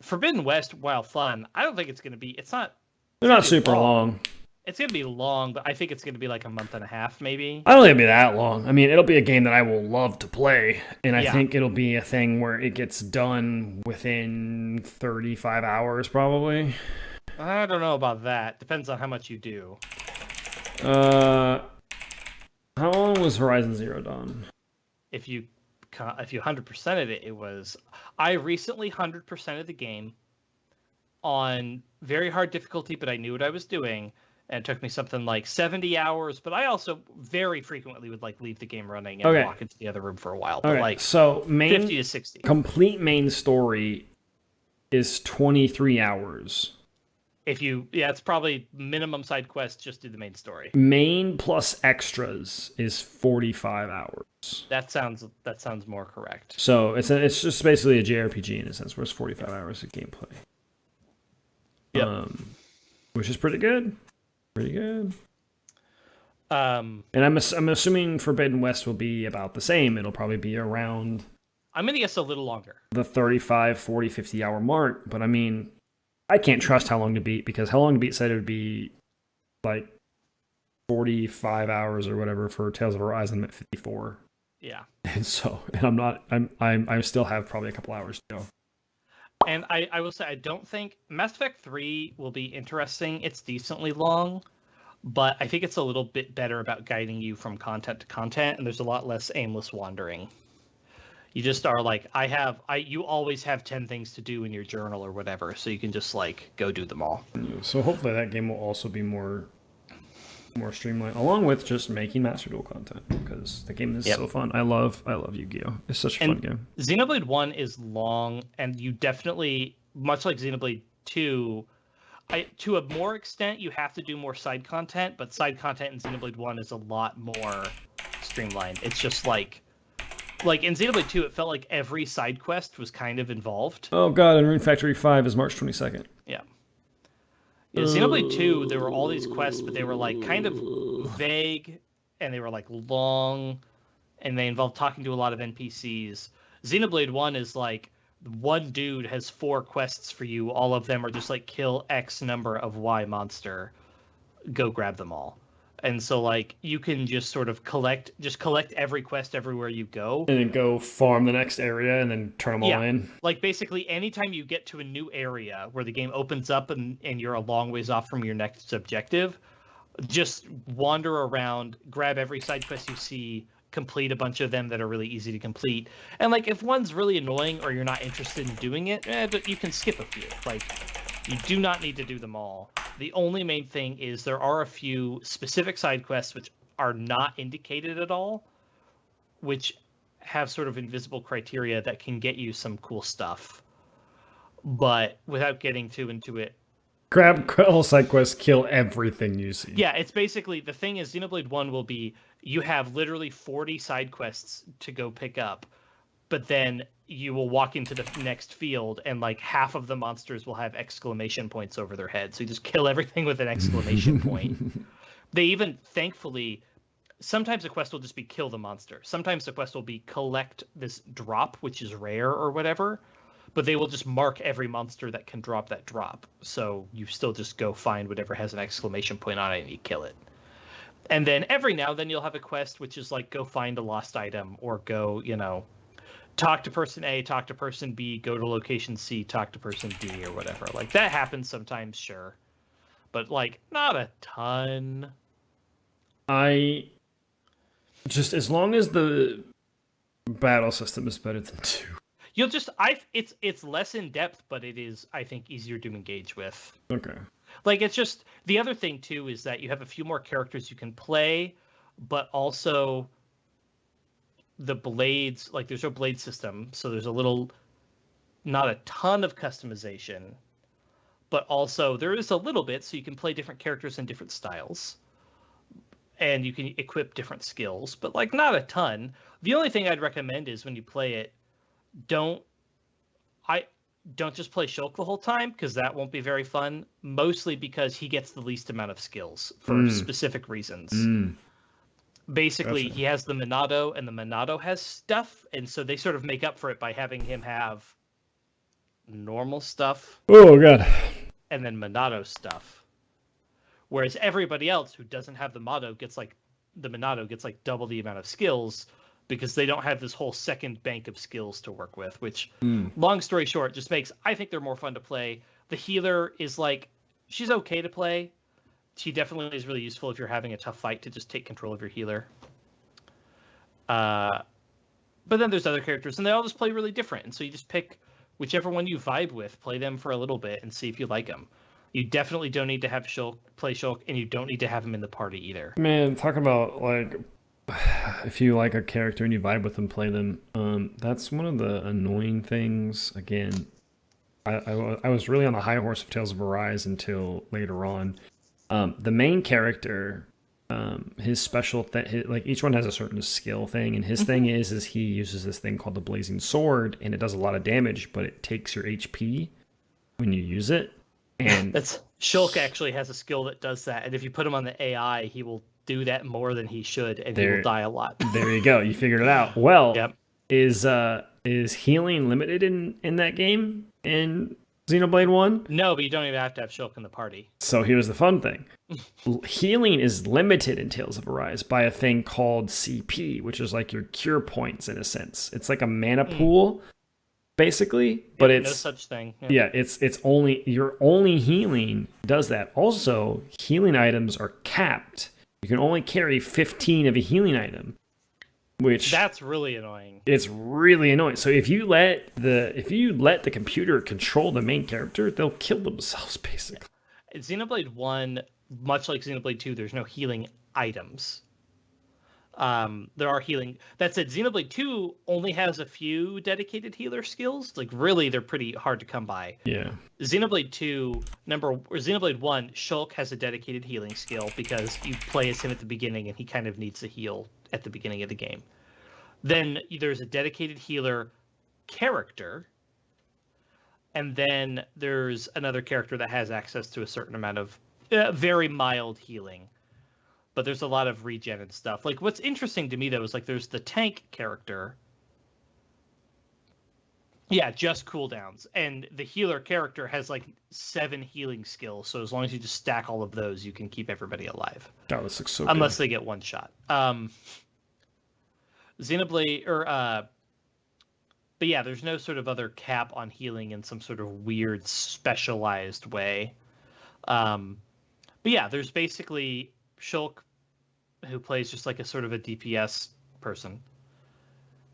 Forbidden West. While fun, I don't think it's going to be. They're not super long. It's going to be long, but I think it's going to be like a month and a half, maybe. I don't think it'll be that long. I mean, it'll be a game that I will love to play, and I think it'll be a thing where it gets done within 35 hours, probably. I don't know about that. Depends on how much you do. How long was Horizon Zero done? If you 100%ed it, it was... I recently 100%ed the game on very hard difficulty, but I knew what I was doing, and it took me something like 70 hours, but I also very frequently would like leave the game running and walk into the other room for a while. But like so 50 to 60. Complete main story is 23 hours. It's probably minimum side quest, just do the main story. Main plus extras is 45 hours. That sounds more correct. So it's just basically a JRPG in a sense, where it's 45 hours of gameplay. Yep. Which is pretty good. Pretty good. And I'm assuming Forbidden West will be about the same. It'll probably be around... I'm going to guess a little longer. The 35, 40, 50 hour mark. But I mean, I can't trust How Long to Beat, because How Long to Beat said it would be like 45 hours or whatever for Tales of Horizon at 54. Yeah. And I still have probably a couple hours to go. And I will say, I don't think Mass Effect 3 will be interesting. It's decently long, but I think it's a little bit better about guiding you from content to content, and there's a lot less aimless wandering. You just are like, you always have 10 things to do in your journal or whatever, so you can just like go do them all. So hopefully that game will also be more more streamlined, along with just making Master Duel content, because the game is so fun. I love Yu-Gi-Oh! It's such a fun game. Xenoblade 1 is long, and you definitely, much like Xenoblade 2, to a more extent, you have to do more side content, but side content in Xenoblade 1 is a lot more streamlined. It's just like in Xenoblade 2, it felt like every side quest was kind of involved. Oh god, and Rune Factory 5 is March 22nd. Yeah. In Xenoblade 2, there were all these quests, but they were like kind of vague, and they were like long, and they involved talking to a lot of NPCs. Xenoblade 1 is like, one dude has 4 quests for you. All of them are just like, kill X number of Y monster. Go grab them all. And so like, you can just sort of collect every quest everywhere you go. And then go farm the next area and then turn them all in. Like basically anytime you get to a new area where the game opens up and you're a long ways off from your next objective, just wander around, grab every side quest you see, complete a bunch of them that are really easy to complete. And like, if one's really annoying or you're not interested in doing it, you can skip a few. Like, you do not need to do them all. The only main thing is there are a few specific side quests which are not indicated at all, which have sort of invisible criteria that can get you some cool stuff. But without getting too into it, Grab all side quests, kill everything you see. yeah, it's basically, the thing is, Xenoblade 1 will be, you have literally 40 side quests to go pick up, but then you will walk into the next field and like half of the monsters will have exclamation points over their head. So you just kill everything with an exclamation point. They even, thankfully, sometimes the quest will just be kill the monster. Sometimes the quest will be collect this drop, which is rare or whatever, but they will just mark every monster that can drop that drop. So you still just go find whatever has an exclamation point on it and you kill it. And then every now and then you'll have a quest which is like, go find a lost item, or go, talk to person A, talk to person B, go to location C, talk to person D, or whatever. Like, that happens sometimes, sure. But, like, not a ton. I just, as long as the battle system is better than 2. You'll just, it's less in depth, but it is, I think, easier to engage with. Okay. Like, it's just, the other thing, too, is that you have a few more characters you can play, but also the blades, like, there's no blade system, so there's not a ton of customization, but also there is a little bit, so you can play different characters in different styles, and you can equip different skills, but, like, not a ton. The only thing I'd recommend is when you play it, don't just play Shulk the whole time, because that won't be very fun, mostly because he gets the least amount of skills for specific reasons. Basically, he has the Monado, and the Monado has stuff, and so they sort of make up for it by having him have normal stuff. Oh, God. And then Monado stuff. Whereas everybody else who doesn't have the Monado gets like double the amount of skills, because they don't have this whole second bank of skills to work with, which, long story short, just makes, I think they're more fun to play. The healer is like, she's okay to play. She definitely is really useful if you're having a tough fight to just take control of your healer. But then there's other characters, and they all just play really different. And so you just pick whichever one you vibe with, play them for a little bit, and see if you like them. You definitely don't need to have Shulk play Shulk, and you don't need to have him in the party either. Man, talking about, like, if you like a character and you vibe with them, play them. That's one of the annoying things. Again, I was really on the high horse of Tales of Arise until later on. The main character, his special thing, like, each one has a certain skill thing, and his thing is he uses this thing called the Blazing Sword, and it does a lot of damage, but it takes your HP when you use it. And Shulk actually has a skill that does that, and if you put him on the AI, he will do that more than he should, and he will die a lot. There you go. You figured it out. Well, is healing limited in that game in Xenoblade 1? No, but you don't even have to have Shulk in the party. So here's the fun thing. Healing is limited in Tales of Arise by a thing called CP, which is like your cure points in a sense. It's like a mana pool, basically, but it's no such thing. It's only your only healing does that. Also, healing items are capped. You can only carry 15 of a healing item, which that's really annoying. It's really annoying. So if you let the computer control the main character, they'll kill themselves basically. Xenoblade 1, much like Xenoblade 2, there's no healing items. There are healing. That said, Xenoblade 2 only has a few dedicated healer skills. Like, really, they're pretty hard to come by. Yeah. Xenoblade 2, or Xenoblade 1, Shulk has a dedicated healing skill because you play as him at the beginning and he kind of needs to heal at the beginning of the game. Then there's a dedicated healer character, and then there's another character that has access to a certain amount of very mild healing. But there's a lot of regen and stuff. Like, what's interesting to me, though, is, like, there's the tank character. Yeah, just cooldowns. And the healer character has, like, 7 healing skills. So as long as you just stack all of those, you can keep everybody alive. Oh, this looks so Unless good. they get one shot. Xenoblade, but yeah, there's no sort of other cap on healing in some sort of weird, specialized way. But yeah, there's basically Shulk, who plays just like a sort of a DPS person.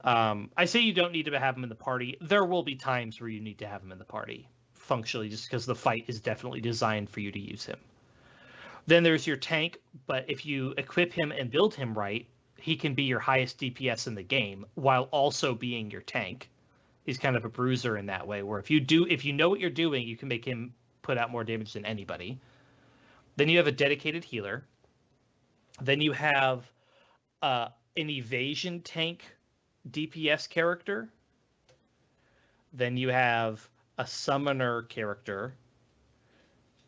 I say you don't need to have him in the party. There will be times where you need to have him in the party, functionally, just because the fight is definitely designed for you to use him. Then there's your tank, but if you equip him and build him right, he can be your highest DPS in the game while also being your tank. He's kind of a bruiser in that way, where if you know what you're doing, you can make him put out more damage than anybody. Then you have a dedicated healer. Then you have an evasion tank DPS character. Then you have a summoner character.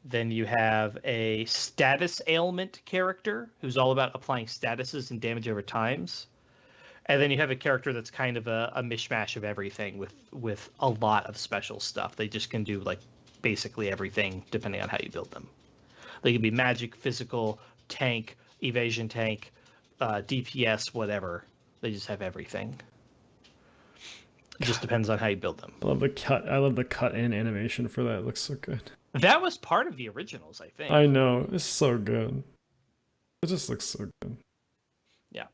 Then you have a status ailment character who's all about applying statuses and damage over times. And then you have a character that's kind of a mishmash of everything with a lot of special stuff. They just can do like basically everything depending on how you build them. They can be magic, physical, tank, evasion tank, DPS, whatever. They just have everything. It just depends on how you build them. I love the cut in animation for that. It looks so good. That was part of the originals, I think. I know. It's so good. It just looks so good. Yeah.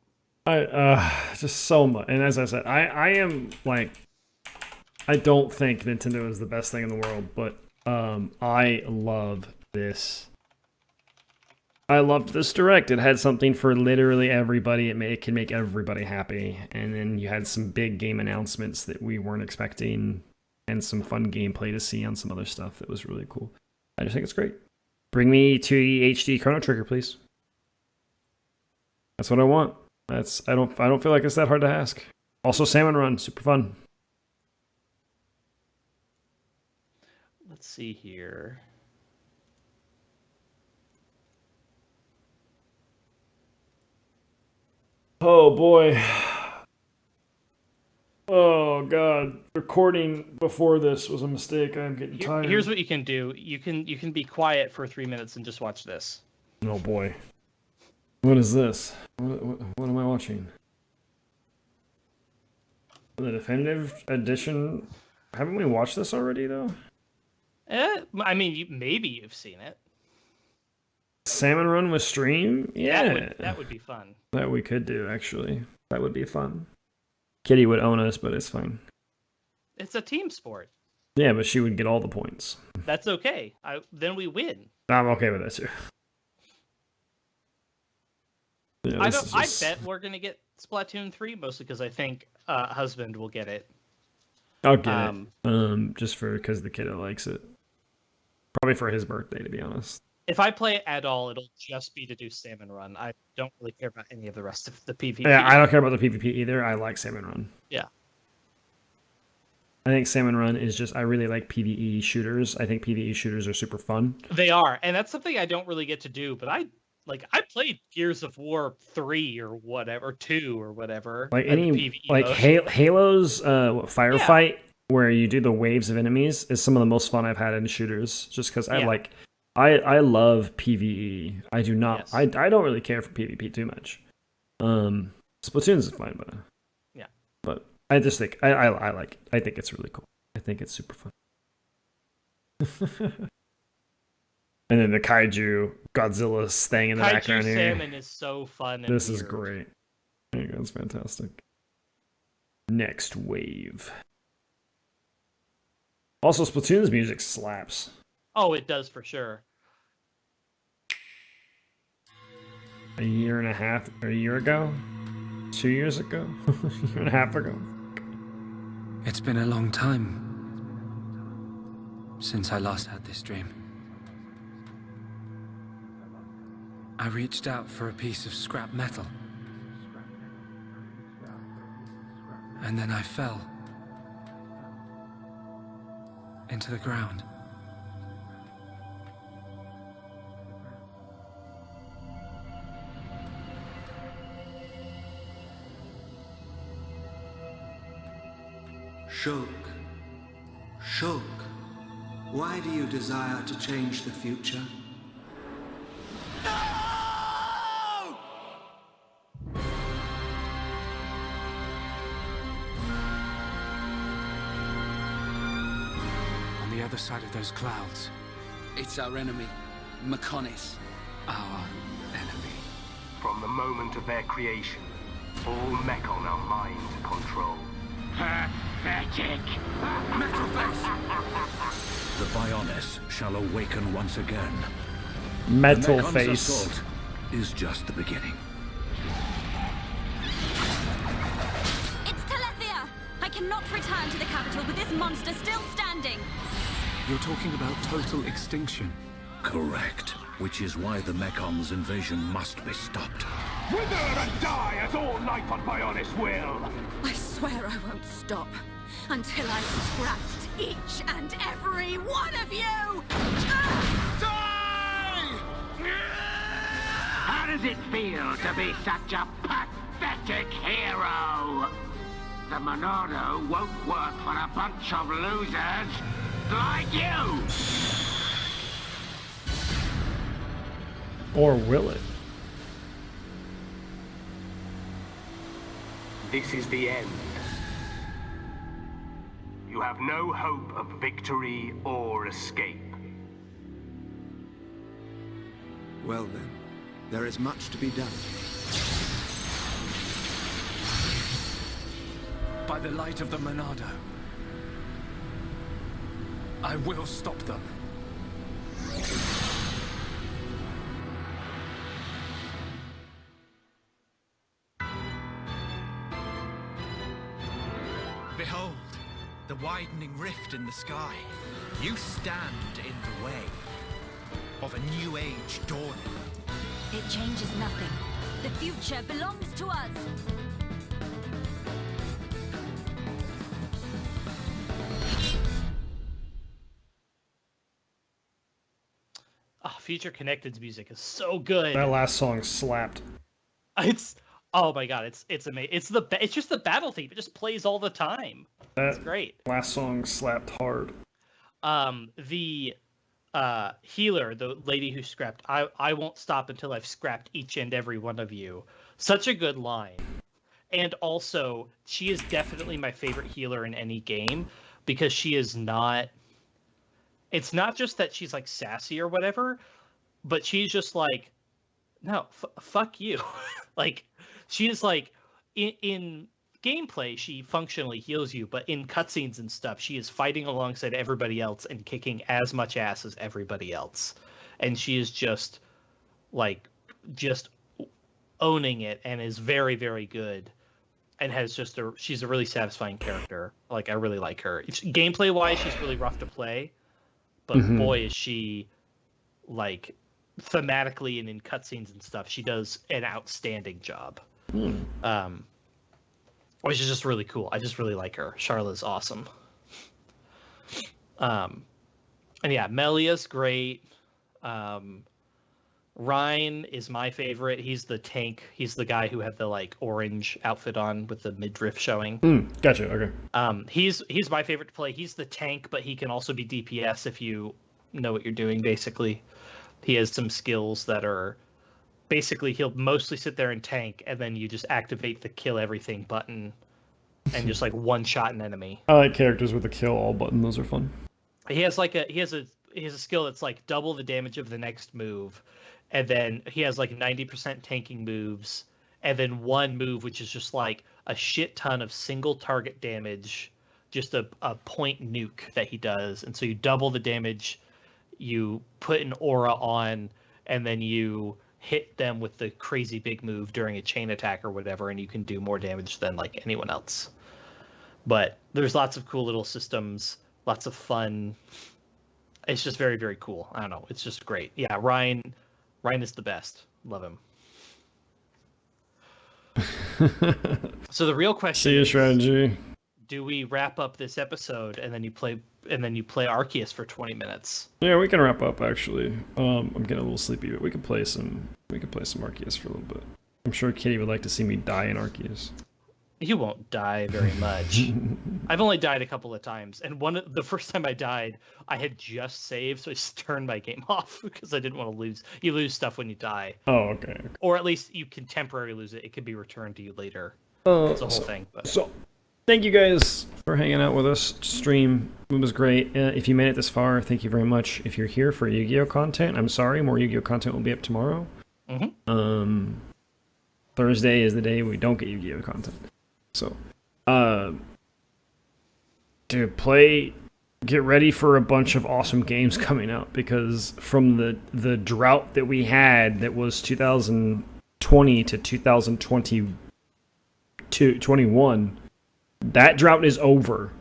Just so much. And as I said, I am like, I don't think Nintendo is the best thing in the world, but I love this. I loved this Direct. It had something for literally everybody. It can make everybody happy. And then you had some big game announcements that we weren't expecting, and some fun gameplay to see on some other stuff that was really cool. I just think it's great. Bring me to HD Chrono Trigger, please. That's what I want. I don't feel like it's that hard to ask. Also, Salmon Run, super fun. Let's see here. Oh boy. Oh god. Recording before this was a mistake. I'm getting tired. Here's what you can do. You can be quiet for 3 minutes and just watch this. Oh boy. What is this? What am I watching? The definitive edition. Haven't we watched this already though? I mean, maybe you've seen it. Salmon Run with stream? Yeah. That would be fun. That we could do, actually. That would be fun. Kitty would own us, but it's fine. It's a team sport. Yeah, but she would get all the points. That's okay. Then we win. I'm okay with that too. Yeah, I bet we're gonna get Splatoon 3, mostly because I think husband will get it. I'll get it. Just because the kiddo likes it. Probably for his birthday, to be honest. If I play it at all, it'll just be to do Salmon Run. I don't really care about any of the rest of the PvP. Yeah, I don't care about the PvP either. I like Salmon Run. Yeah. I think Salmon Run is just, I really like PvE shooters. I think PvE shooters are super fun. They are, and that's something I don't really get to do, but I played Gears of War 3 or whatever, 2 or whatever. Like PvE Halo's firefight, where you do the waves of enemies, is some of the most fun I've had in shooters. Just because I love PvE. I do not. Yes. I don't really care for PvP too much. Splatoon's is fine, but yeah. But I just think I like it. I think it's really cool. I think it's super fun. And then the Kaiju Godzilla's thing in the background here. Salmon is so fun. And this is great. There you go. It's fantastic. Next wave. Also, Splatoon's music slaps. Oh, it does for sure. a year and a half, or a year ago? 2 years ago? A year and a half ago? It's been a long time since I last had this dream. I reached out for a piece of scrap metal. And then I fell into the ground. Shulk, why do you desire to change the future? On the other side of those clouds, It's our enemy, Mechonis. our enemy. From the moment of their creation, all Mechon are mind control. Pathetic! The Bionis shall awaken once again. Metal The Mekon's face. assault is just the beginning. It's Telethia! I cannot return to the capital with this monster still standing. You're talking about total extinction. Correct. Which is why the Mekon's invasion must be stopped. Wither and die as all life on Bionis will! I swear I won't stop until I've scrapped each and every one of you! How does it feel to be such a pathetic hero? The Monado won't work for a bunch of losers like you! Or will it? This is the end. You have no hope of victory or escape. Well then, there is much to be done. By the light of the Monado, I will stop them. Behold, the widening rift in the sky. You stand in the way of a new age dawning. It changes nothing. The future belongs to us. Future Connected's music is so good. That last song slapped. It's oh my god, it's amazing. It's just the battle theme. It just plays all the time. It's great. Last song slapped hard. The healer, the lady who scrapped, I won't stop until I've scrapped each and every one of you. Such a good line. And also, she is definitely my favorite healer in any game because she is not. It's not just that she's like sassy or whatever, but she's just like, no, fuck you. Like, she is like, in gameplay, she functionally heals you, but in cutscenes and stuff, she is fighting alongside everybody else and kicking as much ass as everybody else. And she is just, like, just owning it and is very, very good. And has just she's a really satisfying character. Like, I really like her. Gameplay-wise, she's really rough to play. But boy, is she, like, thematically and in cutscenes and stuff, she does an outstanding job. Which is just really cool. I just really like her. Charlotte's awesome. And yeah, Melia's great. Ryan is my favorite. He's the tank. He's the guy who had the like orange outfit on with the midriff showing. Gotcha. Okay. He's my favorite to play. He's the tank, but he can also be DPS if you know what you're doing. Basically, he has some skills that are basically he'll mostly sit there and tank, and then you just activate the kill everything button, and just like one shot an enemy. I like characters with a kill all button. Those are fun. He has a skill that's like double the damage of the next move. And then he has like 90% tanking moves, and then one move which is just like a shit ton of single target damage, just a point nuke that he does. And so you double the damage, you put an aura on, and then you hit them with the crazy big move during a chain attack or whatever, and you can do more damage than like anyone else. But there's lots of cool little systems, lots of fun. It's just very, very cool. I don't know. It's just great. Yeah, Ryan is the best. Love him. So the real question See your strategy. Do we wrap up this episode and then you play Arceus for 20 minutes? Yeah, we can wrap up actually. I'm getting a little sleepy, but we can play some Arceus for a little bit. I'm sure Kitty would like to see me die in Arceus. You won't die very much. I've only died a couple of times, and the first time I died, I had just saved, so I just turned my game off because I didn't want to lose. You lose stuff when you die. Oh, okay. Or at least you can temporarily lose it. It can be returned to you later. It's a whole thing. But. So, thank you guys for hanging out with us. Stream, it was great. If you made it this far, thank you very much. If you're here for Yu-Gi-Oh content, I'm sorry, more Yu-Gi-Oh content will be up tomorrow. Mm-hmm. Thursday is the day we don't get Yu-Gi-Oh content. So, get ready for a bunch of awesome games coming out, because from the drought that we had, that was 2020 to 2021, that drought is over.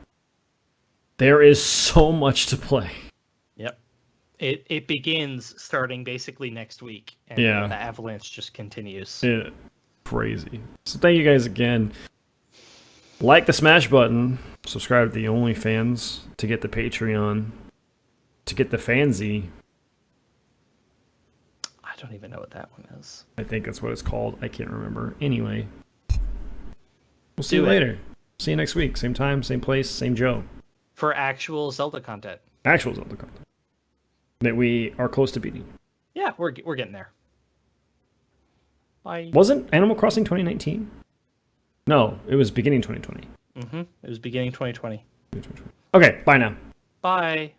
There is so much to play. Yep. It begins starting basically next week, and the avalanche just continues. Yeah, crazy. So thank you guys again. Like the smash button, subscribe to the OnlyFans to get the Patreon, to get the Fansy. I don't even know what that one is. I think that's what it's called. I can't remember. Anyway, we'll see you later. See you next week. Same time, same place, same Joe. For actual Zelda content. Actual Zelda content. That we are close to beating. Yeah, we're getting there. Bye. Wasn't Animal Crossing 2019? No, it was beginning 2020. It was beginning 2020. Okay, bye now. Bye.